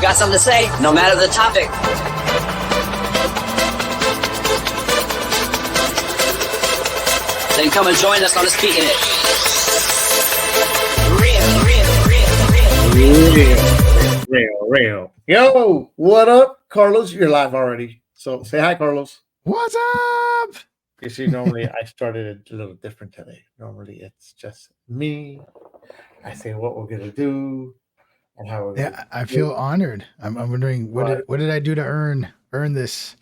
got something to say, no matter the topic. Then come and join us on the Speaking It. Real. Yo, what up, Carlos? You're live already. So say hi, Carlos. What's up? You see, normally I started it a little different today. Normally it's just me. I say what we're gonna do and how we're gonna Yeah, I feel honored. I'm wondering what did I do to earn this?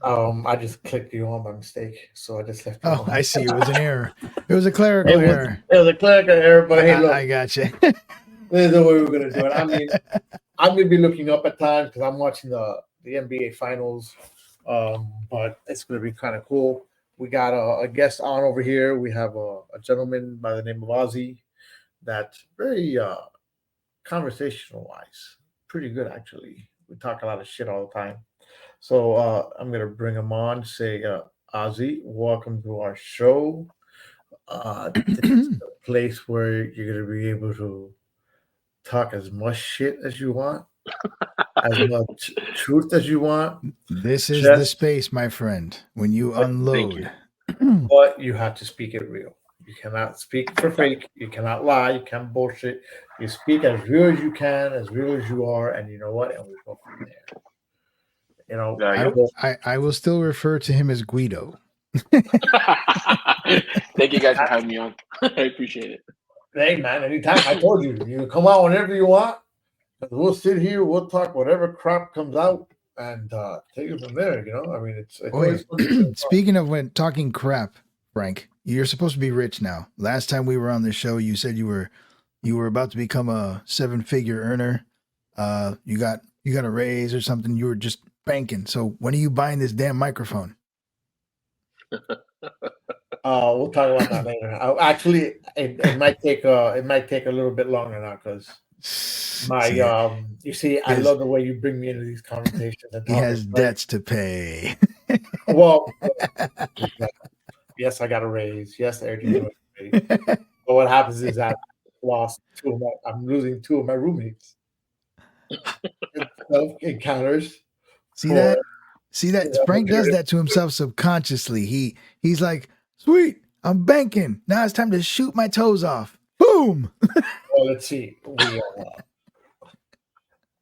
I just clicked you on by mistake, so I just left you Oh, on. I see. It was an error. It was a clerical error. It was a clerical error, but hey, look, I got you. this is the way we're gonna do it. I mean, I'm gonna be looking up at times because I'm watching the NBA finals. But it's gonna be kind of cool. We got a guest on over here. We have a gentleman by the name of Ozzy that's very conversational wise, pretty good actually. We talk a lot of shit all the time. So I'm gonna bring him on. Say, Ozzy, welcome to our show. This is a place where you're gonna be able to talk as much shit as you want, as much truth as you want. This is the space, my friend. When you unload. But you have to speak it real. You cannot speak for fake. You cannot lie. You can't bullshit. You speak as real as you can, as real as you are, and you know what? And we go from there. You know, I will still refer to him as Guido. Thank you guys for having me on. I appreciate it. Hey man, anytime. I told you, you come out whenever you want. We'll sit here, we'll talk whatever crap comes out and take it from there, you know? I mean, it's always speaking of when talking crap, Frank, you're supposed to be rich now. Last time we were on the show, you said you were about to become a 7-figure earner. You got a raise or something. You were just banking. So when are you buying this damn microphone? We'll talk about that later. Actually, it might take a little bit longer now because you see, I love the way you bring me into these conversations. He has debts to pay. Well, yes, I got a raise. Yes, everything was raise. But what happens is that I'm losing 2 of my roommates. Encounters. See that? Frank does that to himself subconsciously. He's like, sweet, I'm banking. Now it's time to shoot my toes off. Boom. Well, let's see.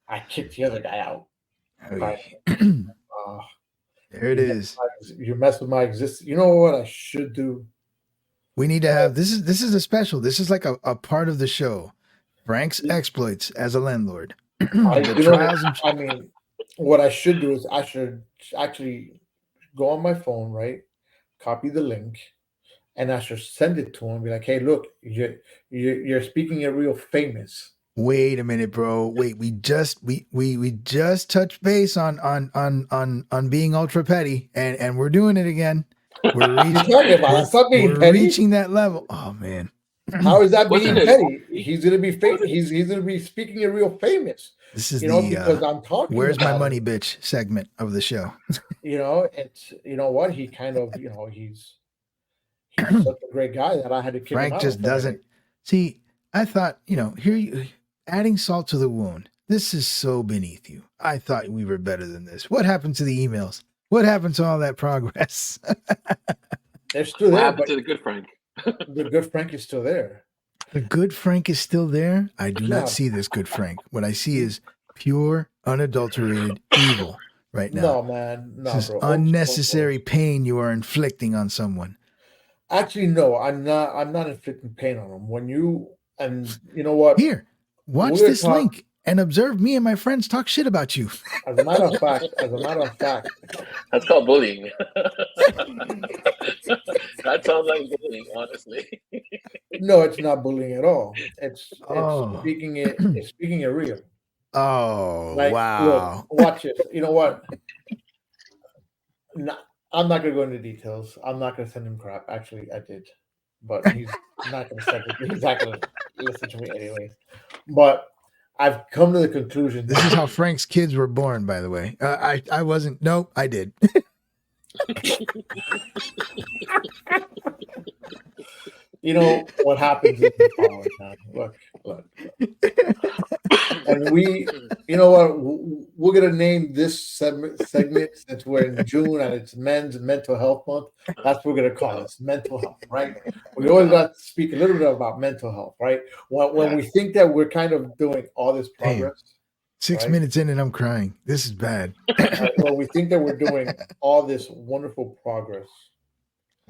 I kicked the other guy out. Right? There it is. You mess with my existence. You know what I should do? We need to have this is a special. This is like a part of the show. Frank's exploits as a landlord. I mean, what I should do is I should actually go on my phone, right? Copy the link, and I should send it to him. Be like, hey, look, you're speaking a real famous. Wait a minute, bro. Wait, we just touched base on being ultra petty, and we're doing it again. We're reaching that level. Oh man, how is that being petty? He's gonna be He's gonna be speaking a real famous. This is because I'm talking. Where's my money, bitch? Segment of the show. It's what he kind of he's such a great guy that I had to kick Frank him out. Just doesn't see. I thought here you adding salt to the wound. This is so beneath you. I thought we were better than this. What happened to the emails? What happened to all that progress? They're still there. What happened to the good Frank? The good Frank is still there. The good Frank is still there? I do not see this good Frank. What I see is pure, unadulterated evil right now. No, man. No, this is bro. unnecessary pain you are inflicting on someone. Actually, no, I'm not inflicting pain on him. You know what? Here, watch this link and observe me and my friends talk shit about you. As a matter of fact. That's called bullying. That sounds like bullying, honestly. No, it's not bullying at all. It's speaking it real. Oh, wow. Look, watch it. You know what? I'm not going to go into details. I'm not going to send him crap. Actually, I did. But he's not going to send it. He's not going to listen to me anyways. But I've come to the conclusion. This is how Frank's kids were born, by the way. I wasn't. Nope, I did. You know what happens is the following, man. Look. And you know what? We're gonna name this segment since we're in June and it's Men's Mental Health Month. That's what we're gonna call this mental health, right? We always got to speak a little bit about mental health, right? When we think that we're kind of doing all this progress, 6 right? minutes in and I'm crying. This is bad. Right, when we think that we're doing all this wonderful progress,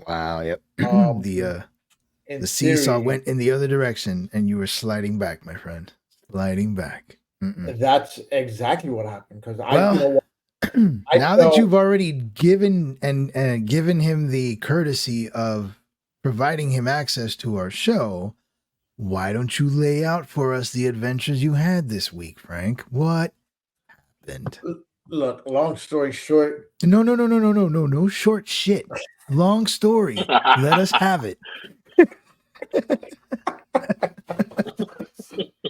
Wow. Yep. um, The in seesaw theory, went in the other direction, and you were sliding back, my friend. Sliding back. that's exactly what happened. Because Well, you know what? now that you've already given and given him the courtesy of providing him access to our show, why don't you lay out for us the adventures you had this week, Frank? What happened? Look, long story short, No short shit. Long story. Let us have it.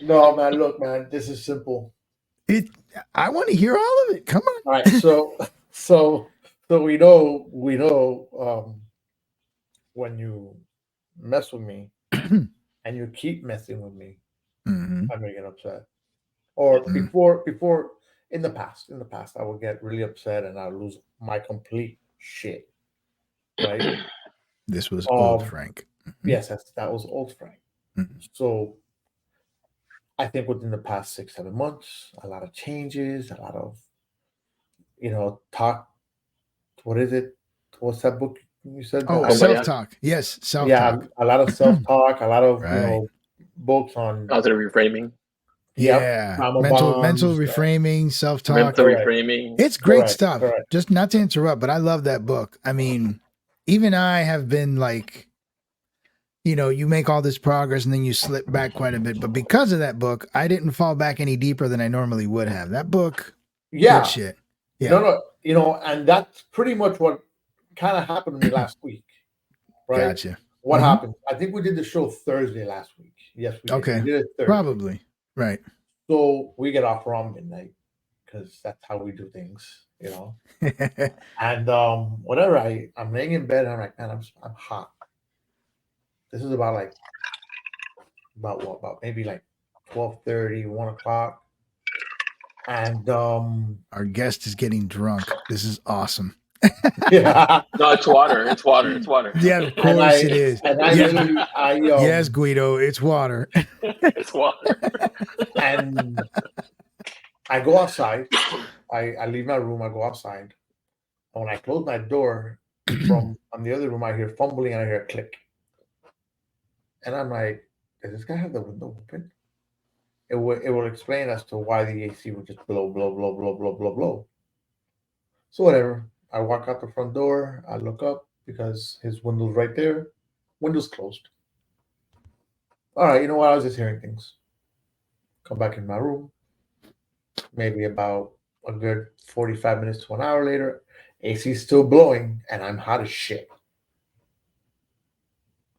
no, man. Look, man, this is simple. I want to hear all of it. Come on. All right, so we know when you mess with me and you keep messing with me, Mm-hmm. I'm gonna get upset. Or before in the past, I would get really upset and I lose my complete shit. Right? This was old Frank. Yes, that was old Frank. Mhm. So I think within the past 6-7 months, a lot of changes, a lot of talk. What is it? What's that book you said? Oh, self-talk. Yes, self-talk. Yeah, a lot of self-talk, a lot of right. books on positive reframing. Yeah, mental reframing, self-talk, mental reframing. It's great stuff. Correct. Just not to interrupt, but I love that book. I mean, even I have been like, you make all this progress and then you slip back quite a bit. But because of that book, I didn't fall back any deeper than I normally would have. That book, good shit. Yeah. No, and that's pretty much what kind of happened to me last week. Right? Gotcha. What happened? I think we did the show Thursday last week. Yes, we did. Okay. We did it Thursday. Probably. Right. So we get off around midnight because that's how we do things, And whatever, I'm laying in bed and I'm like, man, I'm hot. This is about maybe like 12:30, 1 o'clock. And our guest is getting drunk. This is awesome. Yeah. No, it's water. It's water. It's water. Yeah, of course it is. And yes, Guido, it's water. It's water. And I go outside. I leave my room. I go outside. And when I close my door from the other room, I hear fumbling and I hear a click. And I'm like, does this guy have the window open? It will explain as to why the AC would just blow. So whatever. I walk out the front door. I look up because his window's right there. Window's closed. All right, you know what? I was just hearing things. Come back in my room. Maybe about a good 45 minutes to an hour later, AC's still blowing and I'm hot as shit.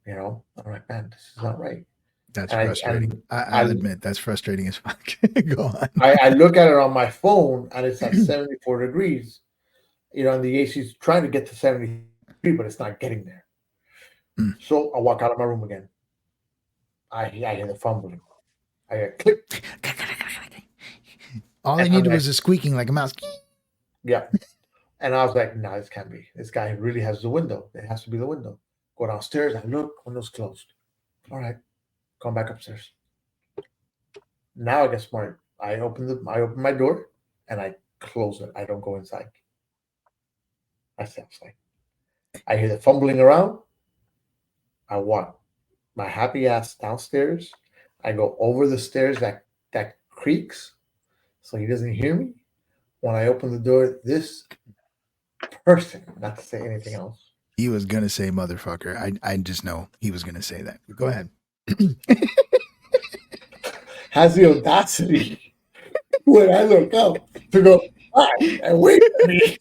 I'm like, man, this is not right. That's frustrating. I'll admit that's frustrating as fuck. Go on. I look at it on my phone and it's at 74 degrees. And the AC's trying to get to 73, but it's not getting there. So I walk out of my room again. I hear the fumbling. I hear click. All I needed was a squeaking like a mouse. Yeah. And I was like, no, this can't be. This guy really has the window. It has to be the window. Go downstairs. I look. Window's closed. All right. Come back upstairs. Now I get smart. I open my door and I close it. I don't go inside. I stay outside. I hear the fumbling around. I walk my happy ass downstairs. I go over the stairs that creaks so he doesn't hear me. When I open the door, this person, not to say anything else. He was going to say motherfucker. I just know he was going to say that. Go ahead. Has the audacity when I look up to go, hi, and wait at me.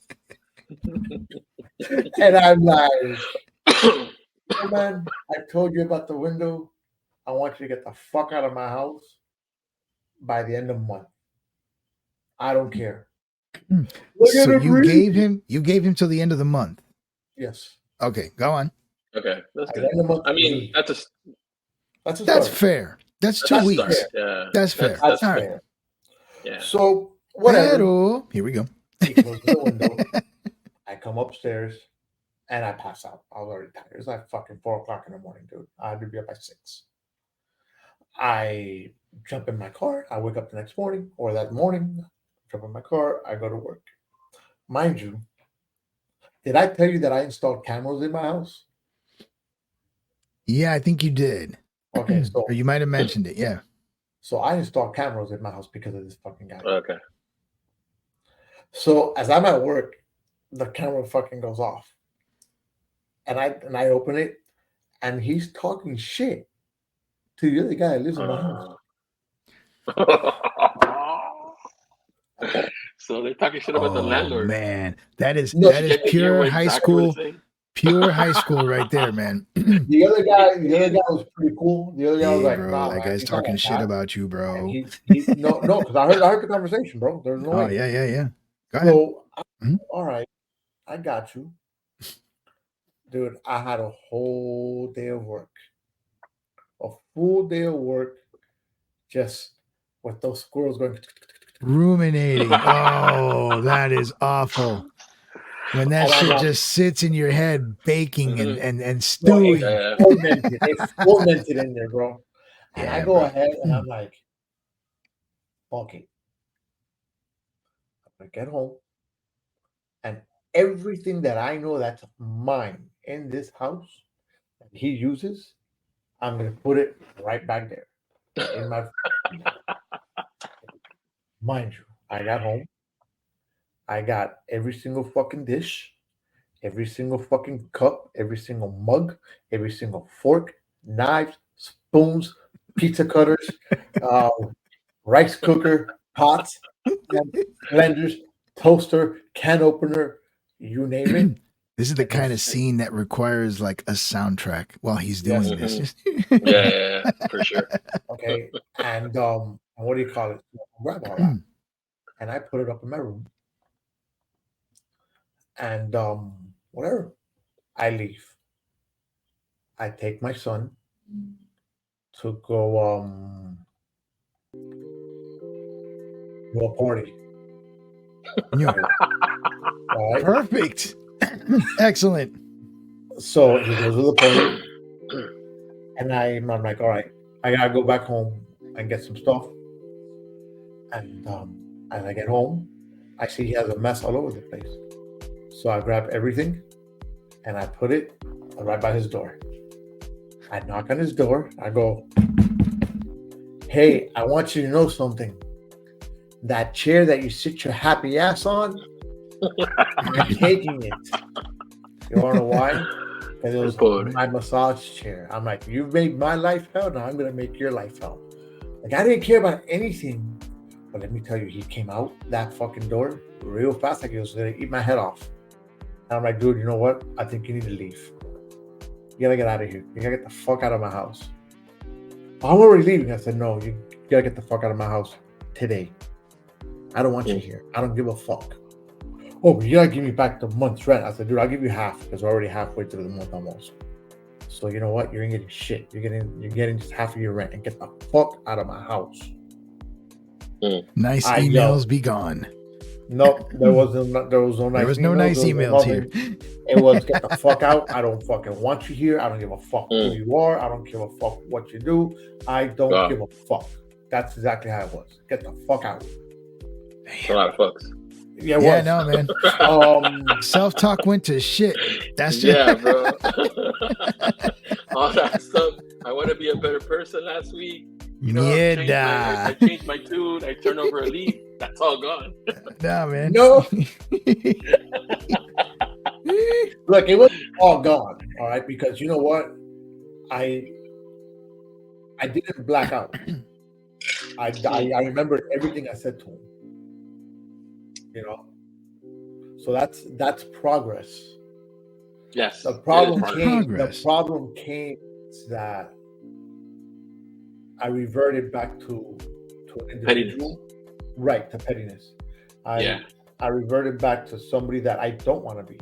And I'm like, oh man, I told you about the window. I want you to get the fuck out of my house by the end of the month. I don't care. So you gave him till the end of the month. Yes. Okay, go on. Okay, that's At good. the end of the month, I mean, leave. that's a That's a That's start. fair. That's 2 that's weeks. start. Yeah, That's fair. That's All right. fair. Yeah. So whatever. Pero, here we go. He closes the window. I come upstairs and I pass out. I was already tired. It was like fucking 4 o'clock in the morning, dude. I had to be up by 6. I jump in my car. I wake up the next morning or that morning, jump in my car. I go to work. Mind you, did I tell you that I installed cameras in my house? Yeah, I think you did. Okay, so Or you might have mentioned it. Yeah. so I installed cameras in my house because of this fucking guy. Okay. So as I'm at work, the camera fucking goes off. And I open it and he's talking shit to the other guy that lives in my house. So they're talking shit about the landlord. Man, that is No, that is Did you hear pure what high exactly what school, it's saying? pure high school right there, man. The other guy was pretty cool. The other guy was Hey, like, bro, nah, that man, guy's he's not talking like shit that. about you, bro. And he no, because I heard the conversation, bro. There's no Oh way. yeah. Go ahead. So Mhm. all right, I got you. Dude, I had a whole day of work. A full day of work just with those squirrels going. Ruminating. Oh, that is awful. When that And I'm shit like, just sits in your head, baking and Mhm. and no, stewing. Yeah. it fermented in there, bro. And I Yeah, go bro. ahead and I'm like, fuck it. I'm gonna get home and everything that I know that's mine in this house that he uses, I'm gonna put it right back there in my. Mind you, I got home. I got every single fucking dish, every single fucking cup, every single mug, every single fork, knives, spoons, pizza cutters, uh, rice cooker, pots, blenders, toaster, can opener, you name it. This is the I go kind of straight. scene that requires like a soundtrack while he's Yes, doing this. Yeah, for sure. okay. And what do you call it? I grab all that and I put it up in my room. And whatever. I leave. I take my son to go to a party. Yeah. All right. Perfect. Excellent. So he goes to the party, and I'm like, all right, I gotta go back home and get some stuff. And as I get home, I see he has a mess all over the place. So I grab everything and I put it right by his door. I knock on his door. I go, hey, I want you to know something. That chair that you sit your happy ass on, I'm taking it. You wanna know why? Because it was Pobre. my massage chair. I'm like, you made my life hell. Now I'm gonna make your life hell. Like I didn't care about anything, but let me tell you, he came out that fucking door real fast. Like he was gonna eat my head off. And I'm like, dude, you know what? I think you need to leave. You gotta get out of here. You gotta get the fuck out of my house. I'm already leaving. I said, no, you gotta get the fuck out of my house today. I don't want you here. I don't give a fuck. Oh, but you gotta give me back the month's rent. I said, dude, I'll give you half because we're already halfway through the month almost. So you know what? You're getting shit. You're getting just half of your rent and get the fuck out of my house. Nice I emails yelled. be gone. No, there was no nice. There was no emails. nice There was emails here. nothing. It was get the fuck out. I don't fucking want you here. I don't give a fuck who you are. I don't give a fuck what you do. I don't give a fuck. That's exactly how it was. Get the fuck out. A lot of fucks. Yeah, Yeah, no, man. Self-talk went to shit. That's just Yeah, bro. All that stuff. I want to be a better person last week. You know, I changed my tune. I turned over a leaf. That's all gone. Nah, man. No. Look, it was all gone. All right, because you know what, I didn't black out. I remembered everything I said to him. You know, so that's progress. Yes. The problem Progress. came that I reverted back to an individual, right? To pettiness. I reverted back to somebody that I don't want to be,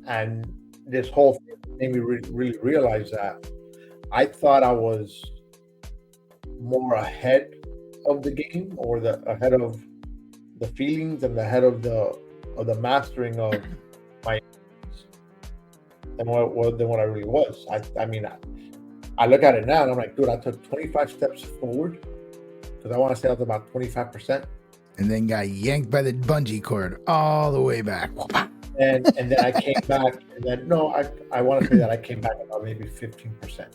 and this whole thing made me really realize that I thought I was more ahead of the game, or ahead of the feelings and ahead of the mastering of my than what I really was. I mean, I look at it now and I'm like, dude, I took 25 steps forward because I want to say I was about 25%. And then got yanked by the bungee cord all the way back. And then I came back, and then I want to say that I came back about maybe 15%.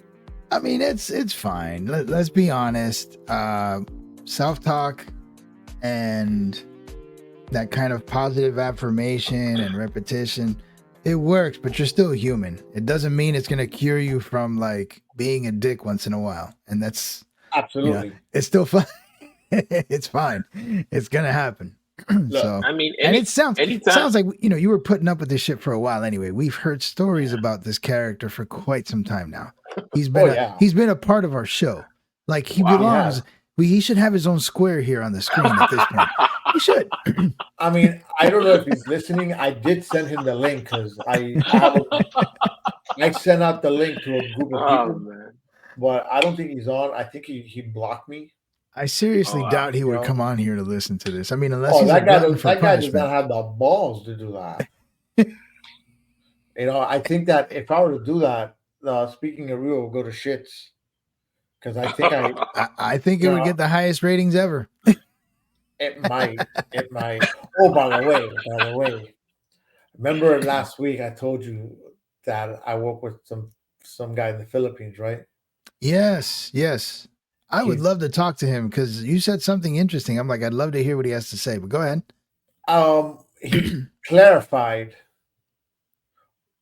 I mean, it's fine. Let's be honest. Self-talk and that kind of positive affirmation and repetition, it works, but you're still human. It doesn't mean it's going to cure you from like being a dick once in a while. And that's absolutely, it's still fine. It's fine. It's going to happen. Look, so, I mean, and it sounds like, you were putting up with this shit for a while anyway. We've heard stories about this character for quite some time now. He's been he's been a part of our show. Like he belongs. He should have his own square here on the screen at this point. He should. I mean, I don't know if he's listening. I did send him the link because I sent out the link to a group of people, man. But I don't think he's on. I think he blocked me. I seriously doubt he would come on here to listen to this. I mean, unless he's that guy does not have the balls to do that. I think that if I were to do that, speaking of real, will go to shits. Because I think I think it would get the highest ratings ever. It might. Oh, by the way, remember last week I told you that I work with some guy in the Philippines, right? Yes. I would love to talk to him because you said something interesting. I'm like, I'd love to hear what he has to say, but go ahead. He clarified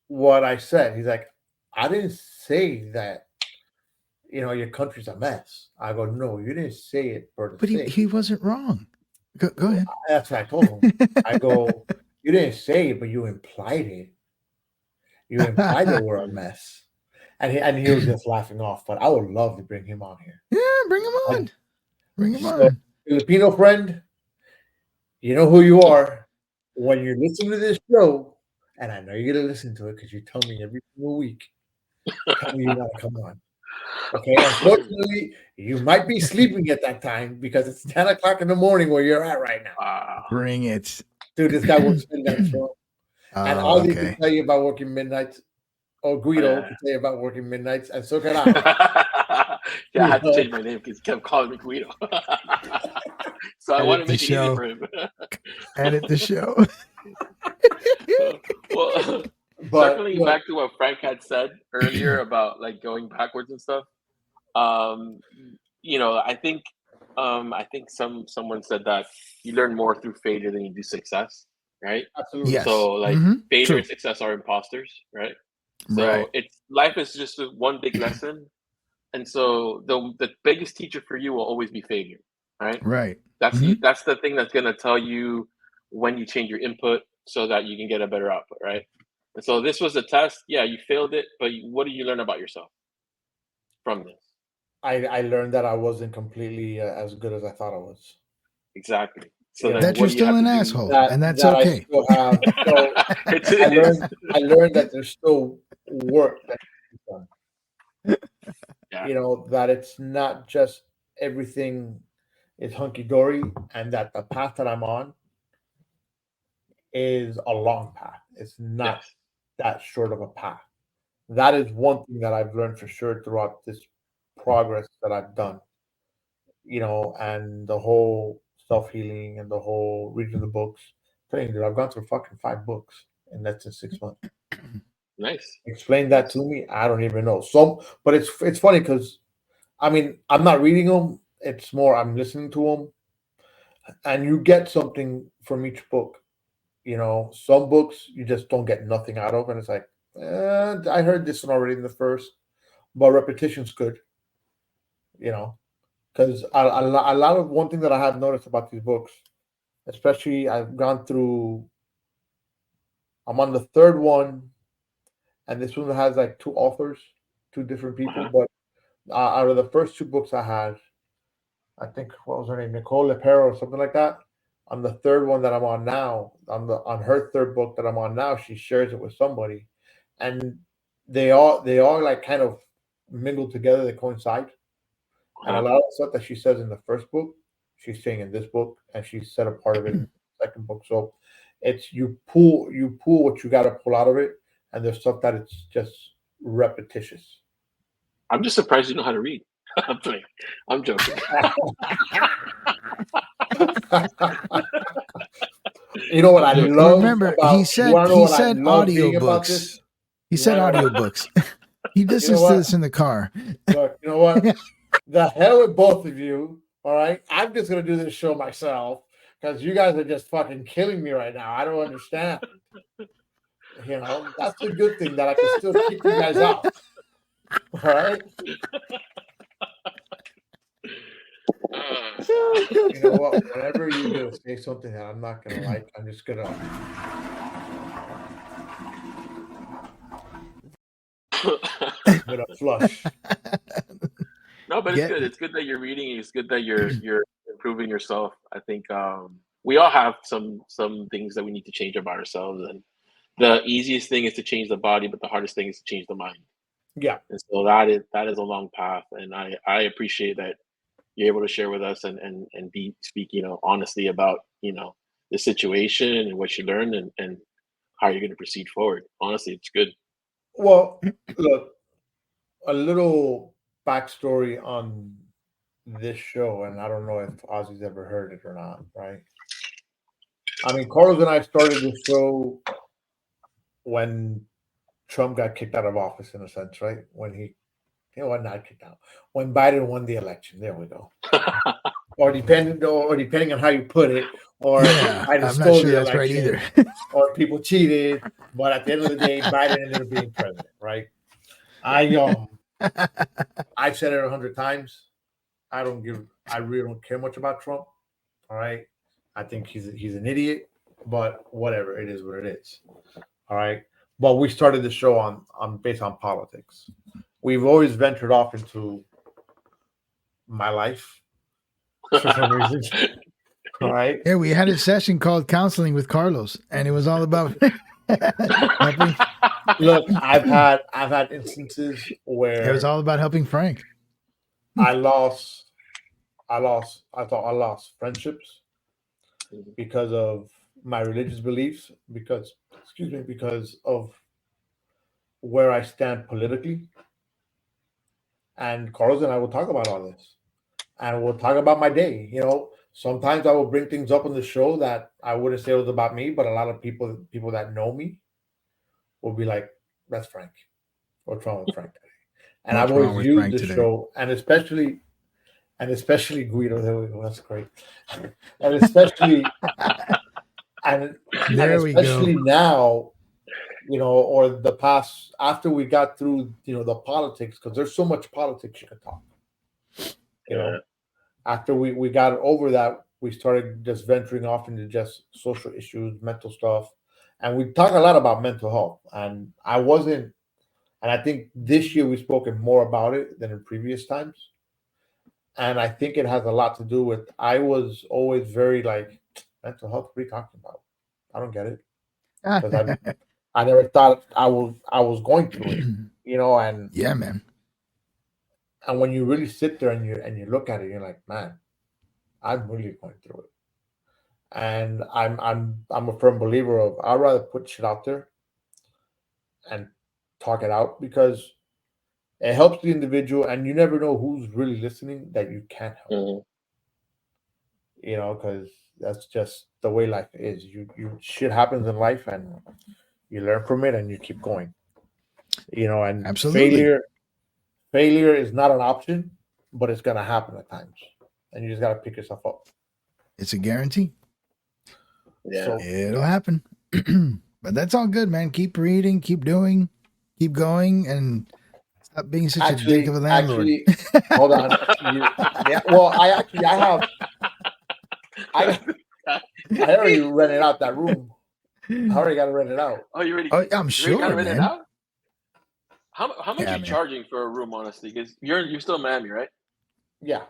what I said. He's like, I didn't say that, your country's a mess. I go, no, you didn't say it for the sake. He wasn't wrong. Go ahead. That's what I told him. I go, you didn't say it, but you implied it. You implied that we're a mess. And he was just laughing off, but I would love to bring him on here. Yeah, bring him on. Filipino friend, you know who you are. When you're listening to this show, and I know you're going to listen to it because you tell me every single week, tell me you want to come on. Okay, unfortunately, you might be sleeping at that time because it's 10 o'clock in the morning where you're at right now. Bring it. Dude, this guy works midnight show. And all he can tell you about working midnights, Guido can tell you about working midnights, and so can I. I had to change my name because he kept calling me Guido. So I want to make it easy for him. Edit the show. Circling back to what Frank had said earlier about like going backwards and stuff. I think someone said that you learn more through failure than you do success, right? Absolutely. Yes. So failure and success are imposters, right? So life is just one big lesson, and so the biggest teacher for you will always be failure, right? Right. That's the thing that's gonna tell you when you change your input so that you can get a better output, right? And so this was a test. Yeah, you failed it, but what did you learn about yourself from this? I learned that I wasn't completely as good as I thought I was. Exactly. So that you're still an asshole, and that's okay. I learned that there's still work that can be done. Yeah. That it's not just everything is hunky-dory, and that the path that I'm on is a long path. It's not that short of a path. That is one thing that I've learned for sure throughout this progress that I've done, and the whole self-healing and the whole reading the books. Dude, I've gone through fucking 5 books in less than 6 months. Nice. Explain that to me. I don't even know. But it's funny because, I mean, I'm not reading them. It's more I'm listening to them, and you get something from each book. Some books you just don't get nothing out of, and it's like, I heard this one already in the first, but repetition's good. Because a lot of one thing that I have noticed about these books, especially I'm on the 3rd one, and this one has like 2 authors, 2 different people. But out of the first 2 books I had, I think, what was her name, Nicole Lepero or something like that. On the 3rd one that I'm on now, on her 3rd book that I'm on now, she shares it with somebody, and they all like kind of mingle together. They coincide, and a lot of stuff that she says in the first book, she's saying in this book, and she said a part of it in the second book. So it's you pull what you got to pull out of it, and there's stuff that it's just repetitious. I'm just surprised you know how to read. I'm playing. I'm joking. You know what I love? Remember, about, he said being about this? audiobooks. He said audiobooks. He listens to this in the car. Look, you know what? The hell with both of you. All right, I'm just gonna do this show myself because you guys are just fucking killing me right now. I don't understand. You know, that's the good thing that I can still keep you guys out. All right. You know what? Whenever you do say something that I'm not gonna like, I'm just gonna. With a flush. No, but it's good. It's good that you're reading. It's good that you're improving yourself. I think we all have some things that we need to change about ourselves, and the easiest thing is to change the body, but the hardest thing is to change the mind. Yeah. And so that is a long path, and I appreciate that you're able to share with us and speak, honestly about, the situation and what you learned and how you're going to proceed forward. Honestly, it's good. Well, look, a little backstory on this show, and I don't know if Ozzy's ever heard it or not, right? I mean, Carlos and I started the show when Trump got kicked out of office, in a sense, right? When he, not kicked out, when Biden won the election. There we go. or depending on how you put it, or Biden I'm not sure the that's election, right either. or people cheated, but at the end of the day, Biden ended up being president, right? I've said it 100 times. I really don't care much about Trump. All right. I think he's an idiot, but whatever. It is what it is. All right. But we started the show on based on politics. We've always ventured off into my life for some reason. All right. Yeah, we had a session called Counseling with Carlos, and it was all about helping. Look, I've had instances where it was all about helping Frank. I lost friendships because of my religious beliefs, because of where I stand politically. And Carlos and I will talk about all this. And we'll talk about my day. Sometimes I will bring things up on the show that I wouldn't say it was about me, but a lot of people that know me will be like, that's Frank. What's wrong with Frank today? And I've always used the show, and especially Guido. There we go. That's great. And especially now, or the past after we got through, the politics, because there's so much politics you can talk. After we got over that, we started just venturing off into just social issues, mental stuff, and we talk a lot about mental health. And I think this year we've spoken more about it than in previous times. And I think it has a lot to do with, I was always very like, mental health, what are you talking about? I don't get it. Because I never thought I was going through it, and yeah, man. And when you really sit there and you look at it, you're like, man, I'm really going through it. And I'm a firm believer of, I'd rather put shit out there and talk it out, because it helps the individual, and you never know who's really listening that you can't help. Because that's just the way life is. You shit happens in life, and you learn from it, and you keep going. And absolutely. Failure is not an option, but it's gonna happen at times, and you just gotta pick yourself up. It's a guarantee. Yeah, so, it'll happen. But that's all good, man. Keep reading, keep doing, keep going, and stop being such a dick of a landlord. Hold on. I already rented out that room. I already got to rent it out. Oh, you already? Oh, I'm sure, man. Rent it out? How much are you charging for a room, honestly? Because you're still in Miami, right? Yeah.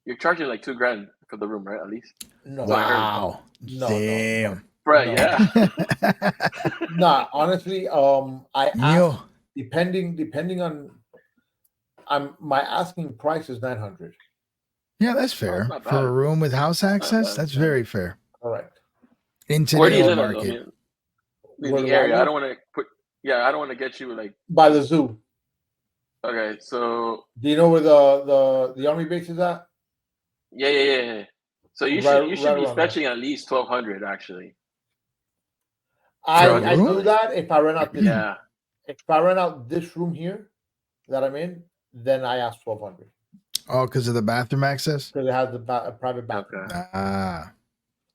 You're charging like $2,000 for the room, right? At least. No. Wow. Damn. Right. Yeah. Nah, honestly, depending on, my asking price is 900. Yeah, that's Oh, fair. it's not For a bad. room with house access, bad, that's yeah. very fair. Correct. In Where do you today's live? I market. mean, in Where the do I area. I live? don't want to put. Yeah, I don't want to get you like. By the zoo. Okay, so Do you know where the army base is at? yeah. So you Right, should be around there. fetching at least 1,200 actually. I room? do that if I rent out this. Yeah. If I rent out this room here that I'm in, then I ask 1,200 Oh, because of the bathroom access? because it has a private bathroom. Okay. Ah,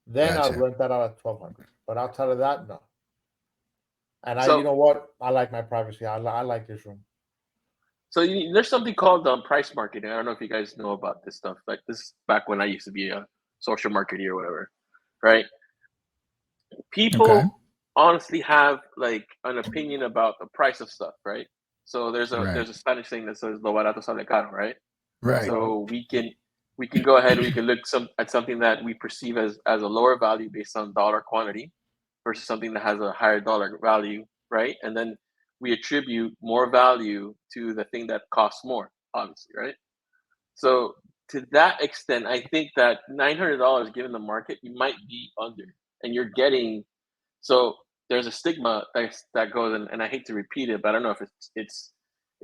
Then I'll gotcha. rent that out at 1,200. But outside of that, no. And So- you know what? I like my privacy. I like this room. So there's something called price marketing. I don't know if you guys know about this stuff. Like this is back when I used to be a social marketer or whatever, right? People Okay. honestly have like an opinion about the price of stuff, right? So there's Right. a Spanish thing that says "lo barato sale caro," right? Right. So we can go ahead. We can look at something that we perceive as a lower value based on dollar quantity versus something that has a higher dollar value, right? And then we attribute more value to the thing that costs more, obviously, right? So to that extent, I think that $900 given the market, you might be under, and you're getting. So there's a stigma that goes, and I hate to repeat it, but I don't know if it's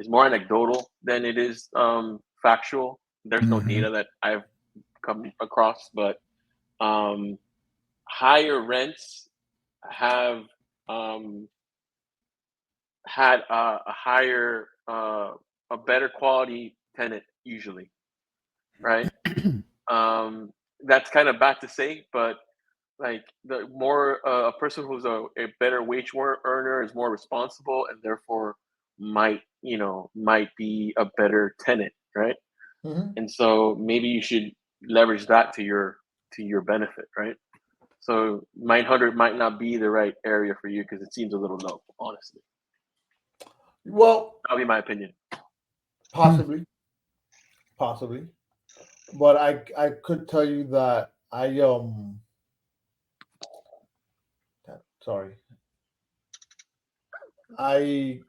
more anecdotal than it is factual. There's no Mhm. data that I've come across, but higher rents have had a higher, a better quality tenant usually, right? That's kind of bad to say, but like the more a person who's a better wage earner is more responsible and therefore might be a better tenant, right? Mhm. And so maybe you should leverage that to your benefit, right? So 900 might not be the right area for you because it seems a little low, honestly. Well, That'll be my opinion. possibly. But I could tell you that sorry. I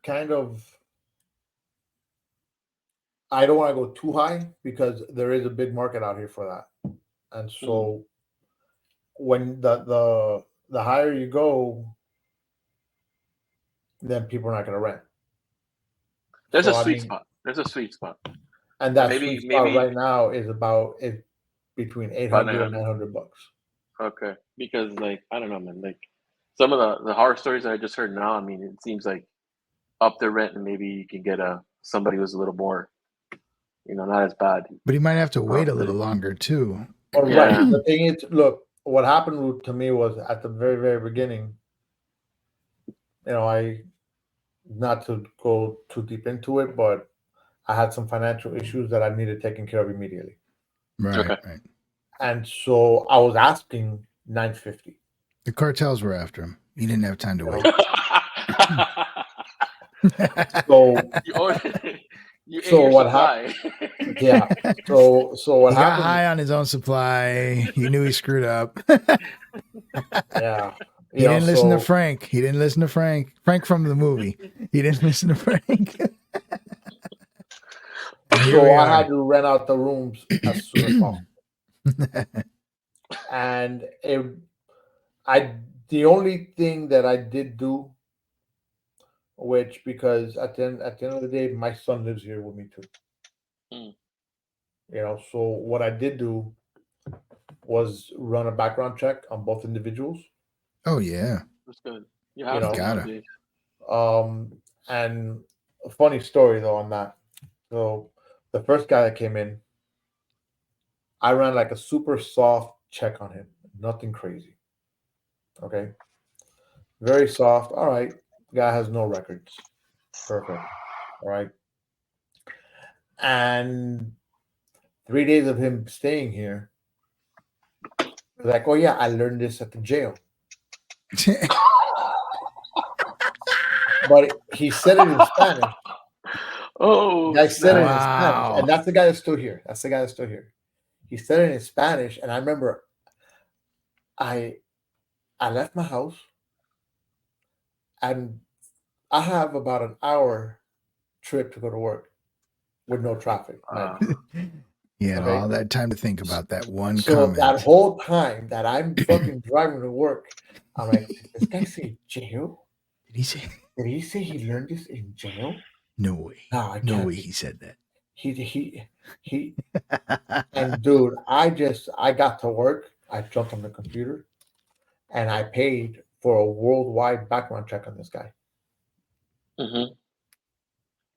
don't want to go too high because there is a big market out here for that. And so when the higher you go, then people are not going to rent. There's So, a I sweet mean, spot. There's a sweet spot. and that Maybe- sweet spot maybe- right now is between 800 and 900 bucks. Okay, because like I don't know, man. Like some of the horror stories that I just heard now. I mean, it seems like up the rent and maybe you can get somebody who's a little more, not as bad. But he might have to wait a little longer too. But Yeah. right, the thing is, look, what happened to me was at the very, very beginning. I not to go too deep into it, but I had some financial issues that I needed taken care of immediately, Right. Okay. Right. and so I was asking 950. The cartels were after him. He didn't have time to wait. So you ate So your what supply. yeah, so what He got happened? high on his own supply. He knew he screwed up. Yeah, He didn't listen to Frank. Frank from the movie. He didn't listen to Frank. And here we So I are. had to rent out the rooms as soon as possible. And the only thing that I did do, which because at the end of the day, my son lives here with me too. Mm. So what I did do was run a background check on both individuals. Oh yeah. That's good. You You have know, to gotta. nowadays. And a funny story though on that. So the first guy that came in, I ran like a super soft check on him, nothing crazy. Okay, very soft. All right, guy has no records. Perfect. All right, and 3 days of him staying here, like, oh yeah, I learned this at the jail. But he said it in Spanish. Oh, I said it in Wow. Spanish, and that's the guy that's still here. That's the guy that's still here. He said it in Spanish, and I remember I left my house, and I have about an hour trip to go to work with no traffic. You had Okay. all that time to think about that one So that comment. whole time that I'm fucking driving to work, I'm like, did this guy say jail? Did he say? Did he say he learned this in jail? No way. No, I No can't. way he said that. He and dude, I got to work. I jumped on the computer and I paid for a worldwide background check on this guy. Mm-hmm.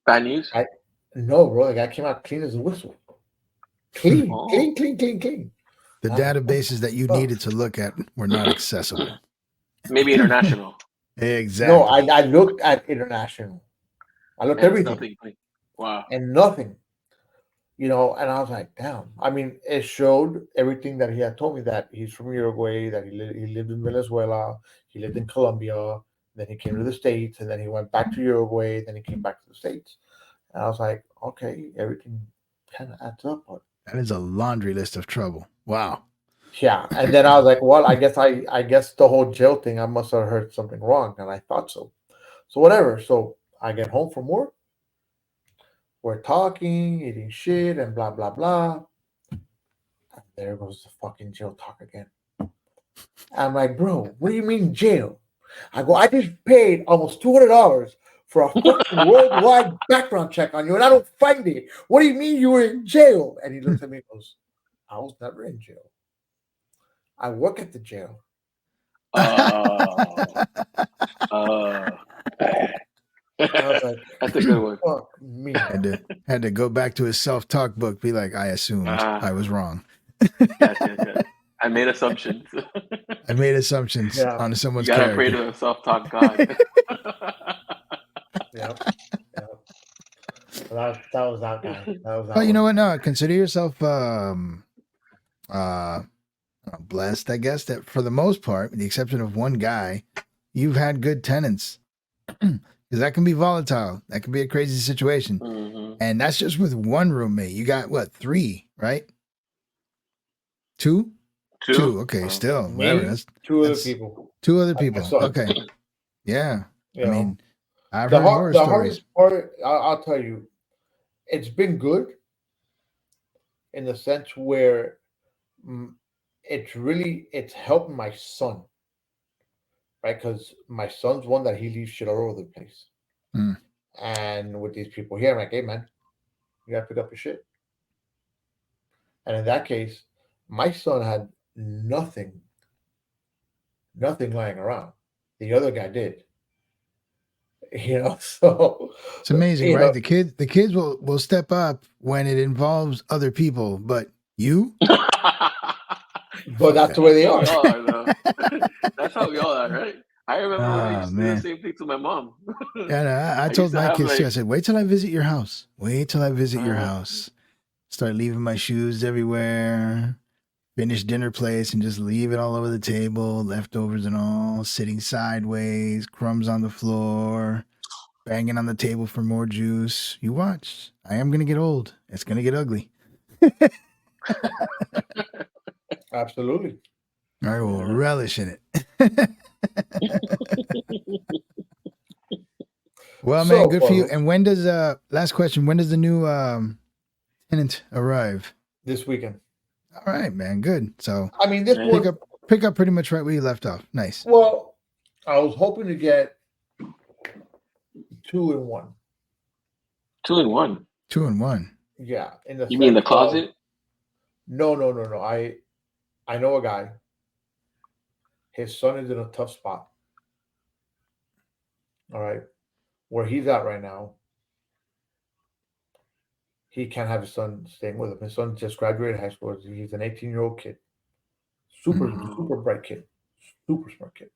Bad news. I no, bro, the guy came out clean as a whistle. Clean, Oh. clean. The databases that you needed to look at were not accessible. Maybe international. Exactly. No, I looked at international. I looked And everything nothing. Wow. and nothing. And I was like, damn. I mean, it showed everything that he had told me, that he's from Uruguay, that he lived in Venezuela, he lived in Colombia, then he came to the States, and then he went back to Uruguay, then he came back to the States. And I was like, okay, everything kind of adds up. But That is a laundry list of trouble. Wow. yeah, and then I was like, well, I guess the whole jail thing, I must have heard something wrong, and I thought so. So whatever. So I get home from work. We're talking, eating shit, and blah blah blah. And there goes the fucking jail talk again. I'm like, bro, what do you mean jail? I go, I just paid almost $200 for a fucking worldwide background check on you, and I don't find it. What do you mean you were in jail? And he looks at me and goes, I was never in jail. I work at the jail. I was like, That's a good one. fuck me. Had to go back to his self-talk book, be like, I assumed I was wrong. Yes. I made assumptions. I made assumptions Yeah. on someone's You gotta character. pray to the self-talk God. Yeah. That was that guy. That was that But you know one. what? No, consider yourself blessed, I guess, that for the most part, with the exception of one guy, you've had good tenants. Because that can be volatile. That can be a crazy situation. Mm-hmm. And that's just with one roommate. You got what, 3, right? 2? 2. Okay, still. Me, Whatever. That's two other people. 2 other people. Son. Okay. Yeah. You I know, mean, I've the heard horror the stories. hardest part, I'll tell you, it's been good in the sense where it's helped my son, right? Because my son's one that he leaves shit all over the place. Mm. And with these people here, I'm like, hey man, you gotta pick up your shit. And in that case, my son had nothing lying around. The other guy did. So It's amazing, right? The kids will step up when it involves other people, but you? But that's the way they are. That's how we all are, right? I remember when I used to do the same thing to my mom. Yeah, I told my kids too. I said, wait till I visit your house. Wait till I visit your house. Start leaving my shoes everywhere. Finish dinner plates and just leave it all over the table. Leftovers and all. Sitting sideways. Crumbs on the floor. Banging on the table for more juice. You watch. I am going to get old. It's going to get ugly. Absolutely. I will relish in it. Well, man, good for you. And when does last question, when does the new tenant arrive? This weekend. All right, man, good. So I mean, this pick up pretty much right where you left off. Nice. Well, I was hoping to get 2 in 1. 2 in 1. 2 in 1. Yeah. You mean the closet? No. I know a guy. His son is in a tough spot. All right. Where he's at right now, he can't have his son staying with him. His son just graduated high school. He's an 18-year-old kid. Super bright kid. Super smart kid.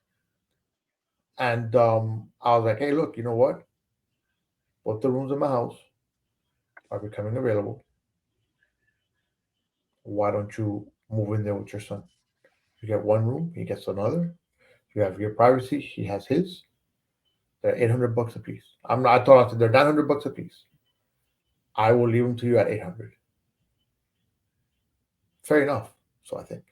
And I was like, hey, look, you know what? Both the rooms in my house are becoming available. Why don't you move in there with your son? You get one room, he gets another. You have your privacy, he has his. They're $800 a piece. I thought they're $900 a piece. I will leave them to you at $800. Fair enough. So I think.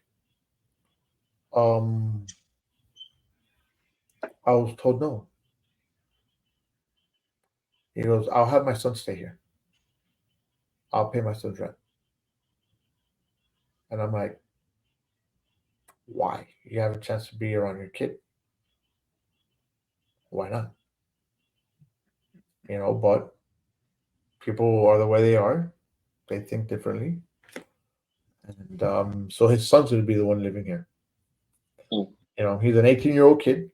I was told no. He goes, I'll have my son stay here. I'll pay my son's rent. And I'm like, why? You have a chance to be around your kid. Why not? But people are the way they are. They think differently. And so his son's going to be the one living here. Mm. He's an 18-year-old kid,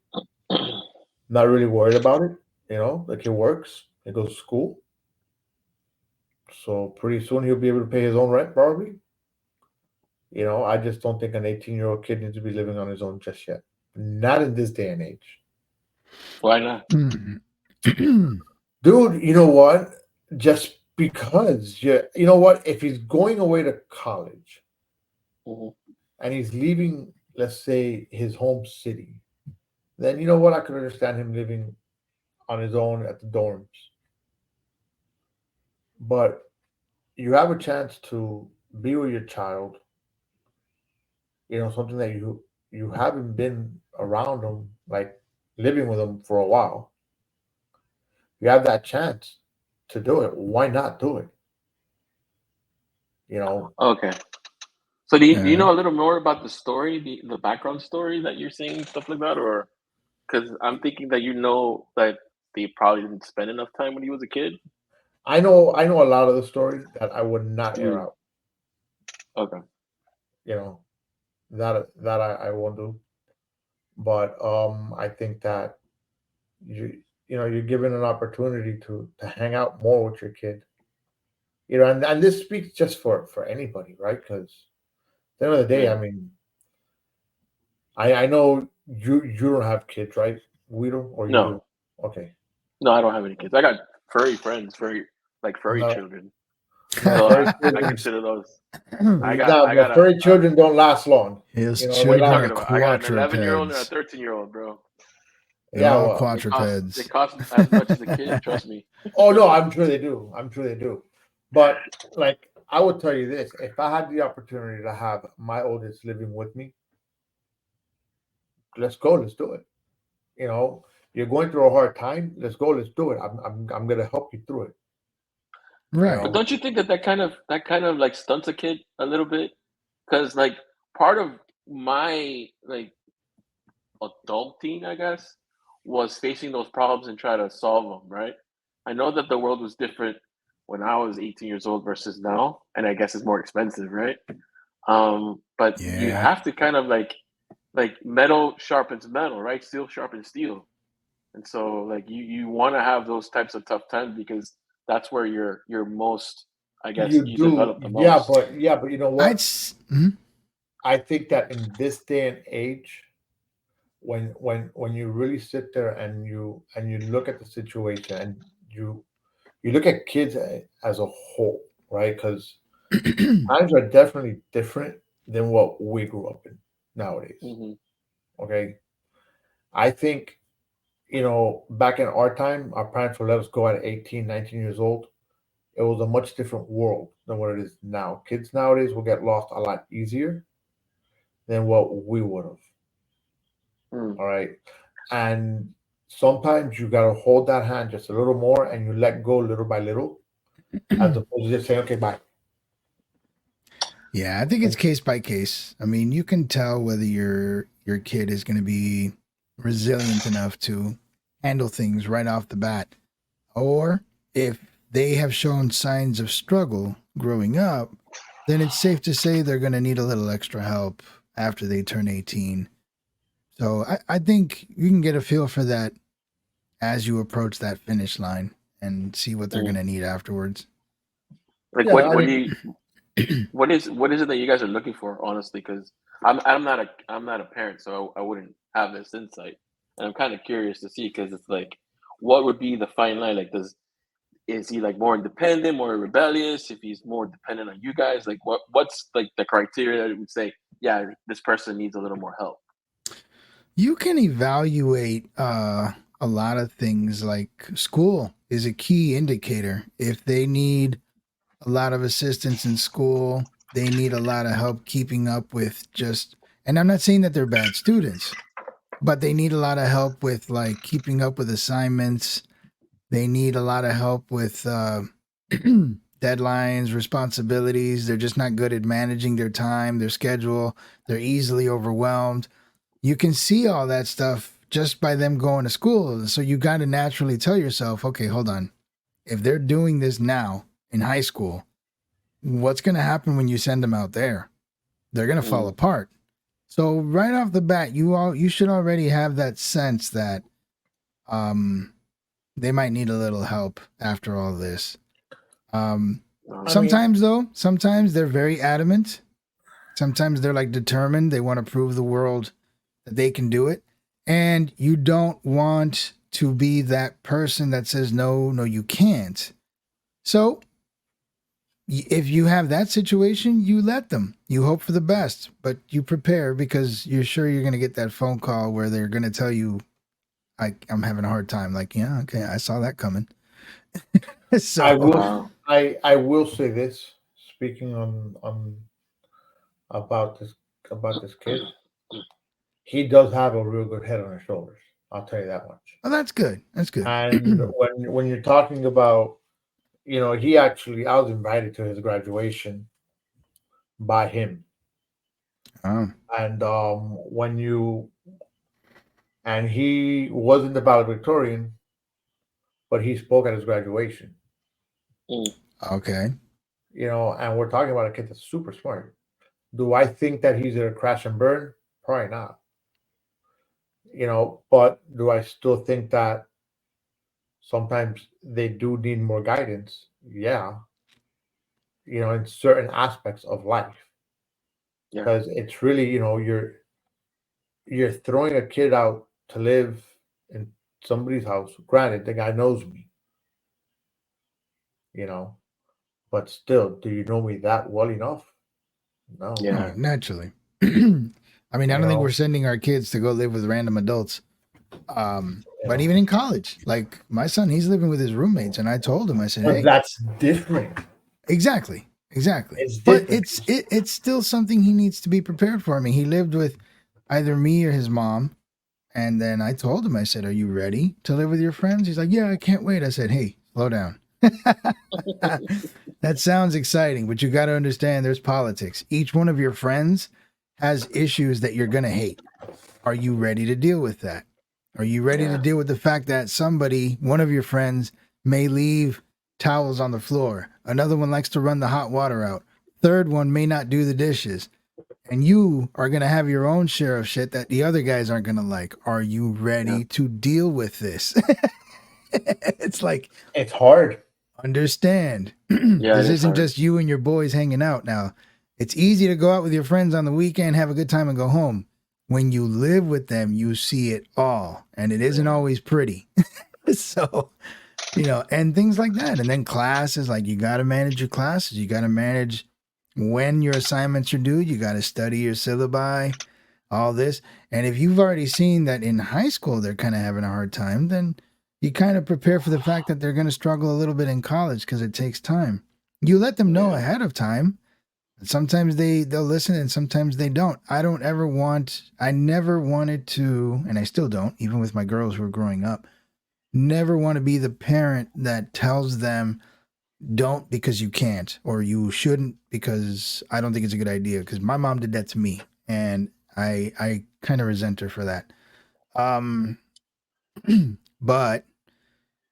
not really worried about it. The kid works, he goes to school. So pretty soon he'll be able to pay his own rent, probably. I just don't think an 18-year-old kid needs to be living on his own just yet. Not in this day and age. Why not? Dude, you know what? Just because, you know what? If he's going away to college and he's leaving, let's say, his home city, then you know what? I could understand him living on his own at the dorms. But you have a chance to be with your child, something that you haven't been around them, like living with them for a while. You have that chance to do it. Why not do it? Okay. So do you know a little more about the story, the background story that you're saying, stuff like that, or because I'm thinking that that they probably didn't spend enough time when he was a kid. I know a lot of the story that I would not air out. Okay. That I won't do. But I think that you're given an opportunity to hang out more with your kid. And this speaks just for anybody, right? Because at the end of the day, I mean, I know you don't have kids, right, Guido, or you do? Okay. No, I don't have any kids. I got furry friends, furry No. children. No, So furry I children- consider those. but furry children don't last long. His What are children you are talking about? I got an 11-year-old and a quadrupeds. 13-year-old, bro. They're all well, quadrupeds. They cost as much as a kid. Trust me. Oh no, I'm sure they do. But like I would tell you this: if I had the opportunity to have my oldest living with me, let's go, let's do it. You're going through a hard time. Let's go, let's do it. I'm gonna help you through it. Right. But don't you think that kind of like stunts a kid a little bit? Because like part of my like adulting, I guess, was facing those problems and try to solve them. Right. I know that the world was different when I was 18 years old versus now, and I guess it's more expensive, right? But you Yeah. have to kind of like metal sharpens metal, right? Steel sharpens steel, and so like you want to have those types of tough times because that's where you're most, I guess, You you do, develop the yeah, most. but you know what? I think that in this day and age, when you really sit there and you look at the situation and you look at kids as a whole, right? Because times are definitely different than what we grew up in nowadays. Mm-hmm. Okay, I think back in our time, our parents would let us go at 18, 19 years old. It was a much different world than what it is now. Kids nowadays will get lost a lot easier than what we would have. All right. And sometimes you got to hold that hand just a little more and you let go little by little as opposed to just saying, okay, bye. Yeah, I think it's case by case. I mean, you can tell whether your kid is going to be resilient enough to handle things right off the bat, or if they have shown signs of struggle growing up, then it's safe to say they're going to need a little extra help after they turn 18. So I think you can get a feel for that as you approach that finish line and see what they're going to need afterwards. Like Yeah, what do you what is it that you guys are looking for, honestly? Because I'm not a parent, so I wouldn't have this insight, and I'm kind of curious to see because it's like, what would be the fine line? Like, is he like more independent, more rebellious? If he's more dependent on you guys, like what's like the criteria that would say, yeah, this person needs a little more help? You can evaluate a lot of things, like school is a key indicator. If they need a lot of assistance in school, they need a lot of help keeping up with and I'm not saying that they're bad students, but they need a lot of help with like keeping up with assignments. They need a lot of help with deadlines, responsibilities. They're just not good at managing their time, their schedule. They're easily overwhelmed. You can see all that stuff just by them going to school. So you got to naturally tell yourself, okay, hold on. If they're doing this now in high school, what's going to happen when you send them out there? They're going to fall apart. So right off the bat, you should already have that sense that they might need a little help after all this. Sometimes they're very adamant. Sometimes they're like determined. They want to prove the world that they can do it. And you don't want to be that person that says, no, you can't. So if you have that situation, you let them. You hope for the best, but you prepare because you're sure you're going to get that phone call where they're going to tell you, I'm having a hard time. Like, yeah, okay, I saw that coming. So I will say this, speaking on about this kid, he does have a real good head on his shoulders. I'll tell you that much. Oh, that's good. That's good. And when you're talking about, I was invited to his graduation by him. And and he wasn't the valedictorian, but he spoke at his graduation. Okay. And we're talking about a kid that's super smart. Do I think that he's gonna crash and burn? Probably not. But do I still think that sometimes they do need more guidance? Yeah. In certain aspects of life. Because it's really, you're throwing a kid out to live in somebody's house. Granted, the guy knows me. But still, do you know me that well enough? No. Yeah, naturally. I mean, I don't think we're sending our kids to go live with random adults. But even in college, like my son, he's living with his roommates, and I told him, I said, but hey, that's different. Exactly. But it's still something he needs to be prepared for. I mean, he lived with either me or his mom, and then I told him, I said, are you ready to live with your friends? He's like, yeah, I can't wait. I said, hey, slow down. That sounds exciting, but you got to understand there's politics. Each one of your friends has issues that you're going to hate. Are you ready to deal with that? Are you ready to deal with the fact that one of your friends may leave towels on the floor? Another one likes to run the hot water out. Third one may not do the dishes. And you are going to have your own share of shit that the other guys aren't going to like. Are you ready to deal with this? It's like, it's hard. Understand. This isn't just you and your boys hanging out now. It's easy to go out with your friends on the weekend, have a good time, and go home. When you live with them, you see it all, and it isn't always pretty. So, and things like that. And then classes, like you got to manage your classes. You got to manage when your assignments are due. You got to study your syllabi, all this. And if you've already seen that in high school, they're kind of having a hard time, then you kind of prepare for the fact that they're going to struggle a little bit in college because it takes time. You let them know ahead of time. Sometimes they'll listen and sometimes they don't. I never wanted to, and I still don't, even with my girls who are growing up, never want to be the parent that tells them don't because you can't, or you shouldn't because I don't think it's a good idea, because my mom did that to me and I kind of resent her for that. But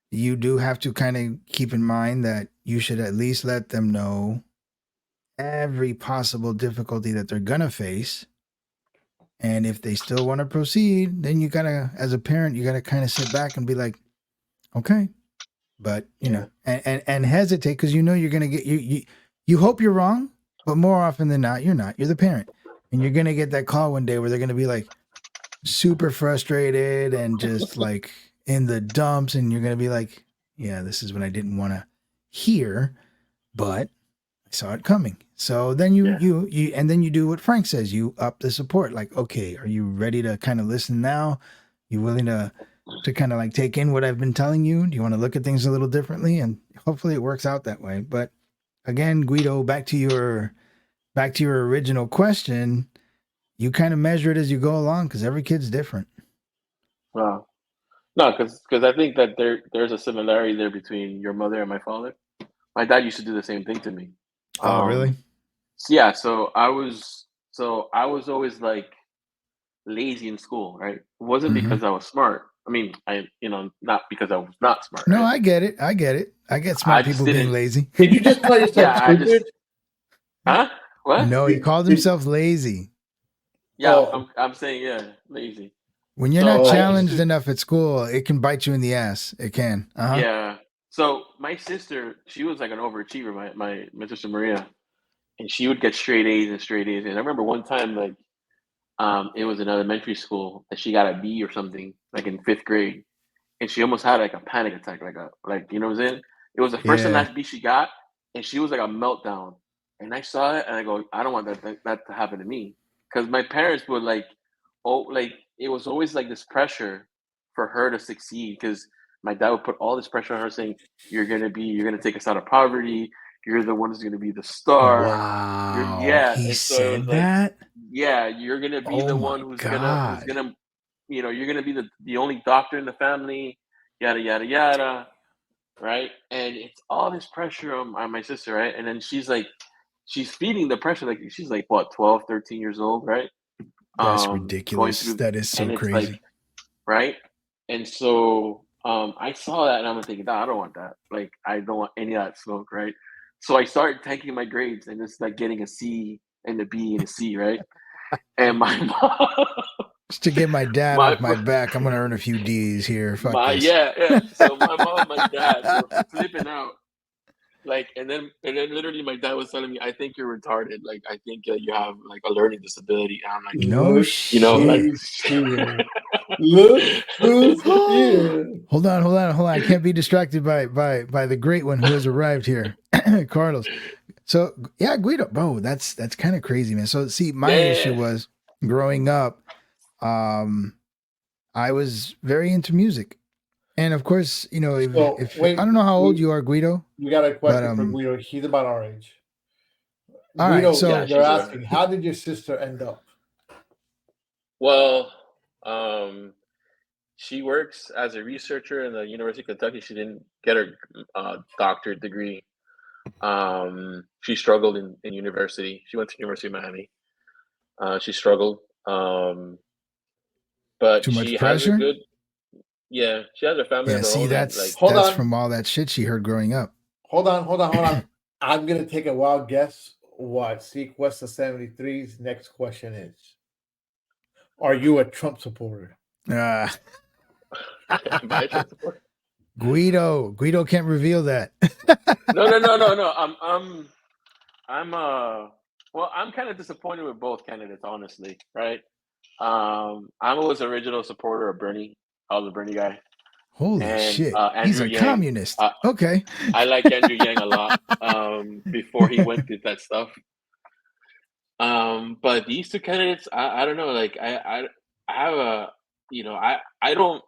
you do have to kind of keep in mind that you should at least let them know every possible difficulty that they're gonna face. And if they still want to proceed, then you gotta, as a parent, you gotta kind of sit back and be like, okay, but and hesitate, because you're gonna get you hope you're wrong, but more often than not, you're not. You're the parent, and you're gonna get that call one day where they're gonna be like super frustrated and just like in the dumps, and you're gonna be like, yeah, this is what I didn't want to hear, but I saw it coming. So then you and then you do what Frank says. You up the support. Like, okay, are you ready to kind of listen now? You willing to kind of like take in what I've been telling you? Do you want to look at things a little differently? And hopefully it works out that way. But again, Guido, back to your original question. You kind of measure it as you go along because every kid's different. Wow. No, because I think that there's a similarity there between your mother and my father. My dad used to do the same thing to me. Oh, really? So yeah, so I was always like lazy in school, right? It wasn't Hmm. because I was smart. I mean, not because I was not smart, No, right? I get it. I get it. I get I smart just people being didn't. lazy. Did you just call Yeah, yourself I just. stupid? Huh? What? No, he called Did, himself lazy. Yeah, oh, I'm saying yeah, lazy. When you're not So I oh, used challenged to. enough at school, it can bite you in the ass. It can. Uh huh. Yeah. So my sister, she was like an overachiever. My sister Maria, and she would get straight A's and straight A's. And I remember one time, like, it was in elementary school, and she got a B or something, like in fifth grade, and she almost had like a panic attack, like you know what I'm saying? It was the first and Yeah. last B she got, and she was like a meltdown. And I saw it, and I go, I don't want that to happen to me, because my parents would like, oh, like it was always like this pressure for her to succeed, because my dad would put all this pressure on her, saying, you're gonna take us out of poverty, you're the one who's gonna be the star, Wow. yeah. He And so it said was like, that? yeah, you're gonna be Oh the my one who's God. gonna you're gonna be the only doctor in the family, yada yada yada, right? And it's all this pressure on my sister, right? And then she's feeding the pressure, like she's like what, 12, 13 years old, right? That's Going ridiculous. through, That is so and it's like, crazy. right? And so I saw that, and I'm thinking, no, I don't want that. Like, I don't want any of that smoke, right? So I started tanking my grades, and it's like getting a C and a B and a C, right? And my mom, Just to get my dad my off my back, I'm going to earn a few D's here. Fuck my this. yeah, yeah. So my mom and my dad were flipping out. Like, and then literally my dad was telling me, I think you're retarded. Like, I think you have like a learning disability. And I'm like, No look like, shit. who's here. Look who's here. Hold on, hold on, hold on. I can't be distracted by the great one who has arrived here, Carlos. So yeah, Guido, bro, that's kind of crazy, man. So see, my issue yeah, was growing up. Um, I was very into music, and of course, you know, So if I wait, don't know how old we you are, Guido, we got a but question for Guido. He's about our age. all right. Guido, yeah. So they're She's right. asking, how did your sister end up? Well, um, she works as a researcher in the University of Kentucky. She didn't get her doctorate degree. She struggled in university. She went to University of Miami. She struggled, but too much she has a pressure. good. Yeah, she has her family Yeah. of her See, own, and like, Hold that's on, from all that shit she heard growing up. hold on. I'm gonna take a wild guess what Sequester 73's next question is. Are you a Trump supporter? Uh, by support. Guido can't reveal that. No, no, no, no, no. I'm well, I'm kind of disappointed with both candidates, honestly, right? I was original supporter of Bernie. I was a Bernie guy, Holy and shit, he's Andrew a Yang. communist. Okay. I like Andrew Yang a lot. Before he went through that stuff. But these two candidates, I don't know. Like, I have a, I don't.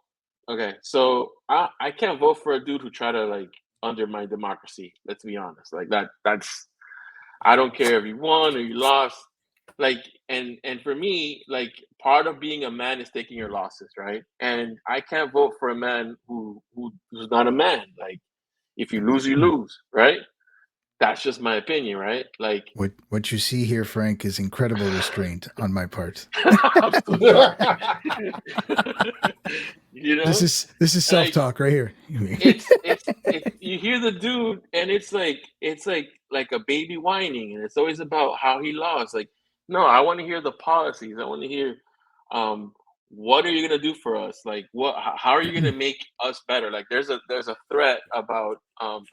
Okay, so I can't vote for a dude who try to like undermine democracy. Let's be honest. Like that's I don't care if you won or you lost. Like, and for me, like, part of being a man is taking your losses, right? And I can't vote for a man who's not a man. Like, if you lose, you lose, right? That's just my opinion, right? Like, What you see here, Frank, is incredible restraint on my part. I'm so sorry. you know, This is self like, talk right here. it's you hear the dude, and it's like a baby whining, and it's always about how he lost. Like, no, I want to hear the policies. I want to hear, um, what are you gonna do for us? Like, how are you gonna make us better? Like, there's a threat about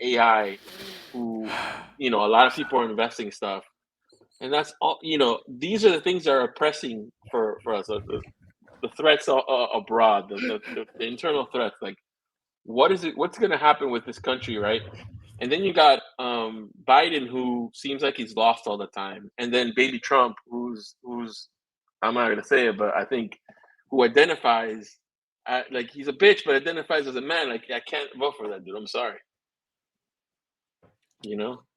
AI, who, a lot of people are investing stuff, and that's all. These are the things that are pressing for us. The threats abroad, the internal threats. Like, what's going to happen with this country, right? And then you got Biden, who seems like he's lost all the time, and then baby Trump, who's I'm not going to say it, but I think, who identifies, like, he's a bitch, but identifies as a man. Like, I can't vote for that dude. I'm sorry.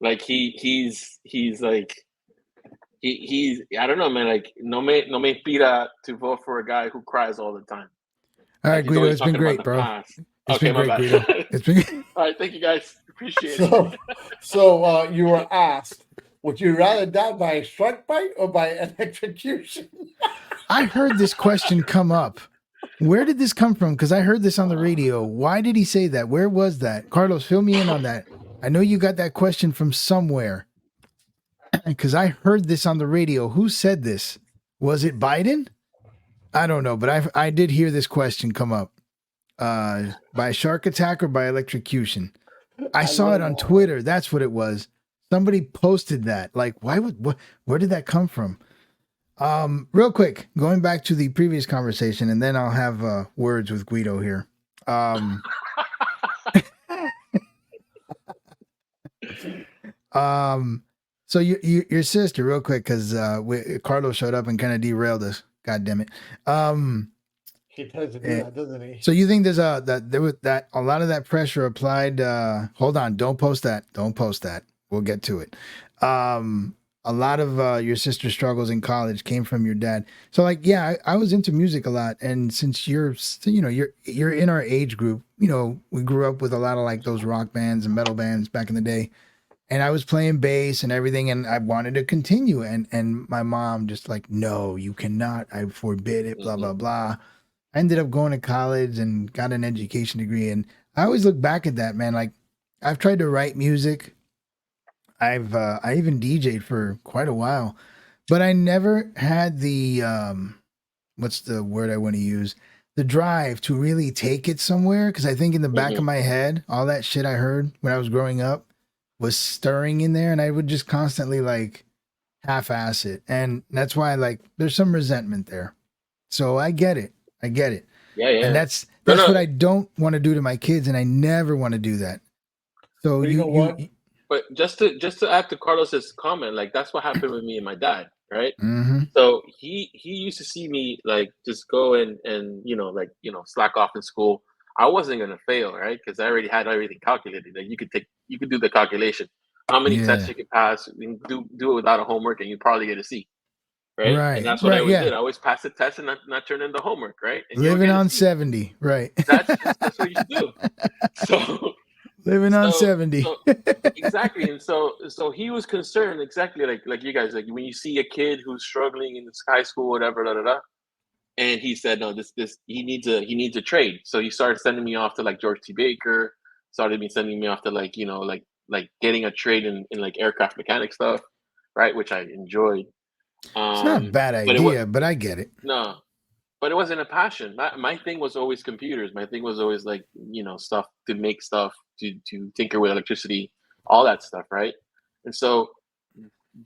Like, he's like, he's I don't know, man. Like, no me pida to vote for a guy who cries all the time. All right, Like, he's Guido, always it's been talking about great, the bro. past. It's Okay, been my great, bad. Guido. It's been. All right, thank you guys. Appreciate it. So you were asked, would you rather die by a shark bite or by electrocution? I heard this question come up. Where did this come from? Because I heard this on the radio. Why did he say that? Where was that? Carlos, fill me in on that. I know you got that question from somewhere. Because I heard this on the radio. Who said this? Was it Biden? I don't know, but I did hear this question come up. By shark attack or by electrocution? I saw it on Twitter. That's what it was. Somebody posted that. Like, where did that come from? Real quick, going back to the previous conversation, and then I'll have words with Guido here. So your sister, real quick, because Carlos showed up and kind of derailed us. God damn it. He doesn't do that, doesn't he? So you think there's a lot of that pressure applied? Hold on, don't post that. Don't post that. We'll get to it. A lot of your sister's struggles in college came from your dad. So like, yeah, I was into music a lot, and since you're in our age group, we grew up with a lot of like those rock bands and metal bands back in the day. And I was playing bass and everything, and I wanted to continue. And my mom just like, no, you cannot. I forbid it, blah, blah, blah. I ended up going to college and got an education degree. And I always look back at that, man. Like, I've tried to write music. I even DJ'd for quite a while. But I never had the, what's the word I want to use? The drive to really take it somewhere. Because I think in the back of my head, all that shit I heard when I was growing up was stirring in there, and I would just constantly like half-ass it, and that's why like there's some resentment there. So I get it. Yeah. And that's what I don't want to do to my kids, and I never want to do that. So But you know what? But just to add to Carlos's comment, like that's what happened with me and my dad, right? Mm-hmm. So he used to see me like just go and slack off in school. I wasn't gonna fail, right? Because I already had everything calculated. Like you could do the calculation. How many tests you could pass, and do it without a homework, and you probably get a C, right? And that's what I always did. I always pass the test and not turn in the homework, right? And living on 70, right? That's what you do. So living on 70. So, exactly. And so he was concerned exactly like you guys, like when you see a kid who's struggling in high school, whatever, and he said, no, this he needs a trade. So he started sending me off to like George T. Baker, sending me off to like getting a trade in like aircraft mechanic stuff, right? Which I enjoyed. It's not a bad idea, but I get it. No, but it wasn't a passion. My thing was always computers. My thing was always like, stuff to make stuff, to tinker with electricity, all that stuff, right? And so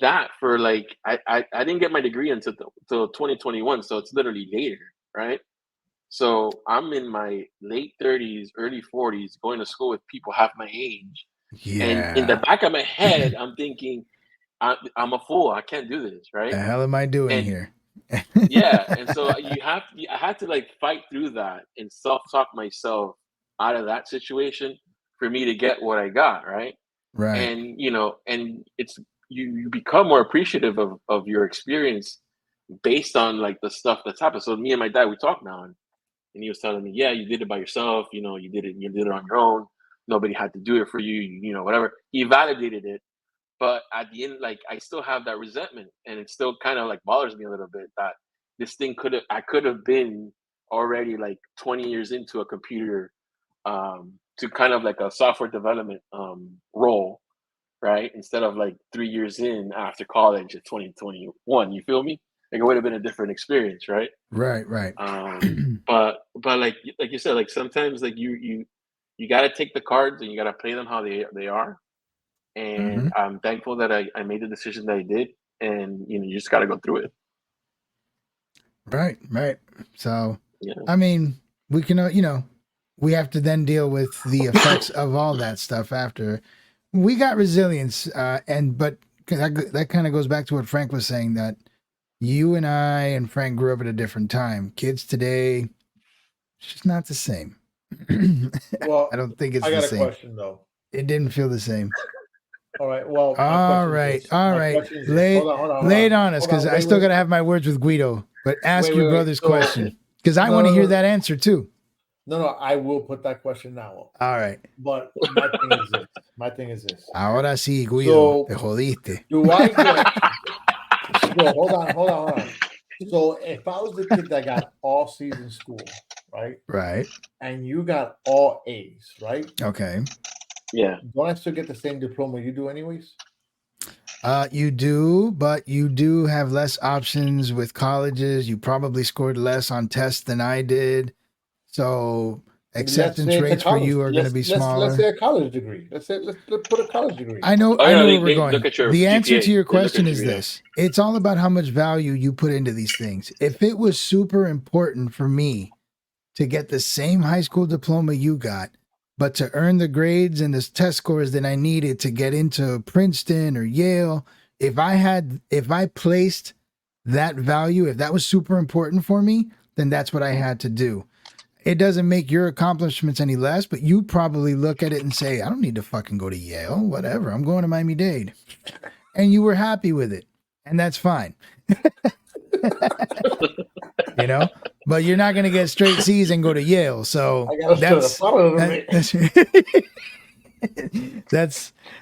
that for like, I didn't get my degree until 2021, so it's literally later, right? So I'm in my late 30s, early 40s, going to school with people half my age. Yeah. And in the back of my head, I'm thinking, I'm a fool. I can't do this, right? The hell am I doing here? Yeah, and so I had to like fight through that and self-talk myself out of that situation for me to get what I got, right? Right. And and it's you become more appreciative of your experience based on like the stuff that's happened. So me and my dad, we talk now, and he was telling me, yeah, you did it by yourself, you did it on your own. Nobody had to do it for you, whatever. He validated it. But at the end, like I still have that resentment, and it still kind of like bothers me a little bit that this thing I could have been already like 20 years into a computer, to kind of like a software development role, right? Instead of like 3 years in after college at 2021. You feel me? Like it would have been a different experience, right? Right. But like you said, like sometimes like you got to take the cards and you got to play them how they are. And I'm thankful that I made the decision that I did, and you just got to go through it. Right. So, yeah. I mean, we can, we have to then deal with the effects of all that stuff after. We got resilience, but that kind of goes back to what Frank was saying, that you and I and Frank grew up at a different time. Kids today, it's just not the same. Well, I don't think it's the same. I got a question though. It didn't feel the same. All right. Well. All right. Lay it on us, because I still got to have my words with Guido. But ask your brother's question, because I want to hear that answer too. No, I will put that question now. All right. But my thing is this. Ahora sí, Guido. So, Te jodiste. do I get? So hold on. So if I was the kid that got all C's in school, right, Right. and you got all A's, right? Okay. Yeah. Don't I still get the same diploma you do, anyways? You do, but you do have less options with colleges. You probably scored less on tests than I did. So acceptance rates for you are going to be smaller. Let's say a college degree. Let's put a college degree. I know yeah, where we're going. Look at your The answer GPA. to your They look question at is you, yeah. this. It's all about how much value you put into these things. If it was super important for me to get the same high school diploma you got, but to earn the grades and the test scores that I needed to get into Princeton or Yale, if I placed that value, if that was super important for me, then that's what I had to do. It doesn't make your accomplishments any less, but you probably look at it and say, I don't need to fucking go to Yale, whatever. I'm going to Miami-Dade. And you were happy with it. And that's fine. You know? But you're not going to get straight C's and go to Yale. So I gotta start a little bit.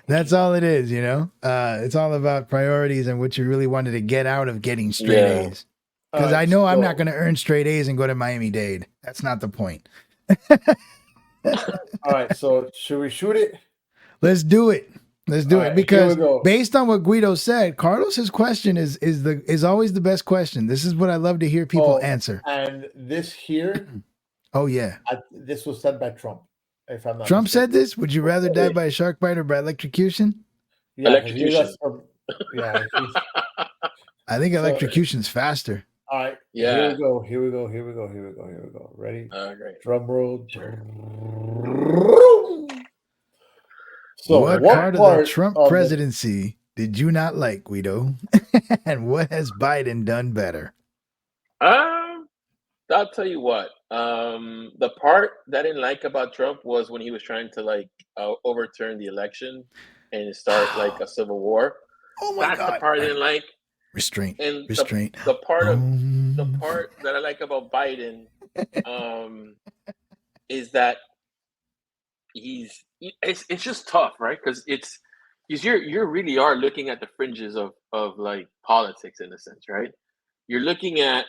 that's all it is, you know? It's all about priorities and what you really wanted to get out of getting straight Yeah. A's. Because I know I'm not going to earn straight A's and go to Miami-Dade. That's not the point. All right, so should we shoot it? Let's do it. Let's do All it right, because here we go. based on what Guido said, Carlos's question is always the best question. This is what I love to hear people answer. And this here, Oh yeah, this was said by Trump. If I'm not Trump mistaken. said this. Would you rather die by a shark bite or by electrocution? Yeah, Electrocution. Yeah. I think electrocution's faster. All right. Yeah. Here we go. Ready? Great. Drum roll. Sure. So what part of the Trump presidency did you not like, Guido? And what has Biden done better? I'll tell you what. The part that I didn't like about Trump was when he was trying to overturn the election and start like a civil war. Oh my That's God. the part I didn't like. Restraint. And Restraint. the part that I like about Biden is that it's just tough, right? Because you really are looking at the fringes of like politics in a sense, right? You're looking at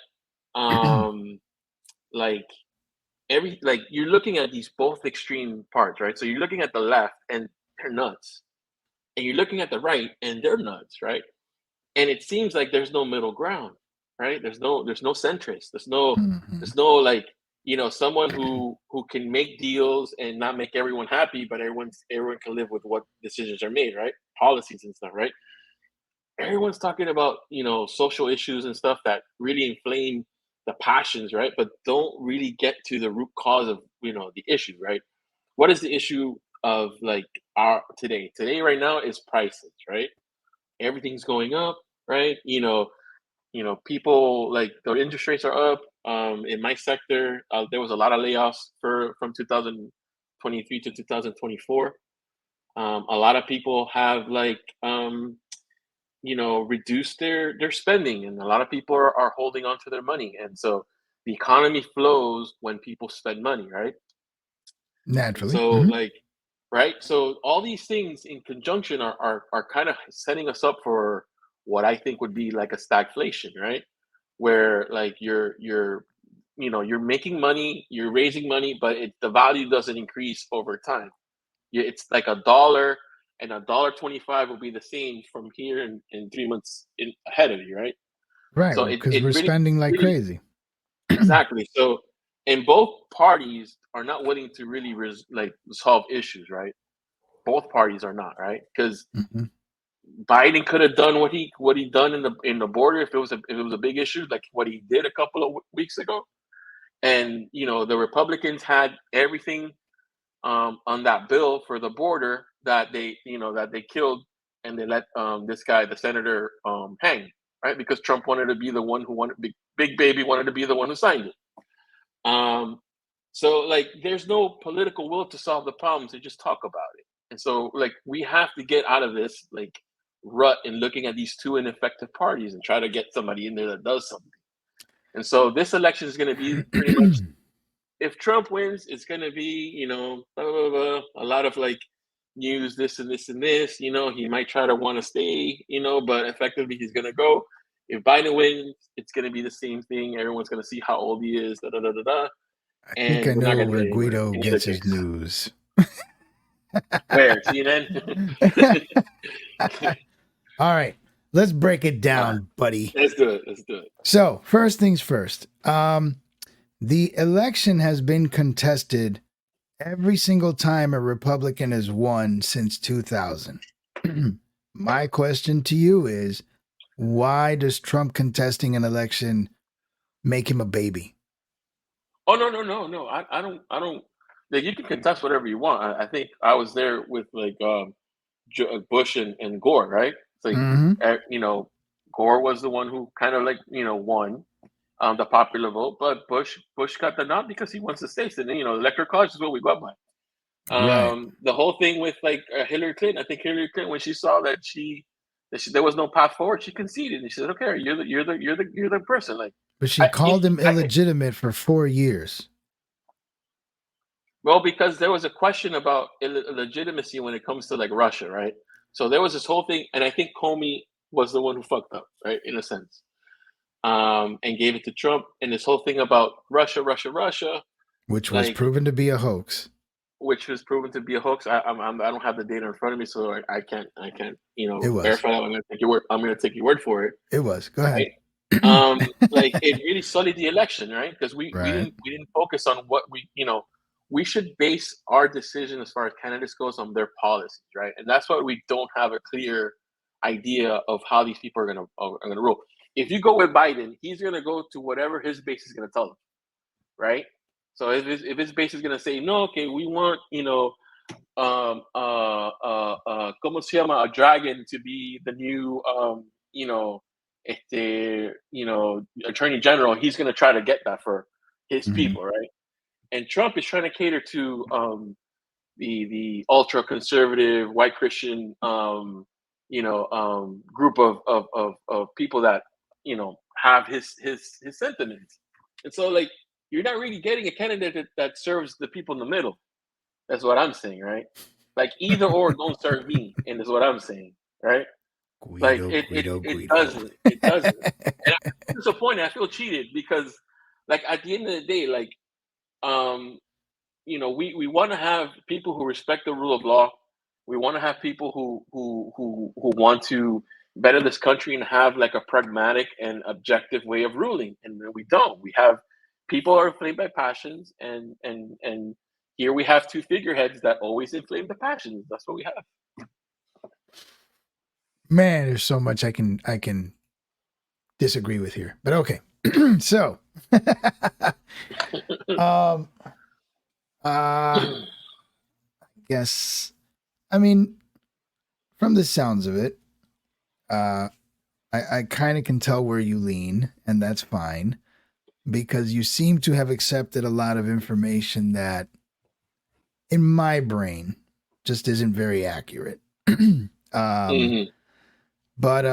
you're looking at these both extreme parts, right? So you're looking at the left and they're nuts, and you're looking at the right and they're nuts, right? And it seems like there's no middle ground, right? There's no centrist. There's no someone who can make deals and not make everyone happy, but everyone can live with what decisions are made, right? Policies and stuff, right? Everyone's talking about social issues and stuff that really inflame the passions, right? But don't really get to the root cause of the issue, right? What is the issue of our today? Today right now is prices, right? Everything's going up, right? People the interest rates are up. In my sector, there was a lot of layoffs from 2023 to 2024. A lot of people have reduced their spending, and a lot of people are holding on to their money, and so the economy flows when people spend money, right? Naturally. So right. So all these things in conjunction are kind of setting us up for what I think would be like a stagflation, right? Where you're making money, you're raising money, but the value doesn't increase over time. It's like $1 and $1.25 will be the same from here in 3 months ahead of you, right? Right, So because we're spending like crazy. Exactly. So, and both parties are not willing to really solve issues, right? Both parties are not, right? Because Biden could have done what he done in the border if it was a big issue, like what he did a couple of weeks ago. And the Republicans had everything on that bill for the border that they killed, and they let this guy, the senator, hang, right? Because Trump wanted to be the one who wanted big baby wanted to be the one who signed it. So there's no political will to solve the problems. They just talk about it. And so we have to get out of this rut in looking at these two ineffective parties and try to get somebody in there that does something. And so this election is going to be pretty much if Trump wins, it's gonna be, blah, blah, blah, a lot of like news, this and this and this. He might try to want to stay, but effectively he's gonna go. If Biden wins, it's gonna be the same thing. Everyone's gonna see how old he is, da da da da da, I think and I we're not know gonna where get anywhere. Guido In either gets his case, news. where CNN? All right, let's break it All down, right, buddy. let's do it. Let's do it. So, first things first. The election has been contested every single time a Republican has won since 2000. My question to you is, why does Trump contesting an election make him a baby? Oh no! I don't. Like, you can contest whatever you want. I think I was there with like Bush and Gore, right? It's like Mm-hmm. Gore was the one who kind of like won the popular vote, but Bush got the nod because he wants the states, and electoral college is what we go by. Right. The whole thing with like Hillary Clinton. I think Hillary Clinton, when she saw that there was no path forward, she conceded, and she said, "Okay, you're the person." Like, But she called him I, illegitimate for 4 years. well, because there was a question about legitimacy when it comes to like Russia, right? So there was this whole thing, and I think Comey was the one who fucked up, right, in a sense, and gave it to Trump. And this whole thing about Russia, Which was proven to be a hoax. which was proven to be a hoax. I don't have the data in front of me, so I can't It was. verify that. I'm gonna take your word. I'm gonna take your word for it. It was. Go ahead. Right? Like, it really sullied the election, right? Because we didn't focus on what we should base our decision as far as candidates goes on their policies, right? And that's why we don't have a clear idea of how these people are gonna rule. If you go with Biden, he's gonna go to whatever his base is gonna tell him, right? So if his base is gonna say no, okay, we want como se llama, a dragon to be the new attorney general, he's gonna try to get that for his people, right? And Trump is trying to cater to the ultra conservative white Christian group of people that have his sentiments, and so like you're not really getting a candidate that serves the people in the middle. That's what I'm saying, right? Like, either or don't serve me, and is what I'm saying, right? Like Guido. it doesn't. And I'm disappointed. I feel cheated because, like, at the end of the day, like, we want to have people who respect the rule of law. We want to have people who want to better this country and have like a pragmatic and objective way of ruling, and we don't. We have people are inflamed by passions, and here we have two figureheads that always inflame the passions. That's what we have. Man, there's so much I can disagree with here, but okay. So, I guess, I mean, from the sounds of it, I kind of can tell where you lean, and that's fine, because you seem to have accepted a lot of information that, in my brain, just isn't very accurate. But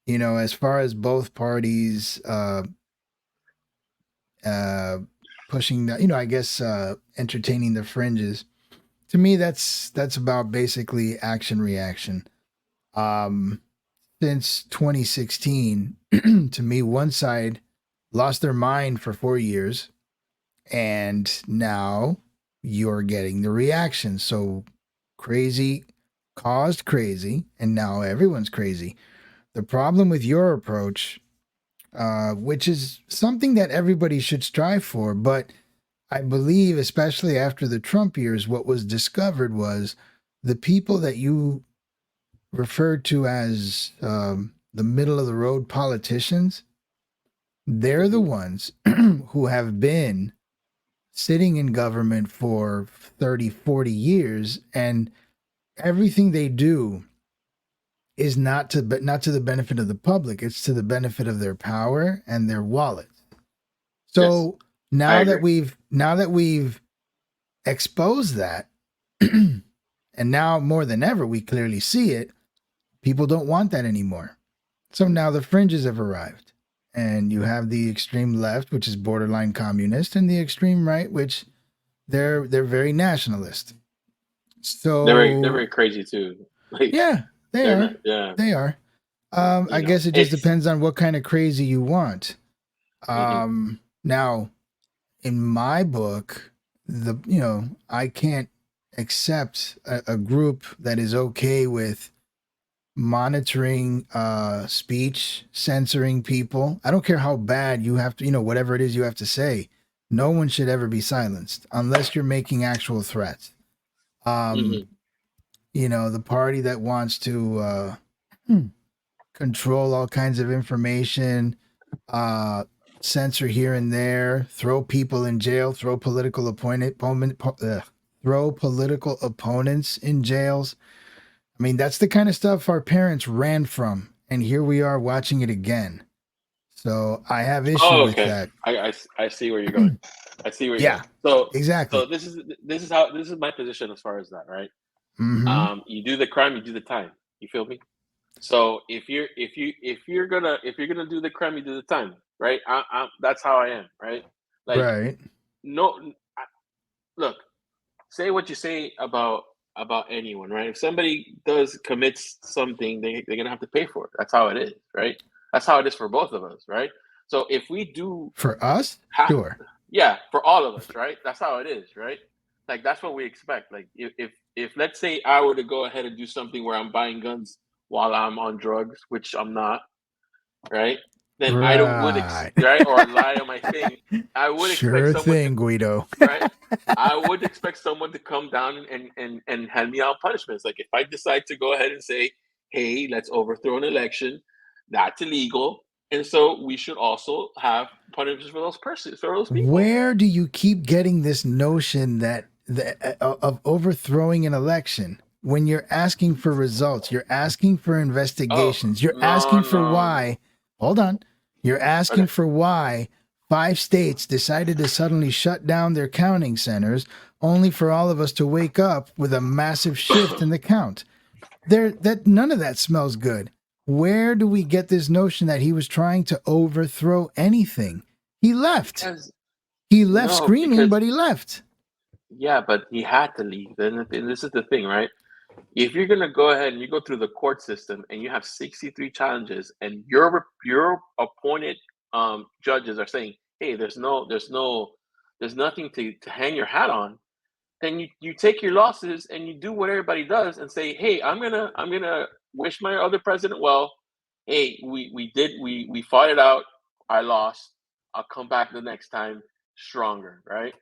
as far as both parties pushing that, I guess entertaining the fringes, to me that's about basically action reaction. Since 2016, to me, one side lost their mind for 4 years, and now you're getting the reaction. So crazy caused crazy, and now everyone's crazy. The problem with your approach, which is something that everybody should strive for, but I believe, especially after the Trump years, what was discovered was the people that you referred to as the middle of the road politicians, they're the ones who have been sitting in government for 30, 40 years, and everything they do is not to the benefit of the public. It's to the benefit of their power and their wallets. So now that we've exposed that, and now more than ever, we clearly see it, people don't want that anymore. So now the fringes have arrived, and you have the extreme left, which is borderline communist, and the extreme right, which they're very nationalist. So they're very crazy too. Like yeah, they they're are. not, yeah. They are. I You know, guess it just it's depends on what kind of crazy you want. mhm. Now, in my book, I can't accept a group that is okay with monitoring speech, censoring people. I don't care how bad you have to, whatever it is you have to say. No one should ever be silenced unless you're making actual threats. Mhm. The party that wants to control all kinds of information, uh, censor here and there, throw people in jail, throw political opponents in jails. I mean, that's the kind of stuff our parents ran from, and here we are watching it again. So I have issue Oh, with okay. that. I see where you're going. I see where you're Yeah, going. So exactly. this is my position as far as that, right? Mm-hmm. You do the crime, you do the time. You feel me? So if you're gonna do the crime, you do the time, right? That's how I am, right? Like Right. no, look, say what you say about anyone, right? If somebody does commits something, they're gonna have to pay for it. That's how it is, right? That's how it is for both of us, right? So if we do For us, ha- sure. yeah, for all of us, right? That's how it is, right? Like that's what we expect. Like if let's say I were to go ahead and do something where I'm buying guns while I'm on drugs, which I'm not, right? Then I don't would Right. right or lie on my thing. I would expect Sure someone to thing, Guido. right. I would expect someone to come down and hand me out punishments. Like if I decide to go ahead and say, "Hey, let's overthrow an election," that's illegal, and so we should also have punishments for those persons, for those people. Where do you keep getting this notion that of overthrowing an election when you're asking for results, you're asking for Oh investigations, you're no, asking for no, why? no. Hold on. You're asking Okay. for why 5 states decided to suddenly shut down their counting centers only for all of us to wake up with a massive shift in the count. That none of that smells good. Where do we get this notion that he was trying to overthrow anything? He left. Because He left no, screaming, because but he left. yeah, but he had to leave. And this is the thing, right? If you're gonna go ahead and you go through the court system and you have 63 challenges and your appointed judges are saying, hey, there's nothing to hang your hat on, then you take your losses and you do what everybody does and say, hey, I'm gonna wish my other president well. Hey, we fought it out. I lost. I'll come back the next time stronger, right?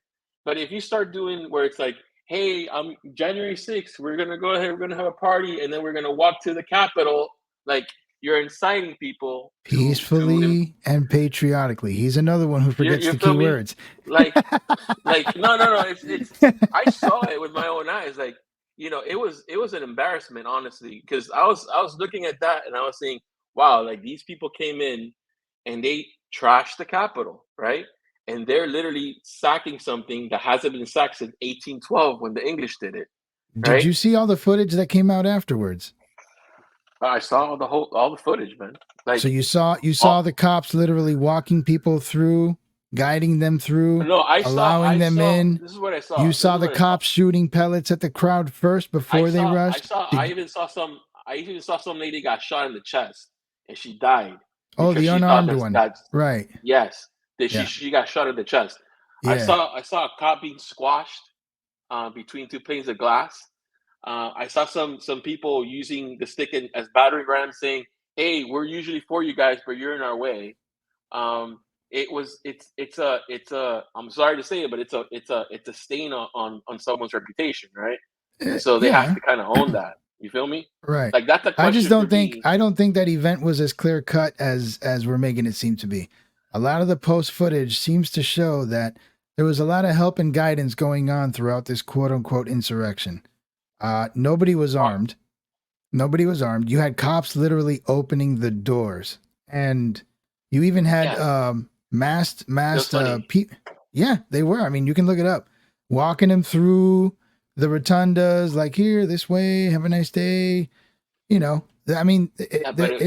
But if you start doing where it's like, hey, I'm January 6th, we're gonna go ahead, we're gonna have a party, and then we're gonna walk to the Capitol, like you're inciting people to Peacefully and patriotically. He's another one who forgets you the key feel me? words. Like no, it's I saw it with my own eyes. Like, it was an embarrassment, honestly, because I was looking at that and I was saying, wow, like these people came in and they trashed the Capitol, right? And they're literally sacking something that hasn't been sacked since 1812 when the English did it, Did right? you see all the footage that came out afterwards? I saw all the footage, man. So Like, you saw all, the cops literally walking people through, guiding them through, no, allowing I them saw. in. This is what I You saw. This saw is the what I saw. cops shooting pellets at the crowd first I before they saw I rushed. saw I even saw some lady got shot in the chest and she died Oh, because the she thought unarmed one. that's Right. yes, that she Yeah. she got shot in the chest. Yeah. I saw a cop being squashed between two panes of glass. I saw some people using the stick as battering rams, saying, "Hey, we're usually for you guys, but you're in our way." Um, it's a I'm sorry to say it, but it's a stain on someone's reputation, right? And so they have Yeah. to kind of own that. You feel me? Right. Like that's a I just question for don't think me. I don't think that event was as clear cut as we're making it seem to be. A lot of the post footage seems to show that there was a lot of help and guidance going on throughout this quote unquote insurrection. Nobody was Uh, armed. Nobody was armed. You had cops literally opening the doors, and you even had yeah, it was masked funny. Yeah, they were. I mean, you can look it up. Walking them through the rotundas, like here, this way. Have a nice day. I mean, Yeah, but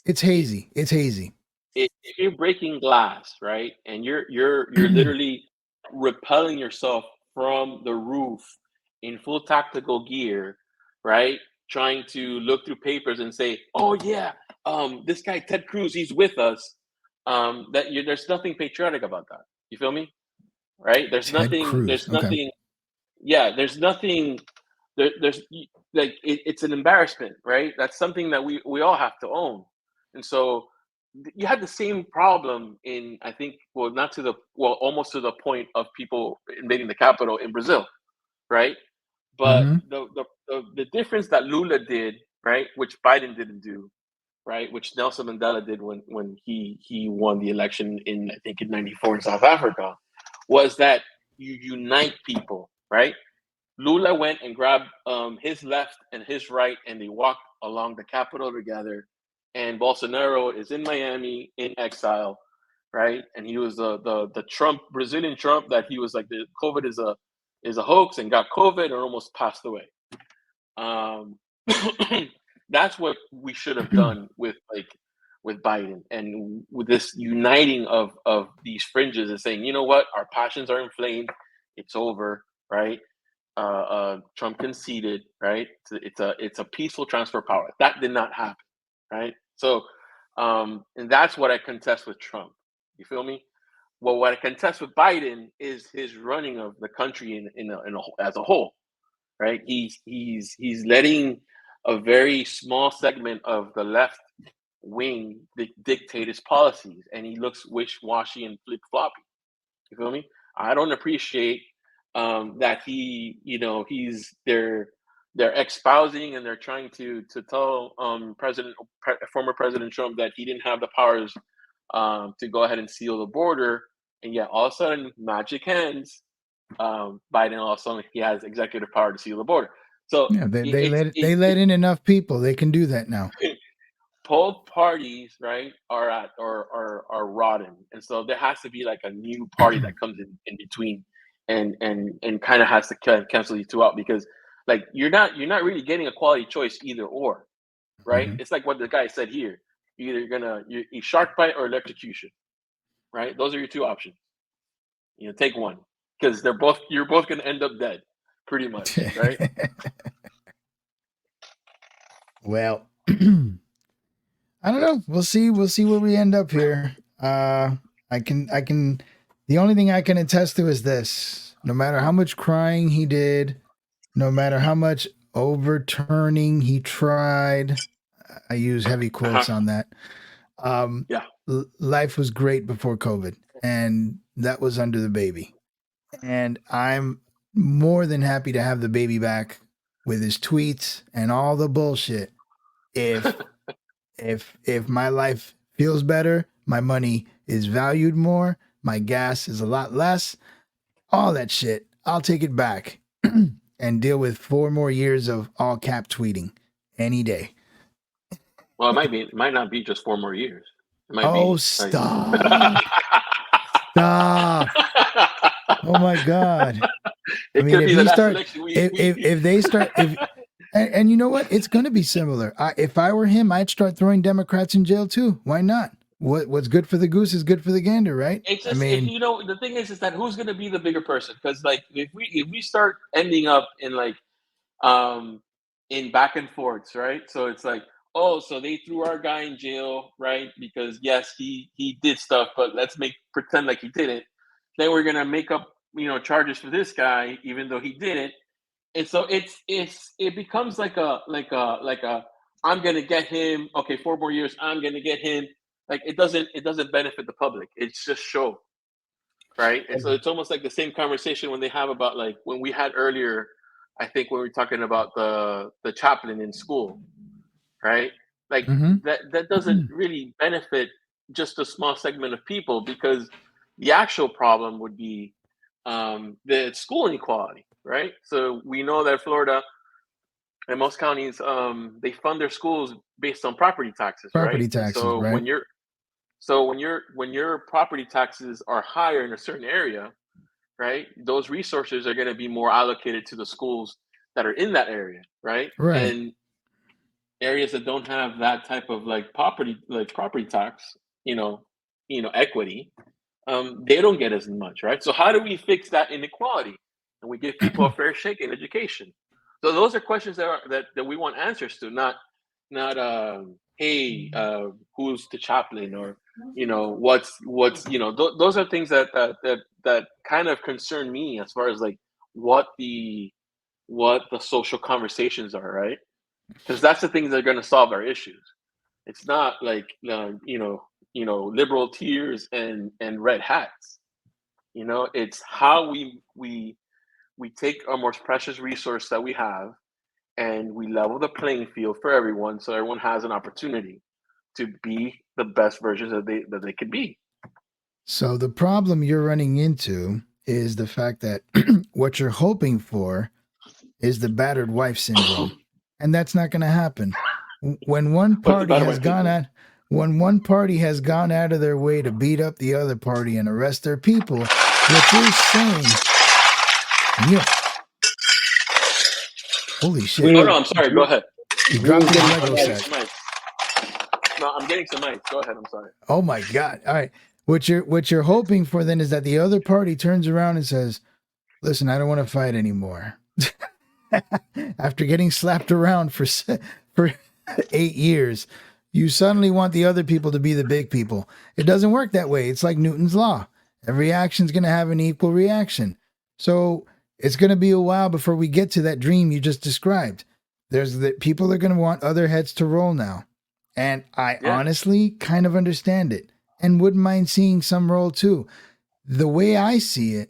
it's hazy. It's hazy. if you're breaking glass, right, and you're literally repelling yourself from the roof in full tactical gear, right, trying to look through papers and say, "Oh yeah, this guy Ted Cruz, he's with us." There's nothing patriotic about that. You feel me? Right? There's Ted nothing. Cruz. There's Okay. nothing. Yeah, there's nothing. There's like it's an embarrassment, right? That's something that we all have to own, and so you had the same problem in, I think, well, not to the, well, almost to the point of people invading the capital in Brazil, right? But Mm-hmm. the difference that Lula did, right, which Biden didn't do, right, which Nelson Mandela did when he won the election in, I think, in '94 in South Africa, was that you unite people, right? Lula went and grabbed his left and his right, and they walked along the Capitol together. And Bolsonaro is in Miami in exile, right? And he was the Trump, Brazilian Trump, that he was like, the COVID is a hoax, and got COVID and almost passed away. Um, that's what we should have done with Biden, and with this uniting of these fringes and saying, you know what, our passions are inflamed, it's over, right? Trump conceded, right? It's a peaceful transfer of power. That did not happen, right? So, and that's what I contest with Trump. You feel me? Well, what I contest with Biden is his running of the country as a whole, right? He's letting a very small segment of the left wing dictate his policies, and he looks wish-washy and flip-floppy. You feel me? I don't appreciate that they're espousing, and they're trying to tell former President Trump that he didn't have the powers to go ahead and seal the border, and yet all of a sudden, magic hands, Biden all of a sudden he has executive power to seal the border. So Yeah, they let in enough people. They can do that now. both parties, right, are rotten, and so there has to be like a new party that comes in between, and kind of has to cancel these two out, because like you're not really getting a quality choice either or, right? Mhm. It's like what the guy said here: either you eat shark bite or electrocution, right? Those are your two options. Take one, because you're both gonna end up dead, pretty much, right? Well, I don't know. We'll see. We'll see where we end up here. I can. The only thing I can attest to is this: no matter how much crying he did, no matter how much overturning he tried, I use heavy quotes on that. Yeah. Life was great before COVID, and that was under the baby. And I'm more than happy to have the baby back with his tweets and all the bullshit. If if my life feels better, my money is valued more, my gas is a lot less, all that shit, I'll take it back and deal with 4 more years of all cap tweeting any day. Well, it might not be just 4 more years. It might Oh, be like. stop. Stop. Oh my God. I It mean, could if be the he last start, election. if they start, and you know what, it's going to be similar. If I were him, I'd start throwing Democrats in jail too. Why not? What's good for the goose is good for the gander, right? It's I just, mean, the thing is that who's going to be the bigger person? Because like if we start ending up in like in back and forths, right? So it's like, oh, so they threw our guy in jail, right? Because yes, he did stuff, but let's pretend like he didn't. Then we're gonna make up, charges for this guy, even though he didn't. And so it becomes like a I'm gonna get him. Okay, 4 more years. I'm gonna get him. Like it doesn't benefit the public. It's just show, right? And so it's almost like the same conversation when they have about, like, when we had earlier, I think, when we were talking about the chaplain in school, right? Like mm-hmm. that doesn't really benefit just a small segment of people, because the actual problem would be the school inequality, right? So we know that Florida and most counties, they fund their schools based on property taxes, right? Property And taxes, so right? when your property taxes are higher in a certain area, right, those resources are going to be more allocated to the schools that are in that area, right? Right. And areas that don't have that type of like property tax, equity, they don't get as much, right? So how do we fix that inequality? And we give people a fair shake in education. So those are questions that we want answers to, not hey, who's the chaplain, or what's those are things that kind of concern me as far as like what the social conversations are, right? Because that's the things that are going to solve our issues. It's not like liberal tears and red hats. It's how we take our most precious resource that we have, and we level the playing field for everyone, so everyone has an opportunity to be the best versions that they could be. So the problem you're running into is the fact that what you're hoping for is the battered wife syndrome, and that's not going to happen. When one party has gone out of their way to beat up the other party and arrest their people, what you're saying, holy shit! Oh no, I'm sorry. Go ahead. You dropped the Lego set. No, I'm getting some mics. Go ahead. I'm sorry. Oh my god! All right, what you're hoping for then is that the other party turns around and says, "Listen, I don't want to fight anymore." After getting slapped around for 8 years, you suddenly want the other people to be the big people. It doesn't work that way. It's like Newton's law. Every action's going to have an equal reaction. So it's going to be a while before we get to that dream you just described. There's the people are going to want other heads to roll now. And I honestly kind of understand it and wouldn't mind seeing some roll too. The way I see it,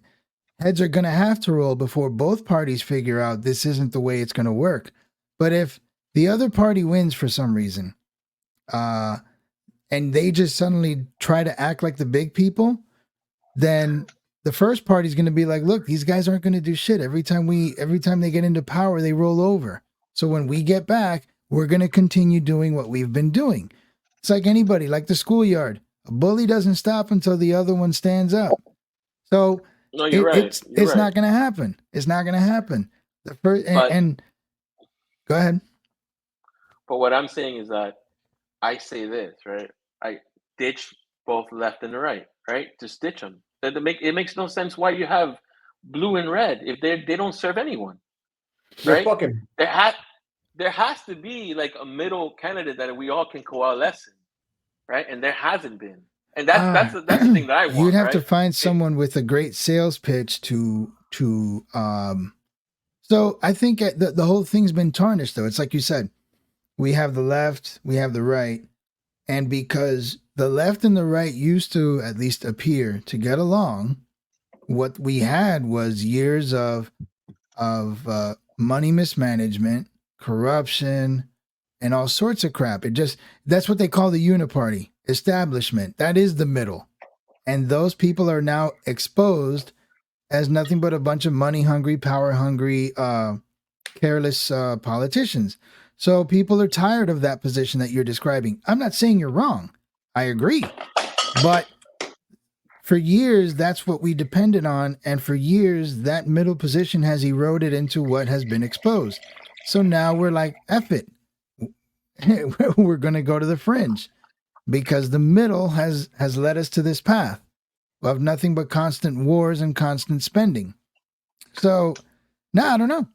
heads are going to have to roll before both parties figure out this isn't the way it's going to work. But if the other party wins for some reason, and they just suddenly try to act like the big people, then the first party's going to be like, look, these guys aren't going to do shit. Every time they get into power, they roll over. So when we get back, we're going to continue doing what we've been doing. It's like anybody, like the schoolyard. A bully doesn't stop until the other one stands up. So no, you're right. It's not going to happen. It's not going to happen. The first and go ahead. But what I'm saying is that I say this, right? I ditch both left and the right, right? Just ditch them. It makes no sense why you have blue and red if they don't serve anyone, right? There has to be like a middle candidate that we all can coalesce in, right? And there hasn't been. And that's the thing that I want. You'd have to find someone with a great sales pitch to so I think the whole thing's been tarnished though. It's like you said, we have the left, we have the right, and because the left and the right used to at least appear to get along, what we had was years of money mismanagement, corruption, and all sorts of crap. That's what they call the uniparty establishment. That is the middle. And those people are now exposed as nothing but a bunch of money hungry, power hungry, careless politicians. So people are tired of that position that you're describing. I'm not saying you're wrong. I agree. But for years, that's what we depended on. And for years, that middle position has eroded into what has been exposed. So now we're like, F it. We're going to go to the fringe because the middle has led us to this path of nothing but constant wars and constant spending. So, no, I don't know.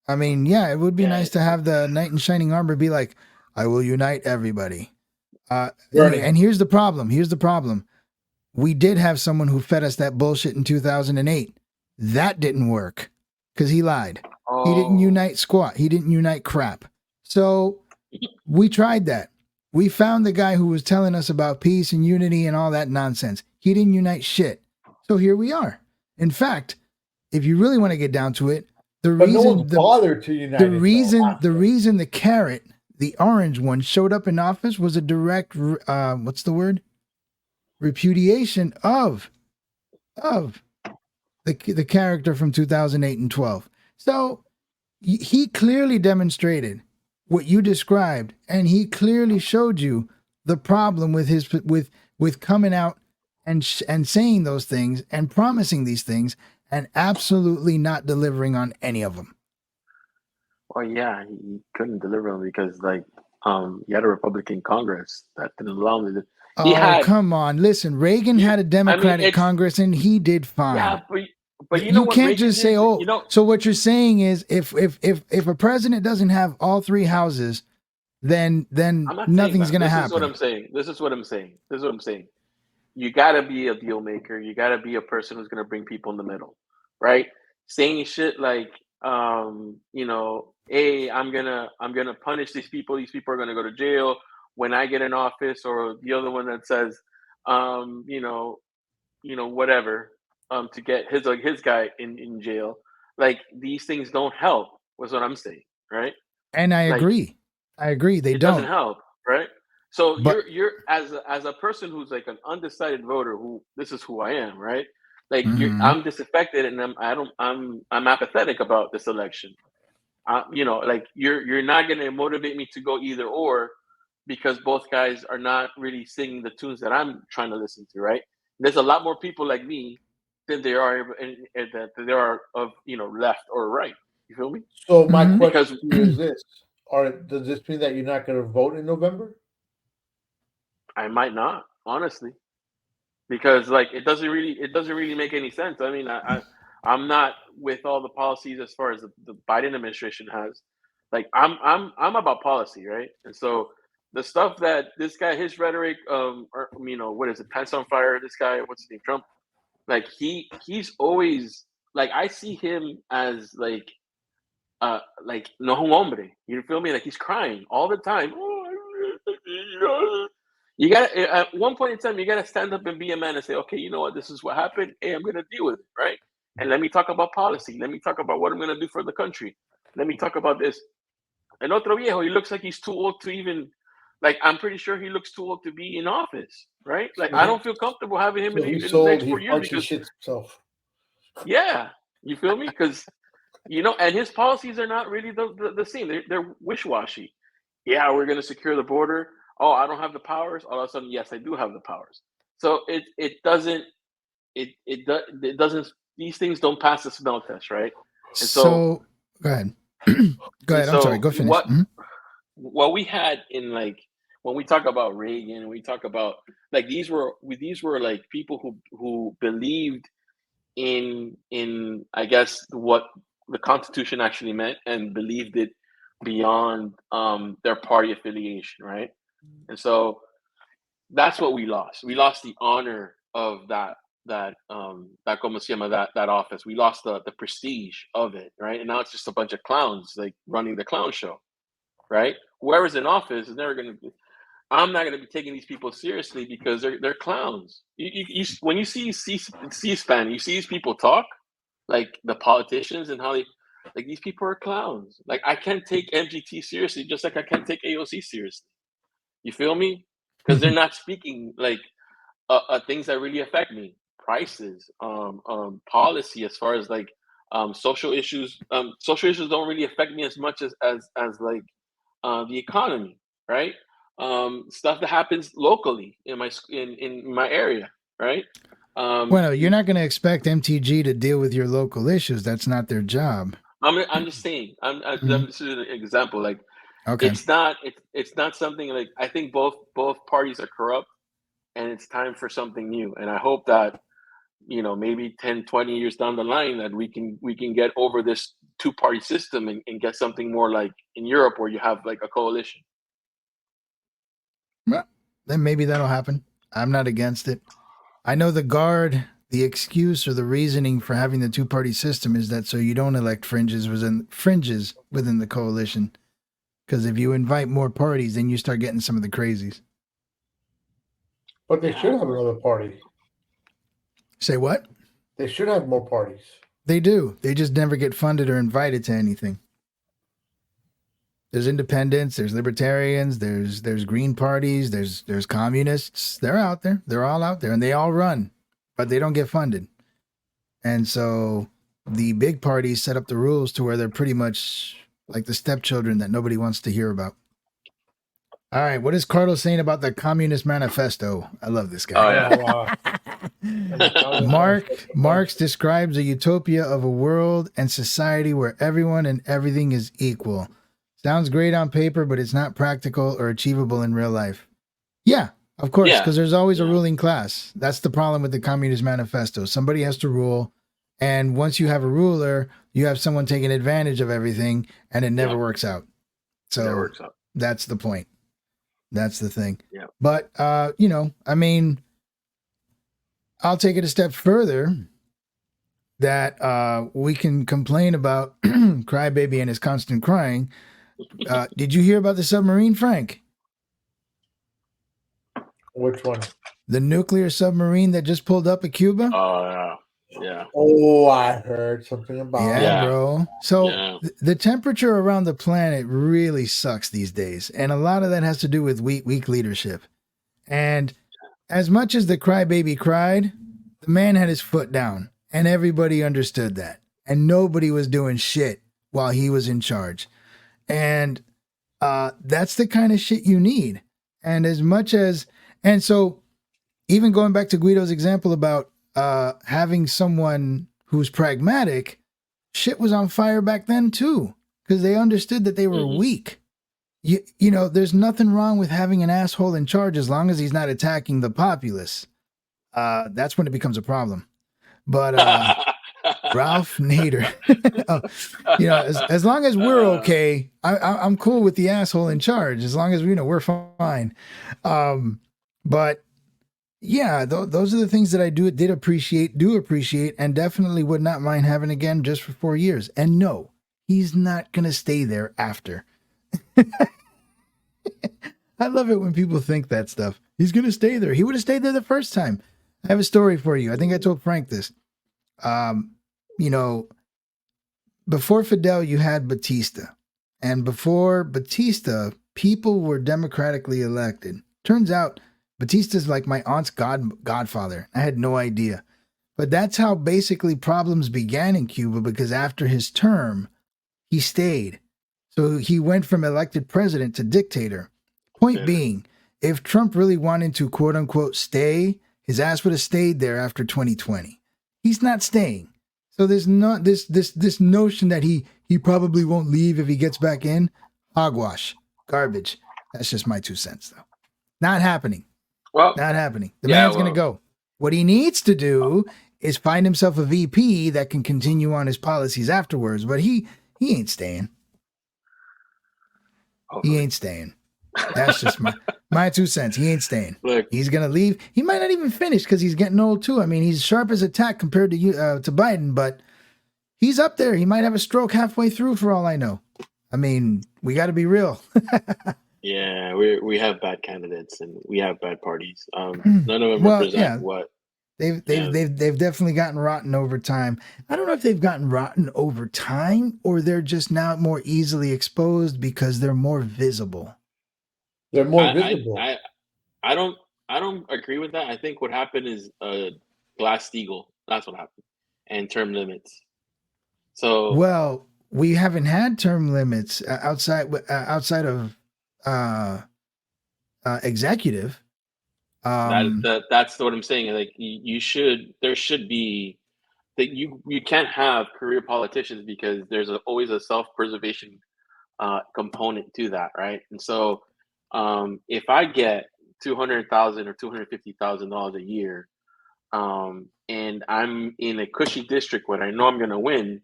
I mean, yeah, it would be nice to have the knight in shining armor be like, I will unite everybody. And here's the problem. We did have someone who fed us that bullshit in 2008. That didn't work because he lied. He didn't unite squat. He didn't unite crap. So we tried that. We found the guy who was telling us about peace and unity and all that nonsense. He didn't unite shit. So here we are. In fact, if you really want to get down to it, the reason the carrot, the orange one, showed up in office was a direct, repudiation of the character from 2008 and 12. So he clearly demonstrated what you described, and he clearly showed you the problem with his with coming out and saying those things and promising these things and absolutely not delivering on any of them. Well, yeah, he couldn't deliver them because you had a Republican Congress that didn't allow him to. He Oh, had, come on. Listen, Reagan had a Democratic it's Congress and he did fine. yeah, but you know You what can't Reagan just say, did? "Oh." You know, So what you're saying is, if a president doesn't have all three houses, then I'm not saying nothing's that. gonna This is what happen. I'm saying. This is what I'm saying. This is what I'm saying. You got to be a deal maker. You got to be a person who's going to bring people in the middle, right? Saying shit like, hey, I'm gonna punish these people. These people are going to go to jail when I get in office, or the other one that says, um, you know, whatever, to get his guy in jail. Like these things don't help. Was what I'm saying, right? And I Like agree. I agree. They it doesn't don't. help, right? So But you're as a person who's like an undecided voter, who this is who I am, right? Like mhm. I'm disaffected, and I'm apathetic about this election. Like you're not gonna motivate me to go either or, because both guys are not really singing the tunes that I'm trying to listen to, right? There's a lot more people like me than there are that there are of left or right. You feel me? So my Mhm. question Because to you is this: does this mean that you're not going to vote in November? I might not, honestly, because like it doesn't really make any sense. I mean, I'm not with all the policies as far as the Biden administration has. Like I'm about policy, right? And so the stuff that this guy, his rhetoric, or, what is it, pants on fire? This guy, what's his name, Trump? Like he's always like, I see him as like no hombre. You feel me? Like he's crying all the time. You got at one point in time, you got to stand up and be a man and say, okay, you know what? This is what happened. Hey, I'm going to deal with it, right? And let me talk about policy. Let me talk about what I'm going to do for the country. Let me talk about this. And otro viejo, he looks like he's too old to even, like, I'm pretty sure he looks too old to be in office, right? Like, So I he, don't feel comfortable having him so he in the sold. next He 4 years farts and because, shits himself. yeah, you feel me? Because and his policies are not really the same. They're wish-washy. Yeah, we're going to secure the border. Oh, I don't have the powers. All of a sudden, yes, I do have the powers. So it doesn't. These things don't pass the smell test, right? And so So go ahead. Go and ahead. I'm sorry. so Go finish. Mhm. what we had in, like, when we talk about Reagan, we talk about, like, these were like people who believed in I guess what the Constitution actually meant, and believed it beyond their party affiliation, right? And so that's what we lost. We lost the honor of that como se llama, that office. We lost the prestige of it, right? And now it's just a bunch of clowns like running the clown show, right? Whoever's in office is never going to. I'm not going to be taking these people seriously because they're clowns. When you see C-SPAN, you see these people talk, like the politicians, and how they, like, these people are clowns. Like, I can't take MGT seriously, just like I can't take AOC seriously. You feel me? Because they're not speaking like things that really affect me: prices, policy, as far as like social issues. Social issues don't really affect me as much as like the economy, right? Stuff that happens locally in my area, right? Um, Well, you're not going to expect MTG to deal with your local issues. That's not their job. I'm just saying. I'm Mhm. just an example. Like, Okay. it's not something, like, I think both parties are corrupt, and it's time for something new. And I hope that maybe 10, 20 years down the line, that we can get over this two-party system, and get something more like in Europe, where you have like a coalition. Well, then maybe that'll happen. I'm not against it. I know the excuse or the reasoning for having the two-party system is that so you don't elect fringes within the coalition. Because if you invite more parties, then you start getting some of the crazies. But they should Yeah. have another party. Say what? They should have more parties. They do. They just never get funded or invited to anything. There's independents, there's libertarians, there's green parties, there's communists. They're out there. They're all out there, and they all run, but they don't get funded. And so the big parties set up the rules to where they're pretty much like the stepchildren that nobody wants to hear about. All right, what is Carlos saying about the Communist Manifesto? I love this Oh, guy. yeah. Marx describes a utopia of a world and society where everyone and everything is equal. Sounds great on paper, but it's not practical or achievable in real life. Yeah, Of course, Yeah. because there's always a Yeah. ruling class. That's the problem with the Communist Manifesto. Somebody has to rule, and once you have a ruler, you have someone taking advantage of everything, and it never Yeah. works out. So That works out. that's the point. That's the thing. Yeah. But you know, I mean, I'll take it a step further. That we can complain about Crybaby and his constant crying. Did you hear about the submarine, Frank? Which one? The nuclear submarine that just pulled up at Cuba? Oh, yeah. Oh, I heard something about Yeah, it. bro. So Yeah. the temperature around the planet really sucks these days. And a lot of that has to do with weak leadership. And as much as the crybaby cried, the man had his foot down. And everybody understood that. And nobody was doing shit while he was in charge. And that's the kind of shit you need. And so even going back to Guido's example about having someone who's pragmatic, shit was on fire back then too, because they understood that they were weak. You know, there's nothing wrong with having an asshole in charge as long as he's not attacking the populace. That's when it becomes a problem. But Ralph Nader, you know, as long as we're okay, I'm cool with the asshole in charge. As long as we're fine. But yeah, those are the things that I do appreciate, and definitely would not mind having again just for 4 years. And no, he's not gonna stay there after. I love it when people think that stuff. He's gonna stay there. He would have stayed there the first time. I have a story for you. I think I told Frank this. You know, before Fidel, you had Batista. And before Batista, people were democratically elected. Turns out Batista's like my aunt's godfather. I had no idea. But that's how basically problems began in Cuba, because after his term, he stayed. So he went from elected president to dictator. Point being, if Trump really wanted to quote unquote stay, his ass would have stayed there after 2020. He's not staying. So there's not this notion that he probably won't leave if he gets back in. Hogwash. Garbage. That's just my 2 cents though. Not happening. Well, not happening. The man's gonna go. What he needs to do is find himself a VP that can continue on his policies afterwards, but he ain't staying. He ain't staying. That's just my 2 cents. He ain't staying. Look, he's gonna leave. He might not even finish because he's getting old too. I mean, he's sharp as a tack compared to Biden, but he's up there. He might have a stroke halfway through for all I know. I mean, we got to be real. Yeah, we have bad candidates and we have bad parties. None of them represent what they've definitely gotten rotten over time. I don't know if they've gotten rotten over time or they're just now more easily exposed because they're more visible. They're more visible. I don't agree with that. I think what happened is Glass-Steagall. That's what happened, and term limits. So well, we haven't had term limits outside of executive. That's what I'm saying. Like there should be that you can't have career politicians because there's always a self-preservation component to that, right? And so if I get $200,000 or $250,000 a year, and I'm in a cushy district where I know I'm gonna win,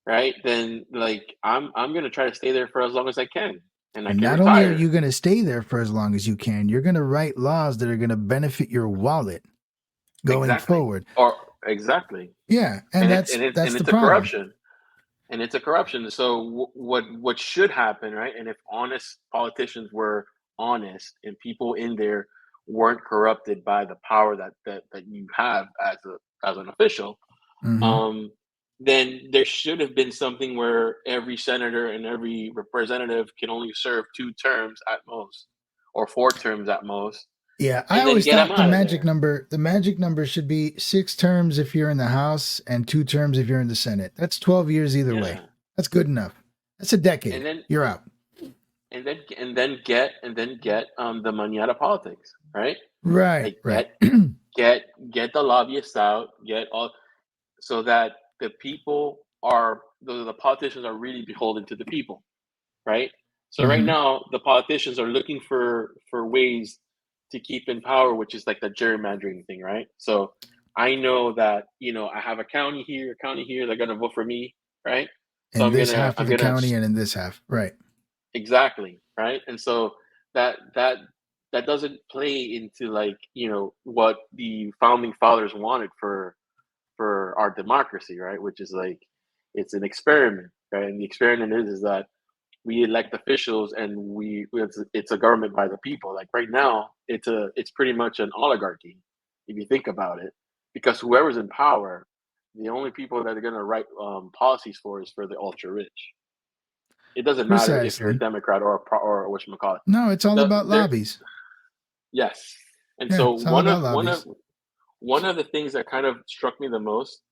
right? Then like I'm gonna try to stay there for as long as I can. And I can not retire. only are you going to stay there for as long as you can, you're going to write laws that are going to benefit your wallet going forward. Exactly. Yeah, and that's the problem. Corruption. And it's a corruption. So what should happen, right? And if honest politicians were honest and people in there weren't corrupted by the power that you have as an official, then there should have been something where every senator and every representative can only serve 2 terms at most, or 4 terms at most. Yeah, I always thought the magic number should be 6 terms if you're in the House and 2 terms if you're in the Senate. That's 12 years either way. That's good enough. That's a decade. And then you're out. And then get the money out of politics, right? Right. Like get the lobbyists out, so that the people the politicians are really beholden to the people, right? So right now the politicians are looking for ways to keep in power, which is like the gerrymandering thing, right? So I know that, I have a county here, they're gonna vote for me, right? So In this half of the county and in this half, right? exactly, right? And so that that that doesn't play into, like, what the founding fathers wanted for our democracy, right? Which is like, it's an experiment, right? And the experiment is that we elect officials, and it's a government by the people. Like right now, it's pretty much an oligarchy, if you think about it, because whoever's in power, the only people that are going to write policies for is for the ultra rich. It doesn't matter if you're a Precisely. Democrat or whatchamacallit. No, it's all about lobbies. Yes, and Yeah, so it's all about lobbies. one of the things that kind of struck me the most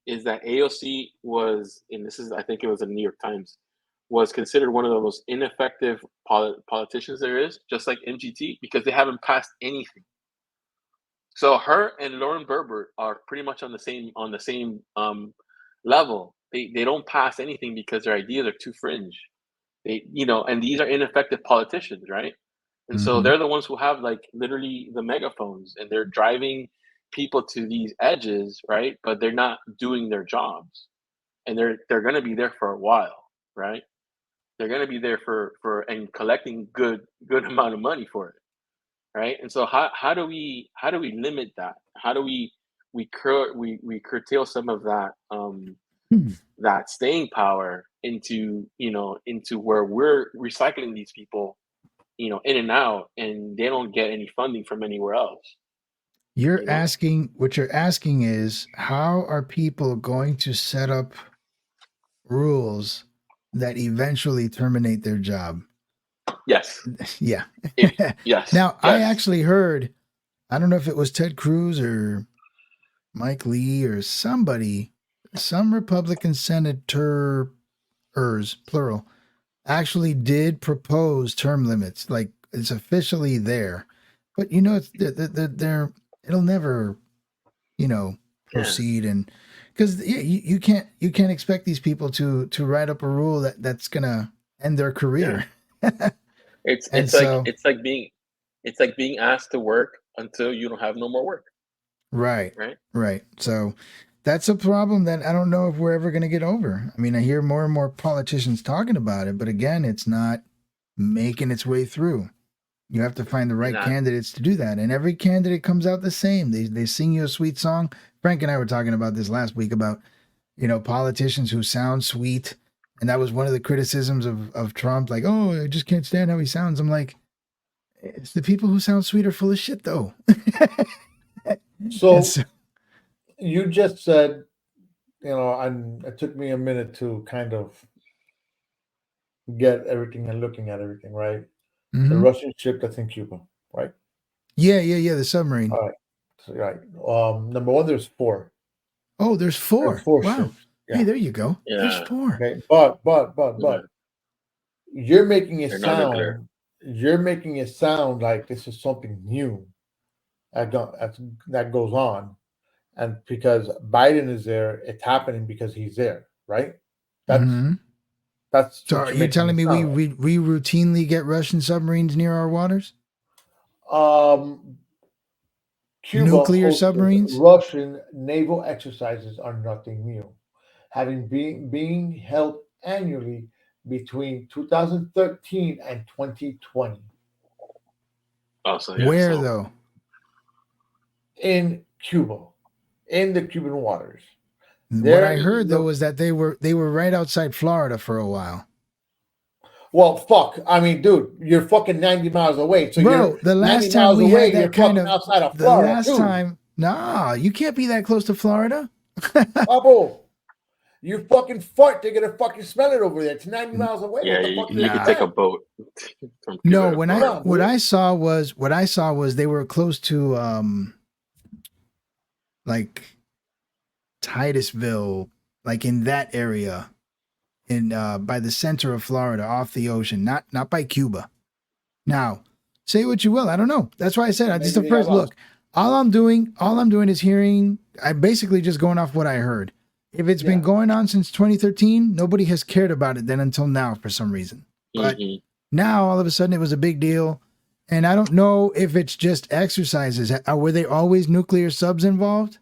is that AOC was, and this is, I think it was in the New York Times, was considered one of the most ineffective politicians there is, just like MGT, because they haven't passed anything. So her and Lauren Berber are pretty much on the same level. They don't pass anything because their ideas are too fringe. And these are ineffective politicians, right? And so Mhm. they're the ones who have, like, literally the megaphones, and they're driving people to these edges, right? But they're not doing their jobs, and they're going to be there for a while, right? They're going to be there for and collecting good amount of money for it, right? And so how do we limit that? How do we curtail some of that Hmm. that staying power into where we're recycling these people, in and out, and they don't get any funding from anywhere else. What you're asking is, how are people going to set up rules that eventually terminate their job? Yes. Yeah. Yes. Now, I Yes. actually heard, I don't know if it was Ted Cruz or Mike Lee or somebody, some Republican senators, plural, actually did propose term limits. Like, it's officially there. But it's they're it'll never, Yeah. proceed, and because you can't expect these people to write up a rule that's gonna end their Yeah. career. It's And it's like so, it's like being asked to work until you don't have no more work, right, right? right. So that's a problem that I don't know if we're ever going to get over. I mean, I hear more and more politicians talking about it, but again, it's not making its way through. You have to find the right Exactly. candidates to do that. And every candidate comes out the same. They sing you a sweet song. Frank and I were talking about this last week about, politicians who sound sweet. And that was one of the criticisms of Trump. Like, oh, I just can't stand how he sounds. I'm like, it's the people who sound sweet are full of shit, though. So And so, you just said, and it took me a minute to kind of get everything and looking at everything, right? The mhm. Russian ship that's in Cuba, right? Yeah, the submarine. All right. So, right. Number one, there's four. Oh, there's There's 4. four Wow. ships. Hey, Yeah. there you go. There's Yeah. 4. Okay. But Yeah. you're making it They're not nuclear. like this is something new that goes on, and because Biden is there, it's happening because he's there, right? That's Mhm. that's So what are you're you making telling it me sound like. we routinely get Russian submarines near our waters? Cuba Nuclear hosted submarines? Russian naval exercises are nothing new, having being held annually between 2013 and 2020 Oh, so yeah. Where So though? in Cuba, in the Cuban waters. What I There, heard though was that they were right outside Florida for a while. well, fuck. I mean, dude, you're fucking 90 miles away. So you're Bro, the 90 last time miles we had away. that You're kind fucking of outside of the Florida, last dude. time, nah, you can't be that close to Florida. Pablo, you fucking fart. They're gonna fucking smell it over there. It's 90 miles away. yeah, What the you, fuck do you you could take a expect? boat from No, Cuba to when Come I Florida. on, what dude. I saw was they were close to like Titusville, like in that area, in by the center of Florida, off the ocean, not by Cuba. Now, say what you will, I don't know. That's why I said this is Maybe the they got first lost. look. All I'm doing is hearing. I'm basically just going off what I heard. If it's been Yeah. going on since 2013, nobody has cared about it then until now for some reason. But Mhm. now all of a sudden it was a big deal. And I don't know if it's just exercises. Were there always nuclear subs involved?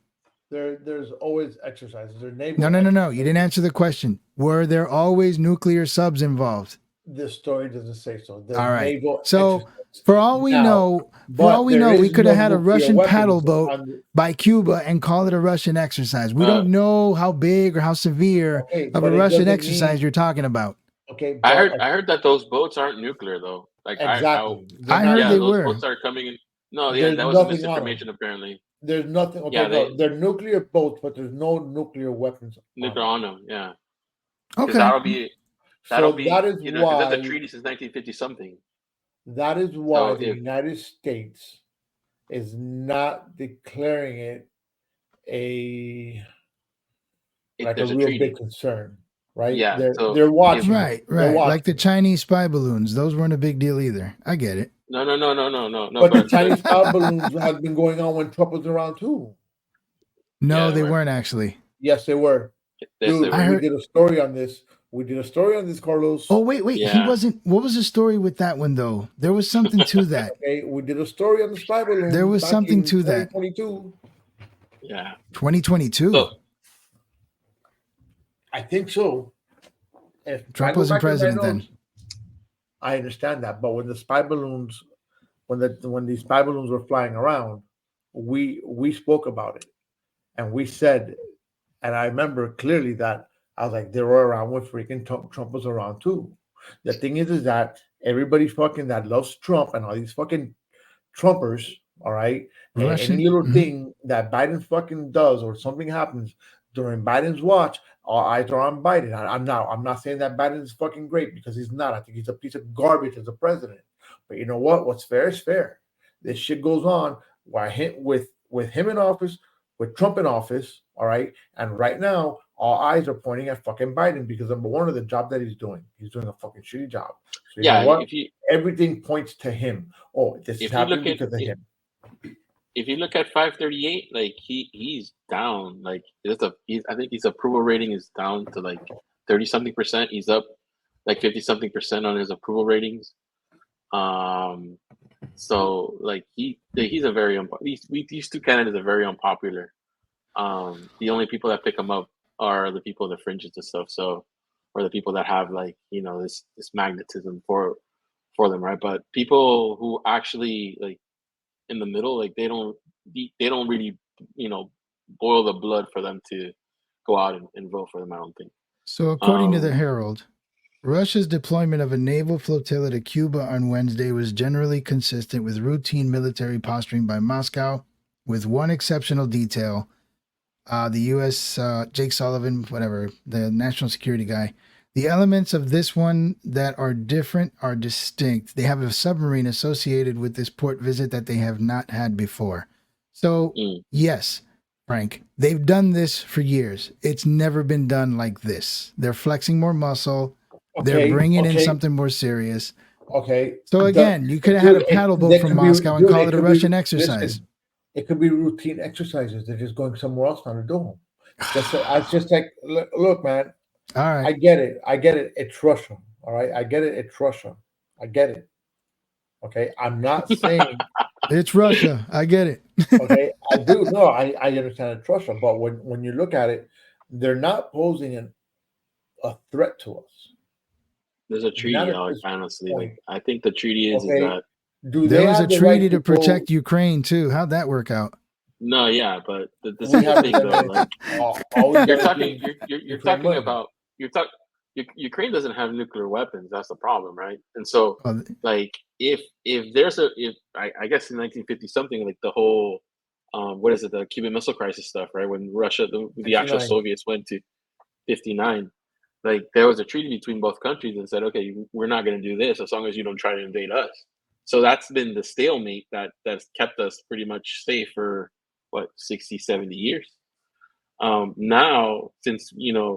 There's always exercises. There's naval. No. You didn't answer the question. Were there always nuclear subs involved? This story doesn't say so. There's All right. naval So exercises. for all we Now, know, but there we is could no have had a nuclear Russian weapons paddle boat on by Cuba and call it a Russian exercise. We don't know how big or how severe Okay, of a but it Russian doesn't exercise mean- you're talking about. Okay, I but heard that those boats aren't nuclear though. Like exactly. I heard yeah, they those were. boats are coming in. No, yeah, There's that was nothing misinformation apparently. There's nothing. Okay, Yeah, no, they're nuclear boats, but there's no nuclear weapons. Nuclear on them, yeah. Okay. Because that'll be So that is because why that's a treaty since 1950 something. that is why So the United States is not declaring it a like a there's a real treaty. big concern, right? Yeah, they're watching. Right. They're watching. Like the Chinese spy balloons. Those weren't a big deal either. I get it. No. But the Chinese spy balloons has been going on when Trump was around too. No, Yeah, they right. weren't actually. Yes, they were. Dude, I heard- we did a story on this. Carlos. Oh, wait. He Yeah. wasn't. What was the story with that one, though? There was something to that. Okay, we did a story on the spy balloon. There was back something in to that. 2022. Yeah. 2022. So, I think so. If Trump I go wasn't back in my president then. notes, I understand that, but when the spy balloons, when these spy balloons were flying around, we spoke about it, and we said, and I remember clearly that I was like, they were around when freaking Trump was around too. The thing is that everybody fucking that loves Trump and all these fucking Trumpers, all right, and Russian- any little mhm. thing that Biden fucking does or something happens during Biden's watch, all eyes are on Biden. I'm not saying that Biden is fucking great because he's not. I think he's a piece of garbage as a president. But you know what? What's fair is fair. This shit goes on with him in office, with Trump in office, all right. And right now, all eyes are pointing at fucking Biden because number one of the job that he's doing a fucking shitty job. So you know what? Everything points to him. Oh, this is happening because of him. If you look at 538, like he's down. Like I think his approval rating is down to like 30-something%. He's up like 50-something% on his approval ratings. So like he's a very these two candidates are very unpopular. The only people that pick him up are the people that fringes and stuff. So, or the people that have like this magnetism for them, right? But people who actually like in the middle, like they don't really boil the blood for them to go out and vote for them. I don't think. So according to the Herald, Russia's deployment of a naval flotilla to Cuba on Wednesday was generally consistent with routine military posturing by Moscow, with one exceptional detail. The U.S. Jake Sullivan, whatever, the national security guy, the elements of this one that are different are distinct. They have a submarine associated with this port visit that they have not had before. So, yes, Frank, they've done this for years. It's never been done like this. They're flexing more muscle. They're bringing in something more serious. Okay. So again, you could have had a paddle boat from Moscow and call it a Russian exercise. Listen, it could be routine exercises. They're just going somewhere else now to do them. It's just like, look, man. All right. I get it. It's Russia. All right. I get it. It's Russia. I get it. Okay. I'm not saying it's Russia. I get it. Okay. I do. No, I understand it's Russia. But when you look at it, they're not posing a threat to us. There's a treaty, Alex, honestly. Like, I think the treaty is that there was a treaty to protect Ukraine too. How'd that work out? No, yeah, but this is the thing though. Like, Ukraine doesn't have nuclear weapons. That's the problem, right? And so, like, if I guess in 1950 something, like the whole the Cuban Missile Crisis stuff, right? When Russia, the actual Soviets went to 59. Like there was a treaty between both countries and said, okay, we're not going to do this as long as you don't try to invade us. So that's been the stalemate that's kept us pretty much safe for 60, 70 years. Now, since you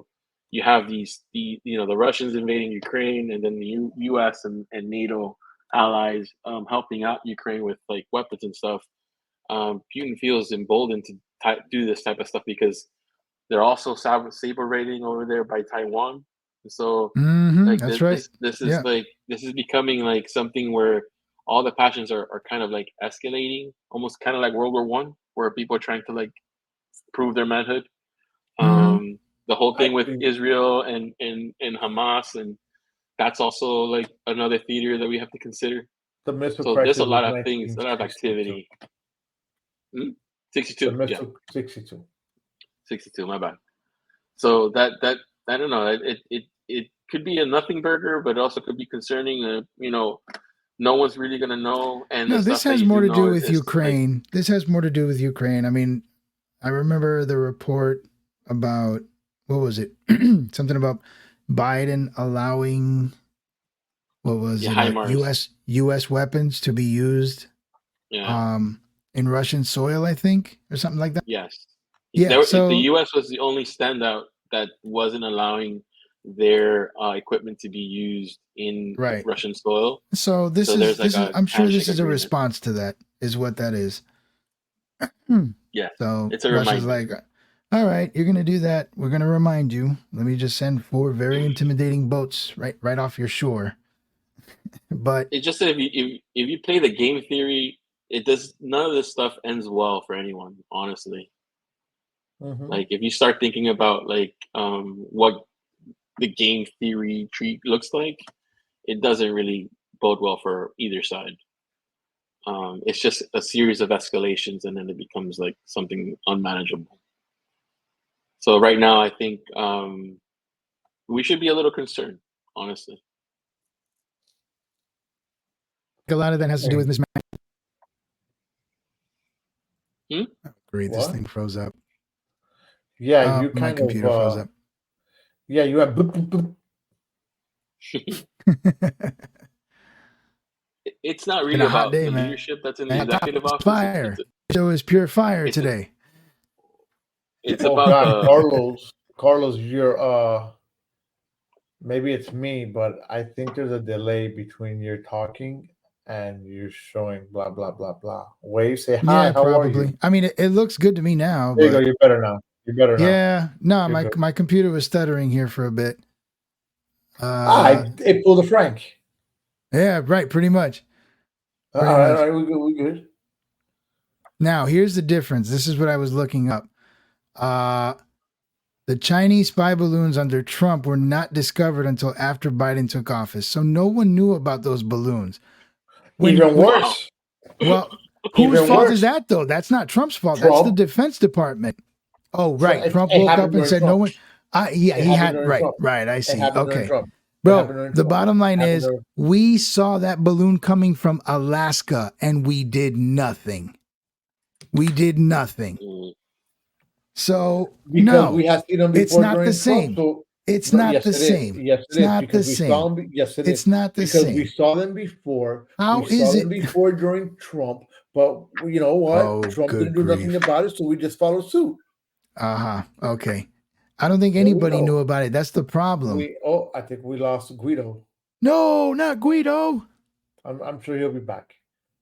have the Russians invading Ukraine and then the U.S. and NATO allies helping out Ukraine with like weapons and stuff, Putin feels emboldened to do this type of stuff because they're also saber rating over there by Taiwan. So that's right. This is becoming like something where all the passions are kind of like escalating, almost kind of like World War One, where people are trying to like prove their manhood. Mhm. The whole thing I with think Israel and Hamas, and that's also like another theater that we have to consider. the missile So there's a crisis was lot of things, a lot of 1962. activity. Hmm? The 62, yeah, missile 62. 62. My bad. So that I don't know. It could be a nothing burger, but it also could be concerning. No one's really gonna know, and the No, this stuff that has you more do to do know with is like, Ukraine. This has more to do with Ukraine. I mean, I remember the report about what was it? Something about Biden allowing what was yeah, it? HIMARS. U.S. weapons to be used Yeah, um in Russian soil, I think, or something like that. yes. Yeah. The So U.S. was the only standout that wasn't allowing their equipment to be used in right. Russian soil. So So there's like this is a I'm sure this handshake is a agreement. response to that, is what that is. Hmm. Yeah, So it's a Russia's reminder. like, all right, you're gonna do that. We're gonna remind you. Let me just send 4 very intimidating boats right off your shore. But It's just that if you play the game theory, it does none of this stuff ends well for anyone, honestly. Mm-hmm. Like if you start thinking about like what the game theory tree looks like, it doesn't really bode well for either side. It's just a series of escalations, and then it becomes like something unmanageable. So right now, I think we should be a little concerned, honestly. a lot of that has to do with Hey, mismanagement. Hmm? Great, this what? thing froze up. Yeah, you My kind of computer froze up. yeah, you have boop, boop, boop. It's not Been really a hot about day, the man. leadership that's in the Top executive office. fire. Show is pure fire It's a, today. it's Oh about God, the Carlos, you're maybe it's me, but I think there's a delay between your talking and you showing blah blah blah blah. Wave, say hi, Yeah, how are you? probably. I mean, it looks good to me now, There you go, but you're better now. You're better now. yeah, no, You're good. my computer was stuttering here for a bit. It pulled a Frank. Yeah, right, pretty much. All Pretty right, all much. right, we good. Now, here's the difference. This is what I was looking up. The Chinese spy balloons under Trump were not discovered until after Biden took office. So no one knew about those balloons. Even wow. worse. Well, whose Even fault is worse. that though? That's not Trump's fault. That's the Trump. Defense Department. Oh, right. Trump It woke up happened and during said no Trump. one. Yeah, It he happened had during right, Trump. right. I It see. happened during Okay. Trump. It Bro, happened during the Trump. bottom line It happened is during, we saw that balloon coming from Alaska and we did nothing. We did nothing. Mm. So, because we no, had seen them it's before not the during Trump. same. So It's no, not yes, the it is. same. Yes, It's it is not the because we saw same. them. Yes, it is It's not the because we same. saw them before. We How saw is them it? before during Trump. But you know what? Oh, Trump good didn't do nothing grief. about it, so we just followed suit. Uh-huh. Okay. I don't think There we anybody knew go. about it. That's the problem. I think we lost Guido. No, not Guido. I'm sure he'll be back.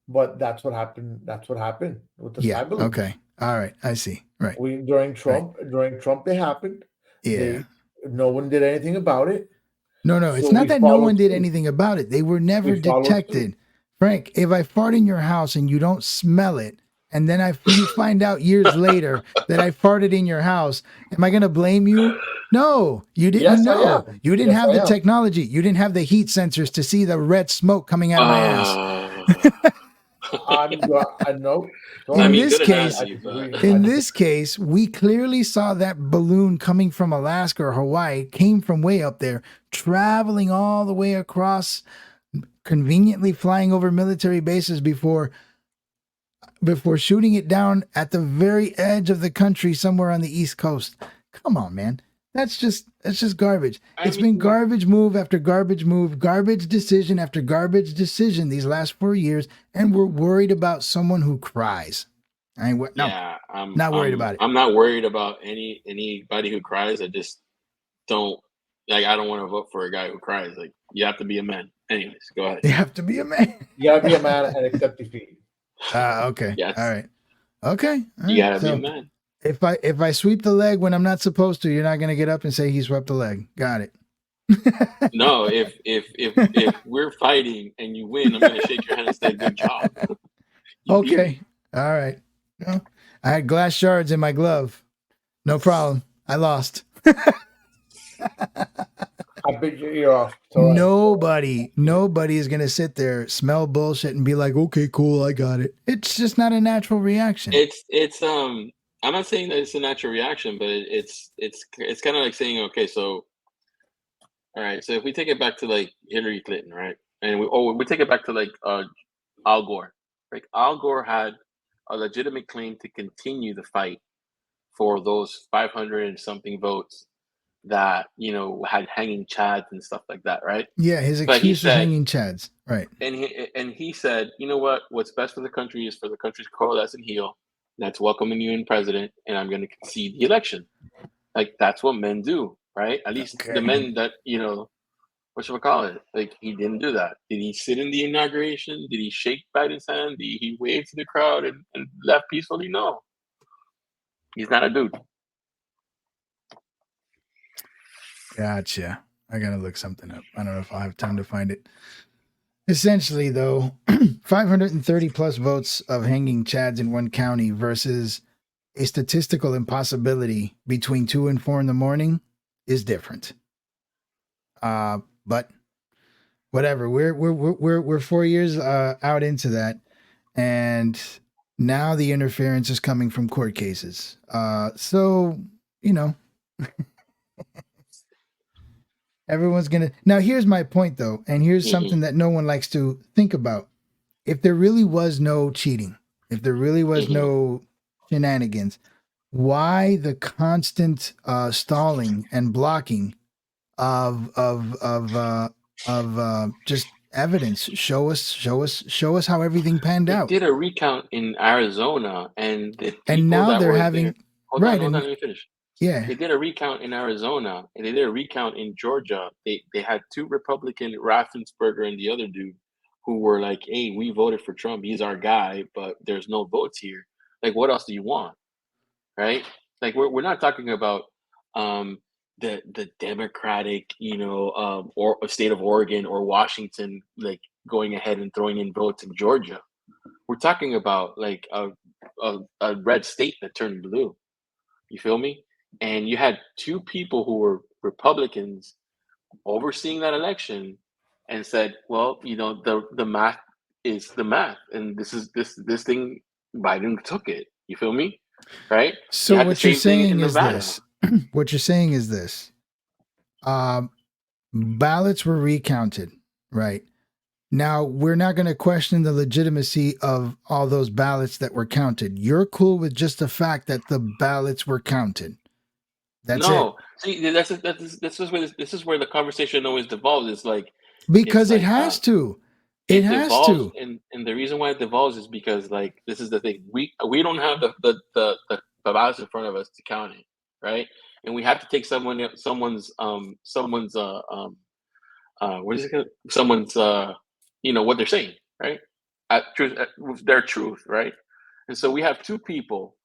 But that's what happened. That's what happened with the Yeah. spy balloons. Okay. All right. I see. Right. We during Right. Trump they happened. Yeah. No one did anything about it. No, it's So not we that no followed one did suit. anything about it. They were never We followed suit. detected. Frank, if I fart in your house and you don't smell it, and then you find out years later that I farted in your house, am I going to blame you? No, you didn't Yes, I know. am. You didn't Yes, have I the am. technology. You didn't have the heat sensors to see the red smoke coming out of my ass. I know. So I In mean, this good case, analogy, but in this case, we clearly saw that balloon coming from Alaska or Hawaii, came from way up there, traveling all the way across, conveniently flying over military bases before shooting it down at the very edge of the country somewhere on the East Coast. Come on, man. That's just garbage. It's been garbage move after garbage move, garbage decision after garbage decision these last 4 years, and we're worried about someone who cries. No, yeah, not worried about it. I'm not worried about anybody who cries. I just don't like. I don't want to vote for a guy who cries. Like, you have to be a man. Anyways, go ahead. You have to be a man. you gotta be a man and accept defeat. Okay. Yes. All right. Okay. All You right. gotta be So a man. if I sweep the leg when I'm not supposed to, you're not gonna get up and say he swept the leg. Got it. No, if we're fighting and you win, I'm gonna shake your hand and say, "Good job, you beat Okay. me." All right. Well, I had glass shards in my glove. No problem. I lost. I bit your ear off. It's all right. Nobody is gonna sit there, smell bullshit, and be like, "Okay, cool, I got it." It's just not a natural reaction. It's. I'm not saying that it's a natural reaction, but it's kind of like saying, okay, so all right, so if we take it back to like Hillary Clinton, right, and we take it back to like Al Gore. Like Al Gore had a legitimate claim to continue the fight for those 500 and something votes that had hanging chads and stuff like that, right? Yeah, his But he excuse was said, hanging chads. Right. and he said, you know what? What's best for the country is for the country to coalesce and heal. That's welcoming you in president, and I'm going to concede the election. Like that's what men do, right? At least the Okay. men that what should we call it? Like he didn't do that. Did he sit in the inauguration? Did he shake Biden's hand? Did he wave to the crowd and left peacefully? No, he's not a dude. Gotcha. I gotta look something up. I don't know if I'll have time to find it. Essentially, though, 530 plus votes of hanging chads in one county versus a statistical impossibility between 2 and 4 in the morning is different. But whatever. We're 4 years out into that, and now the interference is coming from court cases. So you know, everyone's gonna. Now, here's my point, though, and here's something that no one likes to think about. If there really was no cheating, if there really was no shenanigans, why the constant stalling and blocking of just evidence? Show us how everything panned They out. did a recount in Arizona, and the And people now that they're were having there. right, Hold on, and let me finish. yeah, They did a recount in Arizona, and they did a recount in Georgia. They had two Republican, Raffensperger and the other dude, who were like, "Hey, we voted for Trump. He's our guy, but there's no votes here. Like, what else do you want?" Right? Like, we're not talking about um, the Democratic, or state of Oregon or Washington, like going ahead and throwing in votes in Georgia. We're talking about like a red state that turned blue. You feel me? And you had two people who were Republicans overseeing that election and said, well, the math is the math, and this thing, Biden took it. You feel me? Right? You so had the what you're same thing saying in is Nevada. this. What you're saying is this. Ballots were recounted, right? Now, we're not going to question the legitimacy of all those ballots that were counted. You're cool with just the fact that the ballots were counted. That's it. No, see, this is where the conversation always devolves. It's Because it like has to. It it has devolves, to. and the reason why it devolves is because like this is the thing, we don't have the ballots in front of us to count it, right? And we have to take someone's what is it called? Someone's what they're saying, right? Truth, their truth, right? And so we have two people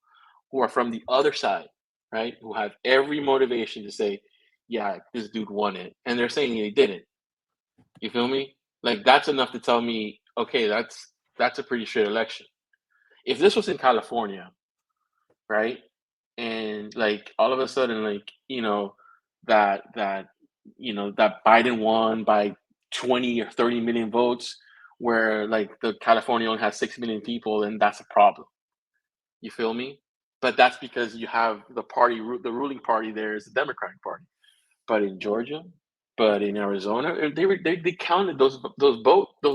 who are from the other side, right? Who have every motivation to say, yeah, this dude won it, and they're saying he didn't. You feel me? Like that's enough to tell me, okay, that's a pretty straight election. If this was in California, right, and like all of a sudden, like that Biden won by 20 or 30 million votes, where like the California only has 6 million people, and that's a problem. You feel me? But that's because you have the ruling party there is the Democratic Party. But in Georgia, but in Arizona, they counted those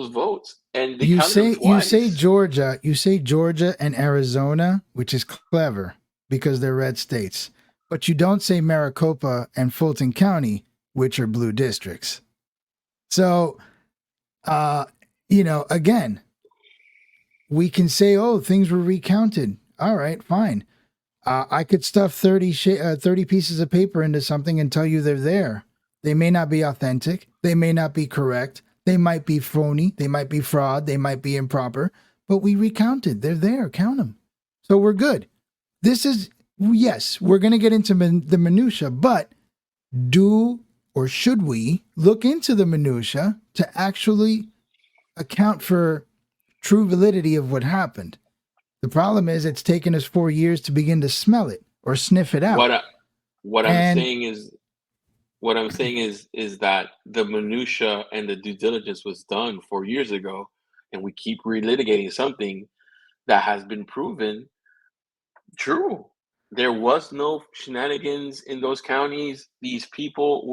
votes, and they counted them You say twice. Georgia, and Arizona, which is clever because they're red states. But you don't say Maricopa and Fulton County, which are blue districts. So, again, we can say, oh, things were recounted. All right, fine. I could stuff 30 pieces of paper into something and tell you they're there. They may not be authentic. They may not be correct. They might be phony. They might be fraud. They might be improper. But we recounted. They're there. Count them. So we're good. Yes, we're going to get into the minutia, but do or should we look into the minutia to actually account for true validity of what happened? The problem is it's taken us 4 years to begin to smell it or sniff it out. What I'm And saying is that the minutia and the due diligence was done 4 years ago, and we keep relitigating something that has been proven true. There was no shenanigans in those counties. These people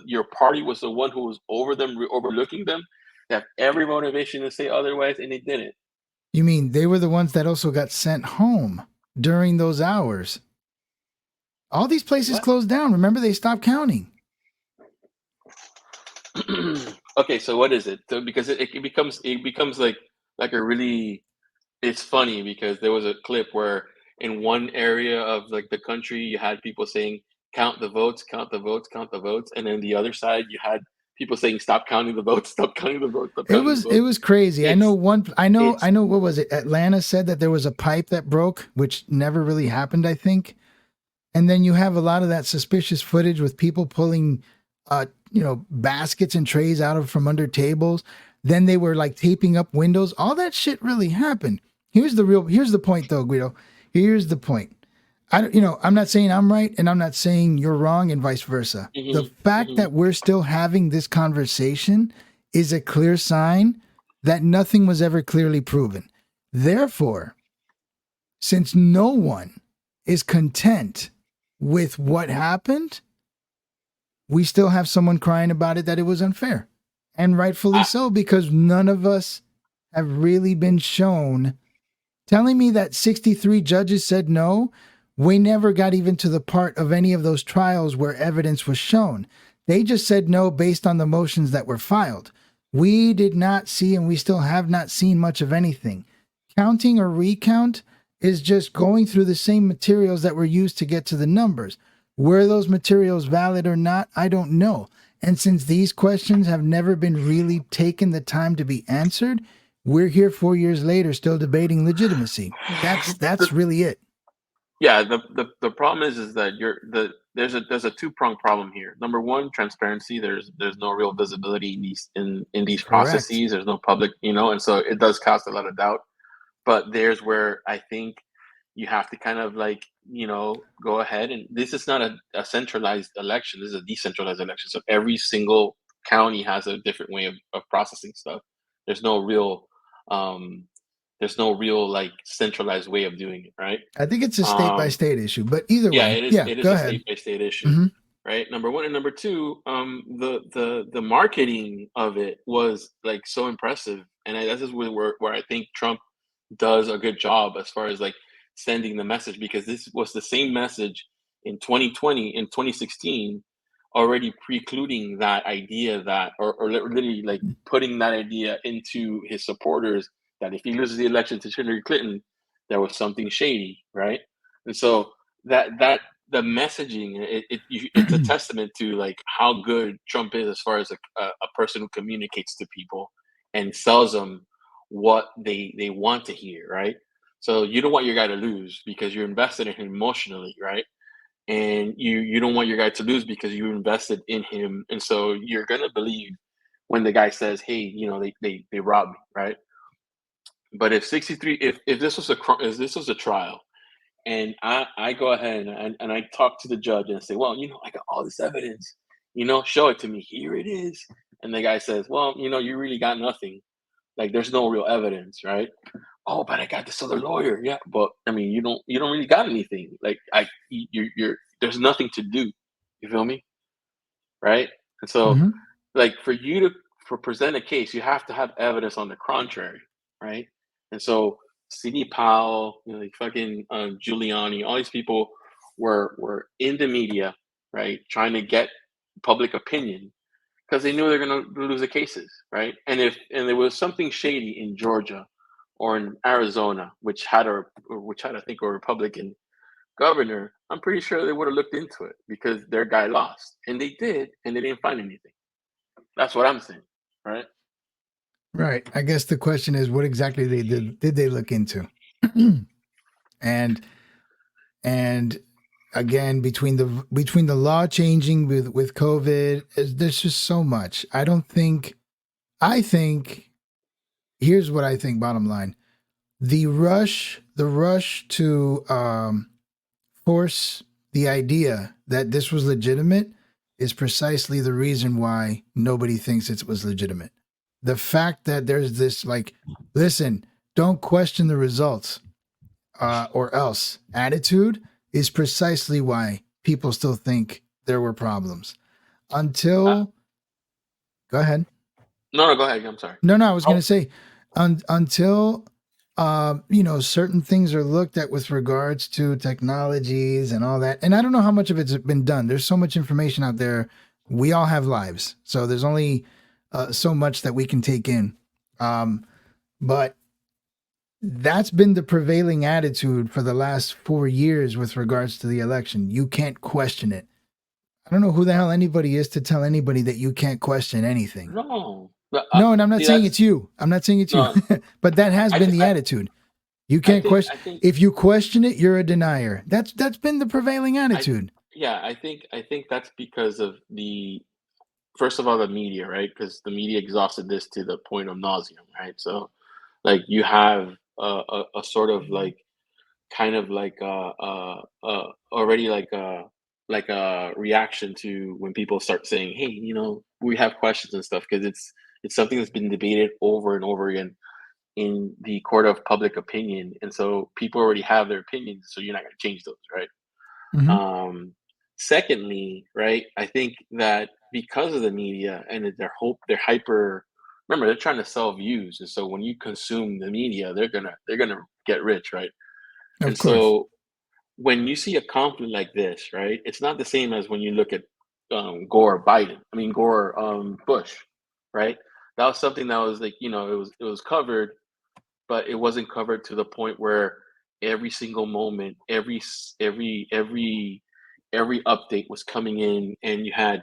your party was the one who was overlooking them. They have every motivation to say otherwise, and they didn't. you mean they were the ones that also got sent home during those hours? All these places What? closed down. Remember, they stopped counting. Okay, so what is it? So because it becomes like a really, it's funny because there was a clip where in one area of like the country you had people saying count the votes, count the votes, count the votes, and then the other side you had people saying stop counting the votes, stop counting the votes, stop It counting the was votes. it was crazy. I It's know one. I know. it's What was it? Atlanta said that there was a pipe that broke, which never really happened, I think. And then you have a lot of that suspicious footage with people pulling, baskets and trays out of from under tables. Then they were like taping up windows. All that shit really happened. Here's the point though, Guido. Here's the point. I'm not saying I'm right and I'm not saying you're wrong and vice versa. The fact that we're still having this conversation is a clear sign that nothing was ever clearly proven. Therefore, since no one is content with what happened, we still have someone crying about it that it was unfair. And rightfully so, because none of us have really been shown. Telling me that 63 judges said no, we never got even to the part of any of those trials where evidence was shown. They just said no based on the motions that were filed. We did not see, and we still have not seen much of anything. Counting or recount is just going through the same materials that were used to get to the numbers. Were those materials valid or not? I don't know. And since these questions have never been really taken the time to be answered, we're here 4 years later still debating legitimacy. That's really it. Yeah, the problem is that there's a two-pronged problem here. Number one, transparency. There's no real visibility in these Correct. processes. There's no public, and so it does cast a lot of doubt. But there's where I think you have to kind of go ahead, and this is not a centralized election. This is a decentralized election. So every single county has a different way of processing stuff. There's no real like centralized way of doing it, right? I think it's a state by state issue, but either Yeah, way, it is. It is go a ahead. state by state issue, Mhm. right? Number one, and number two, the marketing of it was like so impressive, and this is where I think Trump does a good job as far as like sending the message, because this was the same message in 2020 in 2016, already precluding that idea that or literally like putting that idea into his supporters that if he loses the election to Hillary Clinton, there was something shady, right? And so that the messaging, it's a testament to like how good Trump is as far as a person who communicates to people and sells them what they want to hear, right? So you don't want your guy to lose because you're invested in him emotionally, right? And you don't want your guy to lose because you invested in him, and so you're gonna believe when the guy says, "Hey, they robbed me," right? But if 63, if this was a trial, and I go ahead and I talk to the judge and say, well, I got all this evidence, show it to me. Here it is. And the guy says, well, you really got nothing. Like there's no real evidence, right? Oh, but I got this other lawyer. Yeah, but I mean, you don't really got anything. Like you're there's nothing to do. You feel me? Right? And so, Mhm. like for you to present a case, you have to have evidence on the contrary, right? And so CD Powell, like fucking Giuliani, all these people were in the media, right, trying to get public opinion because they knew they're going to lose the cases, right? And there was something shady in Georgia or in Arizona, which had I think a Republican governor, I'm pretty sure they would have looked into it because their guy lost, and they did, and they didn't find anything. That's what I'm saying, right? Right. I guess the question is, what exactly did they look into? and and again, between the law changing with COVID, there's just so much. I think here's what I think. Bottom line, the rush to force the idea that this was legitimate is precisely the reason why nobody thinks it was legitimate. The fact that there's this like, listen, don't question the results or else attitude is precisely why people still think there were problems until. Go ahead. No, go ahead. I'm sorry. No, I was going to say until certain things are looked at with regards to technologies and all that. And I don't know how much of it's been done. There's so much information out there. We all have lives, so there's only so much that we can take in. But that's been the prevailing attitude for the last 4 years with regards to the election. You can't question it. I don't know who the hell anybody is to tell anybody that you can't question anything. No. No, and I'm not saying it's you. I'm not saying it's you. But that has been the attitude. You can't question. If you question it, you're a denier. That's been the prevailing attitude. I think that's because of first of all, the media, right? Because the media exhausted this to the point of nauseum, right? So, like, you have a sort of like, kind of like already like a reaction to when people start saying, hey, we have questions and stuff, because it's something that's been debated over and over again in the court of public opinion, and so people already have their opinions, so you're not going to change those, right? Mm-hmm. Secondly, right, I think that because of the media and they're hyper. Remember, they're trying to sell views, and so when you consume the media, they're gonna get rich, right? Of And course. so when you see a conflict like this, right, it's not the same as when you look at Gore Biden. I mean Gore Bush, right? That was something that was like, it was covered, but it wasn't covered to the point where every single moment, every update was coming in, and you had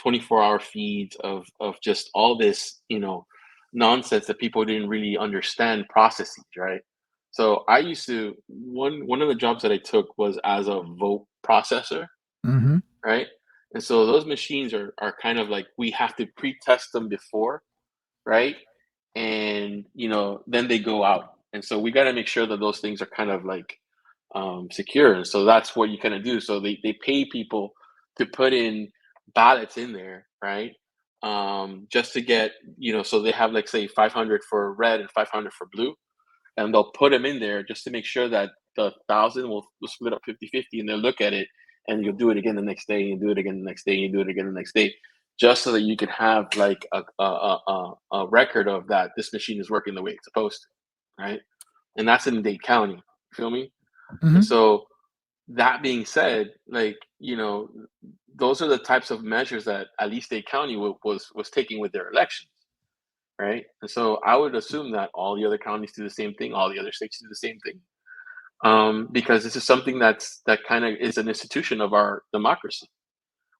24-hour feeds of just all this, nonsense that people didn't really understand processes, right? So I used to one of the jobs that I took was as a vote processor, Mm-hmm. right? And so those machines are kind of like, we have to pre-test them before, right? And then they go out, and so we got to make sure that those things are kind of like secure. And so that's what you kind of do. So they pay people to put in ballots in there, right? Just to get, so they have, like, say 500 for red and 500 for blue, and they'll put them in there just to make sure that the 1,000 will split up 50-50, and they'll look at it, and you'll do it again the next day, and you do it again the next day, and you do it again the next day, just so that you can have like a record of that this machine is working the way it's supposed to, right? And that's in Dade County. You feel me? Mm-hmm. And so, that being said, like, those are the types of measures that at least Dade County was taking with their elections, right? And so I would assume that all the other counties do the same thing, all the other states do the same thing, because this is something that kind of is an institution of our democracy.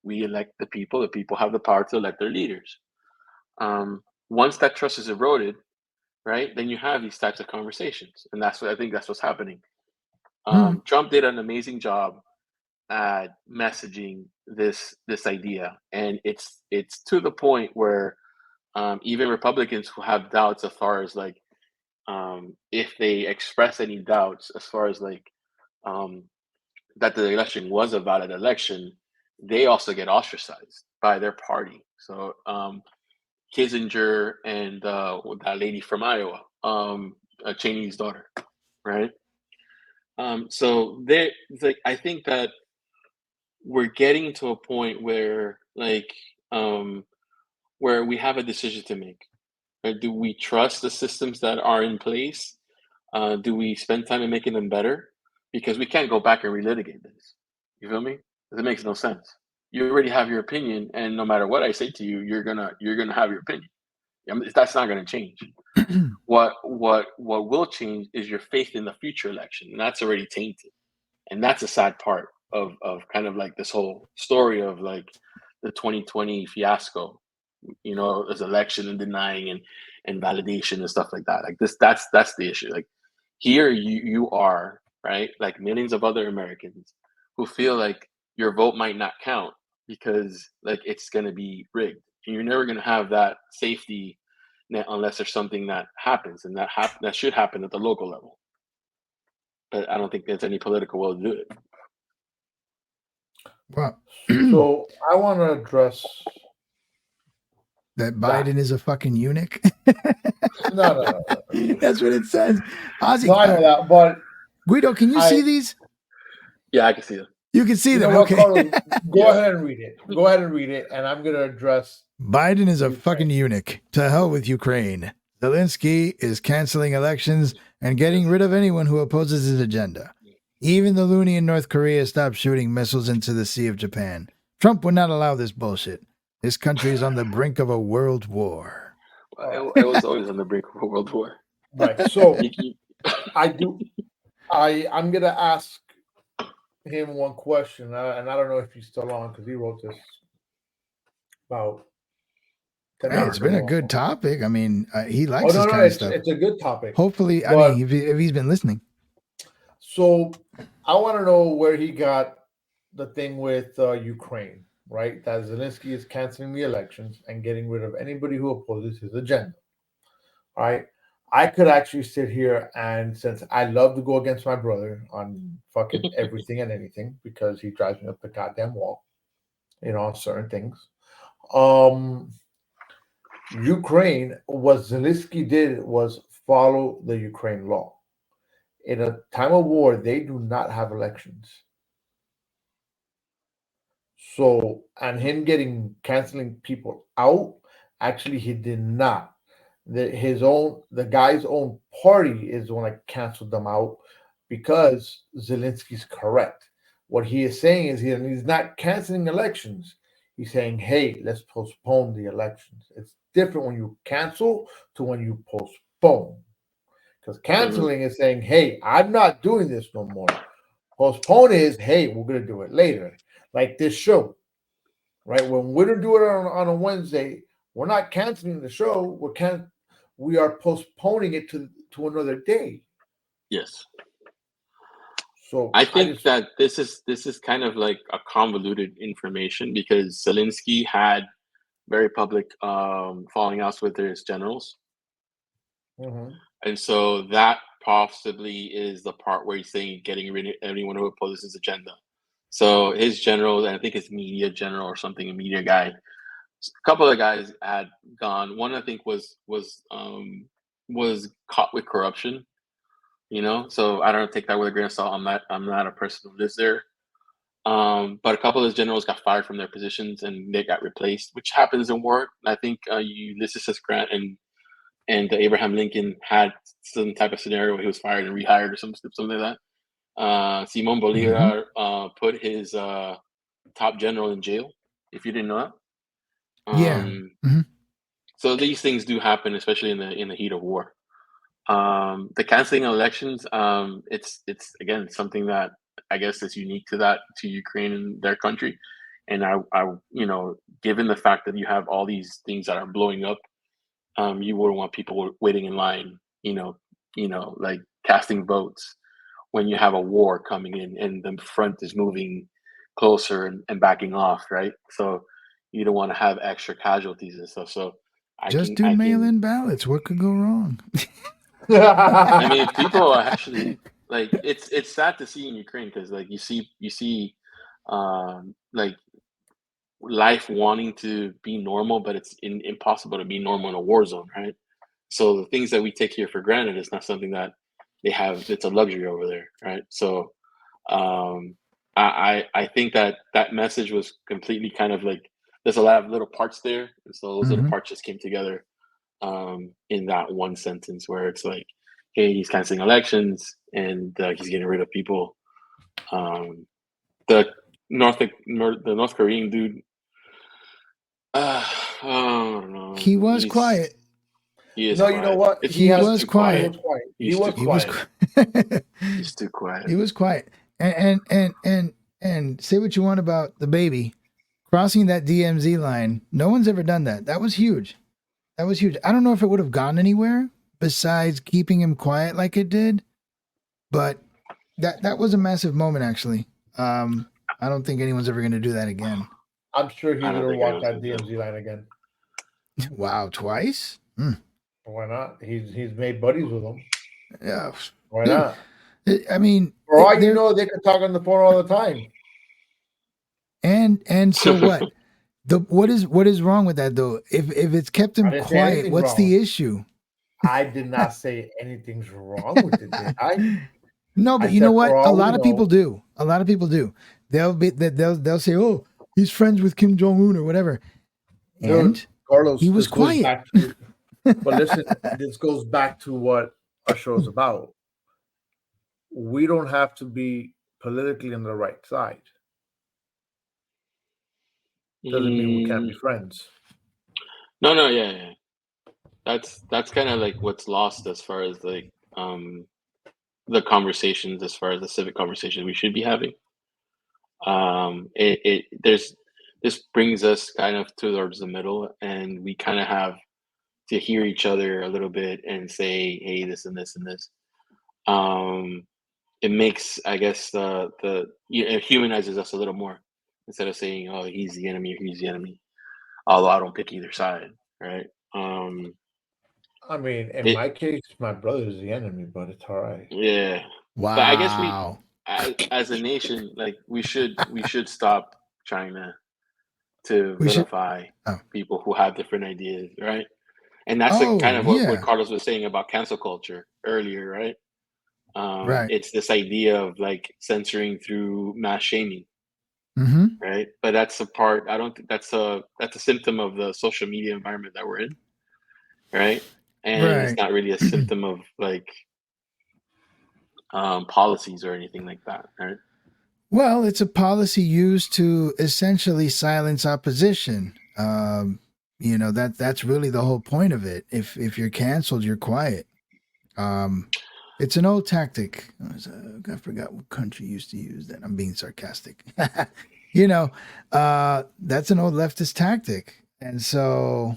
We elect the people have the power to elect their leaders. Once that trust is eroded, right, then you have these types of conversations, and I think that's what's happening. Trump did an amazing job at messaging this idea, and it's to the point where even Republicans who have doubts as far as like, if they express any doubts as far as like, that the election was a valid election, they also get ostracized by their party. So Kissinger and that lady from Iowa, Cheney's daughter, right? So like, I think that we're getting to a point where, like, where we have a decision to make. Right? Do we trust the systems that are in place? Do we spend time in making them better? Because we can't go back and relitigate this. You feel me? It makes no sense. You already have your opinion, and no matter what I say to you, you're gonna have your opinion. I mean, that's not gonna change. What will change is your faith in the future election, and that's already tainted. And that's a sad part of kind of like this whole story of like the 2020 fiasco, as election and denying and validation and stuff like that. Like this, that's the issue. Like, here you are, right? Like millions of other Americans who feel like your vote might not count because like it's going to be rigged. And you're never going to have that safety net unless there's something that happens, and that should happen at the local level. But I don't think there's any political will to do it. Well, So I want to address that Biden is a fucking eunuch. no. That's what it says. Ozzy, No, I know that, but Guido, can you see these? Yeah, I can see them. You can see you know them. what, Okay. Carlos, go Yeah. ahead and read it. Go ahead and read it, and I'm gonna address. Biden is a Ukraine. fucking eunuch. To hell with Ukraine. Zelensky is canceling elections and getting rid of anyone who opposes his agenda. Even the loony in North Korea stopped shooting missiles into the Sea of Japan. Trump would not allow this bullshit. This country is on the brink of a world war. It was always on the brink of a world war. Right. So You- I'm gonna ask him one question, and I don't know if he's still on because he wrote this about. 10 Hey, it's minutes been a ago. good topic. I mean, he Oh likes this no, kind of stuff. it's a good topic. Hopefully, I But- mean, if he's been listening. So I want to know where he got the thing with Ukraine, right? That Zelensky is canceling the elections and getting rid of anybody who opposes his agenda. All right. I could actually sit here and since I love to go against my brother on fucking everything and anything because he drives me up the goddamn wall, on certain things. Ukraine, what Zelensky did was follow the Ukraine law. In a time of war, they do not have elections. So, and him canceling people out, actually, he did not. The guy's own party is the one that canceled them out because Zelensky's correct. What he is saying is he's not canceling elections. He's saying, hey, let's postpone the elections. It's different when you cancel to when you postpone. Because canceling is saying, hey, I'm not doing this no more. Postpone is, hey, we're going to do it later. Like this show, right? When we're going to do it on a Wednesday, we're not canceling the show. We are postponing it to another day. yes. So I think that this is kind of like a convoluted information because Zelensky had very public falling outs with his generals. Mhm. And so that possibly is the part where he's saying getting rid of anyone who opposes his agenda. So his general, I think his media general or something, a media guy, a couple of guys had gone. One I think was caught with corruption. So I don't take that with a grain of salt. I'm not a person who lives there. But a couple of his generals got fired from their positions and they got replaced, which happens in war. I think Ulysses S. Grant and Abraham Lincoln had some type of scenario where he was fired and rehired or something like that. Simon Bolivar put his top general in jail, if you didn't know that. Yeah. So these things do happen, especially in the heat of war. The canceling of elections, it's again something that I guess is unique to Ukraine and their country. And I given the fact that you have all these things that are blowing up, you wouldn't want people waiting in line, like casting votes when you have a war coming in and the front is moving closer and backing off, right? So you don't want to have extra casualties and stuff. So Just do mail-in ballots. What could go wrong? I mean, people are actually like it's sad to see in Ukraine because like you see like life wanting to be normal, but it's impossible to be normal in a war zone, right? So the things that we take here for granted is not something that they have. It's a luxury over there, right? So I think that message was completely kind of like there's a lot of little parts there, and so those little parts just came together in that one sentence where it's like, hey, he's canceling elections and he's getting rid of people. The North Korean dude. I don't know. He was quiet. He is. No, quiet. you know what? He was quiet. He was quiet. He's too quiet. He was quiet. And say what you want about the baby crossing that DMZ line. No one's ever done that. That was huge. That was huge. I don't know if it would have gone anywhere besides keeping him quiet like it did, but that was a massive moment actually. I don't think anyone's ever going to do that again. I'm sure he's I don't gonna think walk that anyone's gonna DMZ line again. Wow, twice? Hmm. Why not? He's made buddies with him. Yeah. Why Dude, not? I mean, For all you there know, they could talk on the phone all the time. and so what? What is wrong with that though? If it's kept I him didn't say quiet, anything what's wrong. the issue? I did not say anything's wrong with it. Did I? No, I but you know said what? for A all we lot of people know, do. A lot of people do. They'll say, "Oh, he's friends with Kim Jong Un or whatever," dude, and Carlos, he was this goes quiet. back to. But listen, this goes back to what our show is about. We don't have to be politically on the right side. Doesn't mean we can't be Mm, friends. no, yeah. That's kind of like what's lost as far as like the conversations, as far as the civic conversations we should be having. It there's this brings us kind of towards the middle, and we kind of have to hear each other a little bit and say, hey, this and this and this. Um, it makes, I guess, it humanizes us a little more instead of saying, oh, he's the enemy or he's the enemy. Although I don't pick either side, right? Um, I mean, in it my case, my brother's the enemy, but it's all right. Yeah, but I guess Wow. as a nation, like we should stop trying to We should. vilify Oh, people who have different ideas, right? And that's a kind oh of what yeah. Carlos was saying about cancel culture earlier, right? Right. It's this idea of like censoring through mass shaming, Mm-hmm. right? But that's a part. I don't think that's a symptom of the social media environment that we're in, right? And it's Right. not really a symptom of like policies or anything like that, right? Well, it's a policy used to essentially silence opposition. That's really the whole point of it. If you're canceled, you're quiet. Um, it's an old tactic. I forgot what country used to use that. I'm being sarcastic. you know, that's an old leftist tactic, and so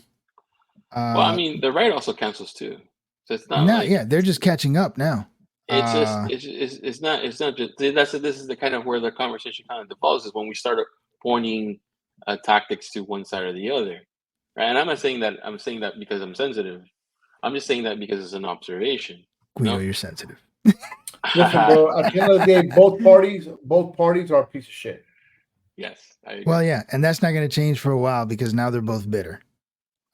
Well, I uh, mean, the right also cancels too. So it's not now, like yeah, they're just catching up now. it's just Uh, it's not just this is the kind of where the conversation kind of devolves is when we start pointing tactics to one side or the other, right? And I'm saying that because I'm sensitive. I'm just saying that because it's an observation. Guido, No. you're sensitive. Listen, bro. At the end of the day, both parties are a piece of shit. Yes, I agree. Well, yeah, and that's not going to change for a while because now they're both bitter.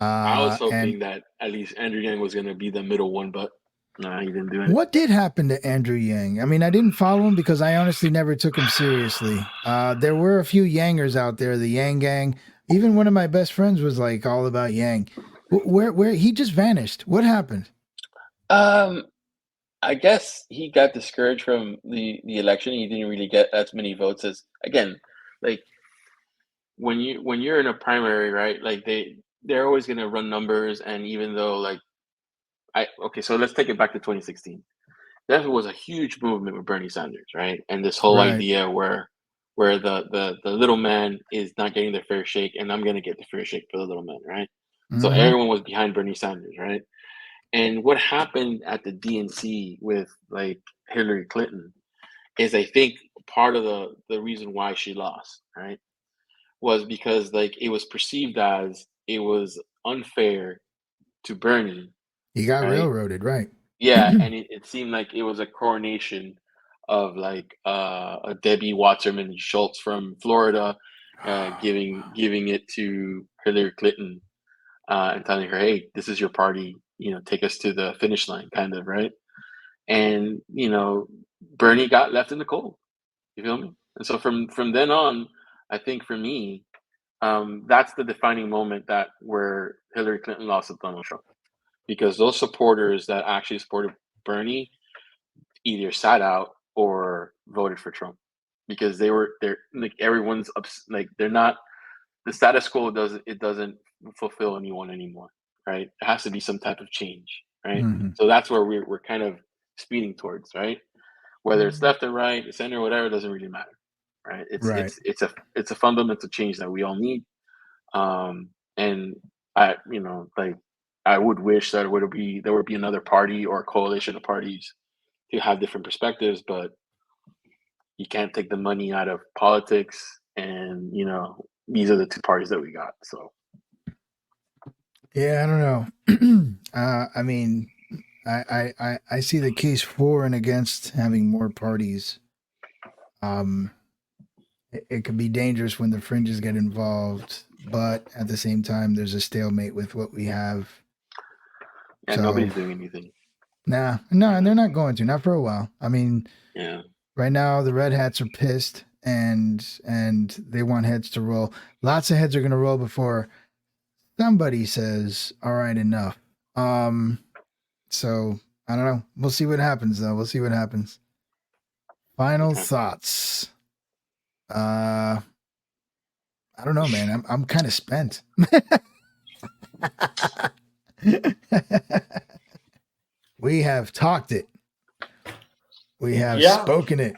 I was And hoping that at least Andrew Yang was going to be the middle one, but no, he didn't do it. what did happen to Andrew Yang? I mean, I didn't follow him because I honestly never took him seriously. There were a few Yangers out there, the Yang Gang. Even one of my best friends was like all about Yang. Where he just vanished? What happened? Um, I guess he got discouraged from the election. He didn't really get as many votes as again, like when you're in a primary, right? Like they're always gonna run numbers, and even though like I okay, so let's take it back to 2016. That was a huge movement with Bernie Sanders, right? And this whole Right. idea where the little man is not getting the fair shake, and I'm gonna get the fair shake for the little man, right? So Mm-hmm. everyone was behind Bernie Sanders, right? And what happened at the DNC with like Hillary Clinton is I think part of the reason why she lost, right? Was because like it was perceived as it was unfair to Bernie, He got right? railroaded, right? Yeah, and it seemed like it was a coronation of like a Debbie Wasserman Schultz from Florida, giving it to Hillary Clinton and telling her, "Hey, this is your party. Take us to the finish line," kind of, right? And Bernie got left in the cold. You feel me? And so from then on, I think for me, that's the defining moment that where Hillary Clinton lost to Donald Trump because those supporters that actually supported Bernie either sat out or voted for Trump because they're like like they're not the status quo doesn't fulfill anyone anymore, right? It has to be some type of change, right? Mm-hmm. So that's where we're kind of speeding towards, right? Whether it's left or right, center, whatever, doesn't really matter, right? It's Right. it's it's a fundamental change that we all need, and like I would wish that there would be another party or a coalition of parties to have different perspectives, but you can't take the money out of politics, and these are the two parties that we got. So Yeah, I don't know. I mean, I see the case for and against having more parties. It could be dangerous when the fringes get involved, but at the same time, there's a stalemate with what we have. and So, nobody's doing anything. No, and they're not going to, not for a while. I mean, Yeah. right now the red hats are pissed and they want heads to roll. Lots of heads are going to roll before somebody says, "All right, enough." So I don't know. We'll see what happens, though. We'll see what happens. Final thoughts. I don't know, man. I'm kind of spent. We have talked it. We have spoken it.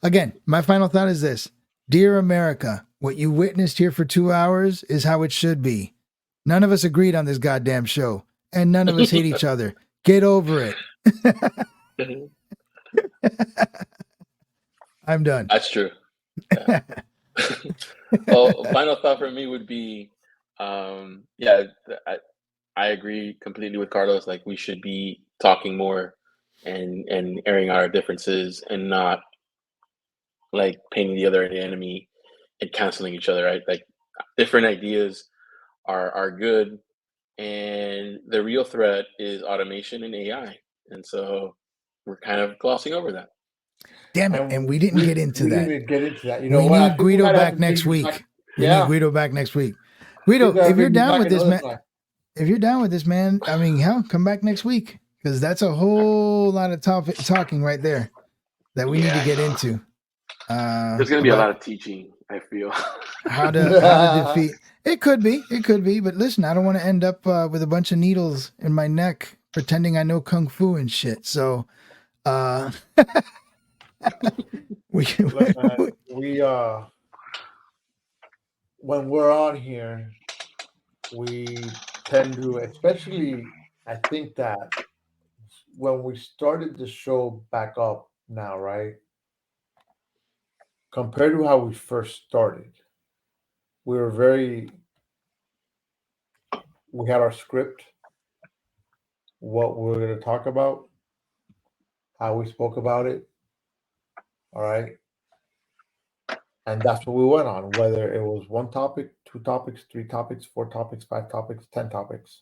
Again, my final thought is this. Dear America, what you witnessed here for 2 hours is how it should be. None of us agreed on this goddamn show, and none of us hate each other. Get over it. I'm done. That's true. Yeah. Well, final thought for me would be, I agree completely with Carlos. Like, we should be talking more and airing our differences, and not like painting the other the enemy and canceling each other. Right? Like, different ideas are good, and the real threat is automation and AI, and so we're kind of glossing over that. Damn it! And we didn't get into that. Didn't get into that. You know we what? need Guido back next week. We need Guido back next week. Guido, if you're down with this, man. If you're down with this, man, I mean, hell, come back next week, because that's a whole lot of talking right there that we need to get into. There's going to be a lot of teaching, I feel. how to defeat. It could be, but listen, I don't want to end up with a bunch of needles in my neck pretending I know kung fu and shit. So, we when we're on here, we tend to, especially, I think that when we started the show back up now, right? Compared to how we first started, we had our script, what we were going to talk about, how we spoke about it. All right. And that's what we went on, whether it was one topic, 2 topics, 3 topics, 4 topics, 5 topics, 10 topics.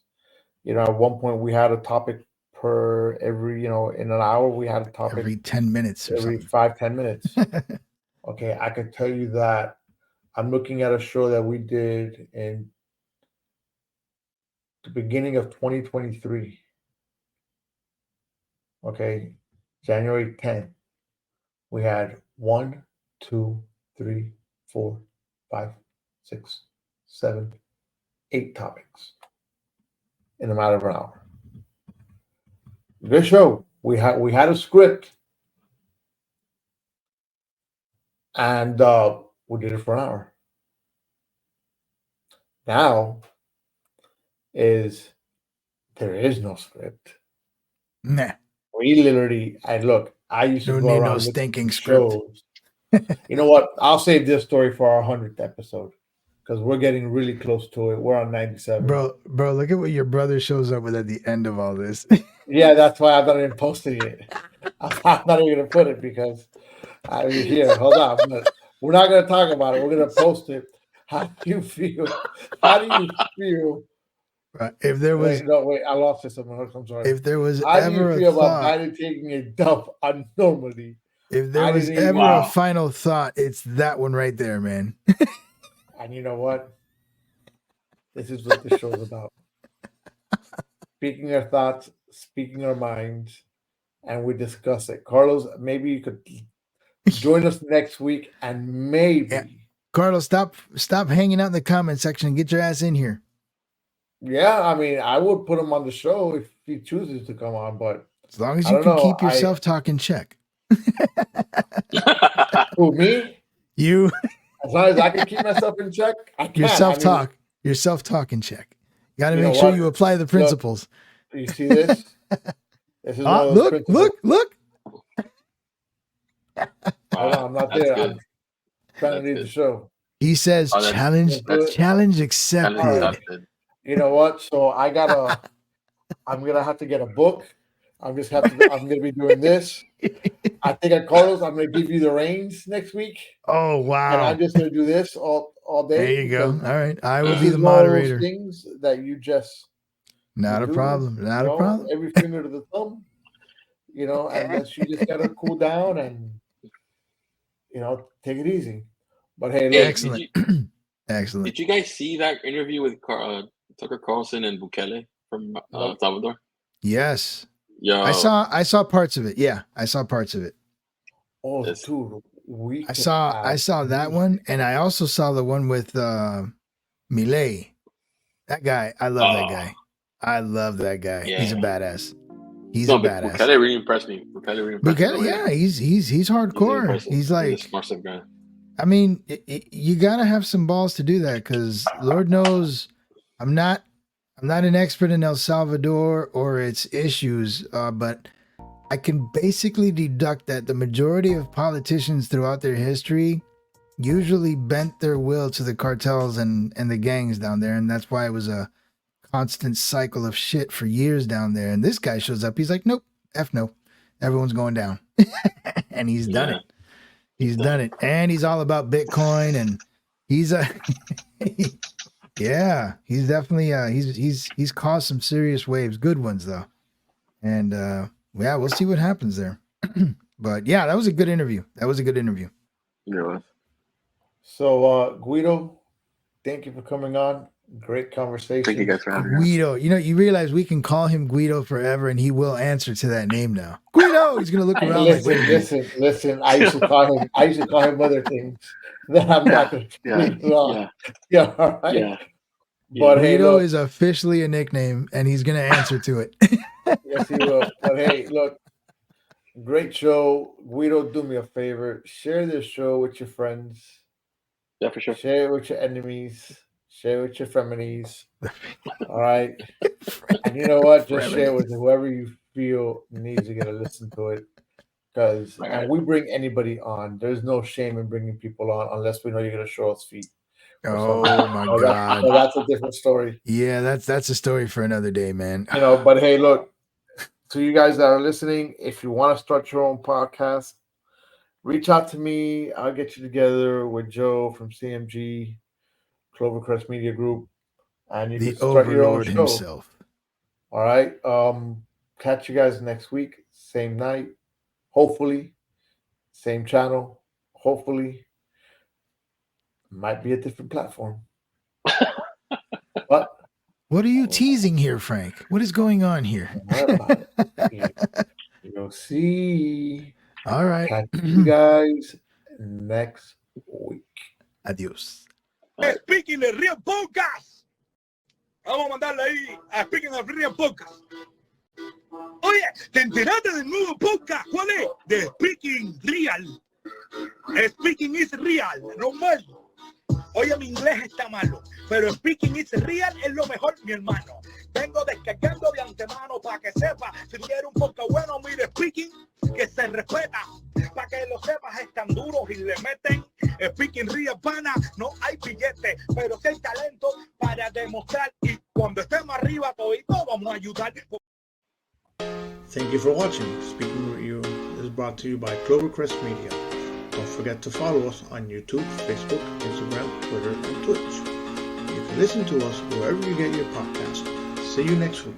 At one point we had a topic per every, in an hour, we had a topic every 10 minutes, every 5-10 minutes. Okay. I can tell you that I'm looking at a show that we did in the beginning of 2023. Okay. January 10th. We had 1, 2, 3, 4, 5, 6, 7, 8 topics in a matter of an hour. Good show. We had a script, and we did it for an hour. Now there is no script. Nah. We literally, I used to go around stinking script. shows. You know what? I'll save this story for our 100th episode, because we're getting really close to it. We're on 97. Bro, look at what your brother shows up with at the end of all this. Yeah, that's why I'm not even posting it. I'm not even going to put it, because hold on. We're not going to talk about it. We're going to post it. How do you feel? How do you feel? If there was wait, I lost this. I'm sorry. If there was how ever do you feel a thought, about Biden taking a dump abnormally? If there was ever a final thought, it's that one right there, man. And you know what? This is what this show's about. Speaking our thoughts, speaking our minds, and we discuss it. Carlos, maybe you could join us next week, and maybe. Yeah. Carlos, stop hanging out in the comment section and get your ass in here. Yeah, I mean, I would put him on the show if he chooses to come on, but as long as you can keep your self-talk in check. Who, me? You. As long as I can keep myself in check, I can. Your self-talk. Your self-talk in check. You got to make sure you apply the principles. Look, you see this? This is look. Hold on, I'm not That's there. good. I'm trying That's to read good. the show. He says Oh, that's- challenge that's- challenge accepted. Challenge Alright. accepted. You know what? So I'm gonna have to get a book. I'm gonna be doing this. I think at Carlos, I'm gonna give you the reins next week. Oh And wow. I'm just gonna do this all day. There you go. because All right. I will This be is the one of those moderator. things that you just Not a do, problem. Not you a know, problem. every finger to the thumb, and then you just gotta cool down and take it easy. But hey, Hey, look, Excellent. Excellent. Did you guys see that interview with Tucker Carlson and Bukele from Nope. Salvador? Yes. Yo, I saw parts of it. Yeah, I saw parts of it. oh Yes. dude, I saw that one, and I also saw the one with Millet. That guy, I love that Oh. guy. I love that guy. He's a Yeah. badass. He's No, a but badass. Bukele really impressed me. Bukele, yeah, he's hardcore. impressive. He's a like, smart guy. I mean, you gotta have some balls to do that because Lord knows, I'm not an expert in El Salvador or its issues, but I can basically deduct that the majority of politicians throughout their history usually bent their will to the cartels and the gangs down there, and that's why it was a constant cycle of shit for years down there. And this guy shows up, he's like, nope, F no, everyone's going down. And he's done it. He's done it. And he's all about Bitcoin, and he's a yeah, he's definitely he's caused some serious waves, good ones though. And yeah, we'll see what happens there. But yeah, that was a good interview. Yeah. So Guido, thank you for coming on. Great conversation. Thank you guys for having me. Guido, you realize we can call him Guido forever, and he will answer to that name now. Guido, he's gonna look around like, wait a minute. Listen. I used to call him other things that I'm not going to. Yeah. All right. Yeah. But hey, Guido look, is officially a nickname, and he's gonna answer to it. yes, he will. But hey, look, great show. Guido, do me a favor. Share this show with your friends. Yeah, for sure. Share it with your enemies. Share it with your frenemies. All right. And you know what? Just share it with whoever you feel needs to get a listen to it. Because and we bring anybody on. There's no shame in bringing people on unless we know you're going to show us feet. Oh my God. So that's a different story. Yeah, that's a story for another day, man. But hey, look, to you guys that are listening, if you want to start your own podcast, reach out to me. I'll get you together with Joe from CMG, Clovercrest Media Group, and you The can start your own Overlord show. himself. All right. Catch you guys next week, same night, hopefully, same channel, hopefully. Might be a different platform. But what are you teasing here, Frank? What is going on here? You'll see. All right. Catch you guys next week. Adios. Speaking the Real Podcast. Vamos a mandarle ahí a Speaking of Real Podcast. Oye, ¿te enteraste del nuevo podcast? ¿Cuál es? De Speaking Real. Speaking is Real, normal. Oye, mi inglés está malo, pero Speaking is Real es lo mejor, mi hermano. Vengo descargando de antemano para que sepa, si quieres un podcast bueno, mire Speaking, que se respeta. Para que lo sepas, están duros y le meten Speaking Real, pana, no hay billete, pero sí hay talento para demostrar y cuando estemos arriba, todito vamos a ayudar. Thank you for watching. Speaking with You is brought to you by Clovercrest Media. Don't forget to follow us on YouTube, Facebook, Instagram, Twitter, and Twitch. You can listen to us wherever you get your podcast. See you next week.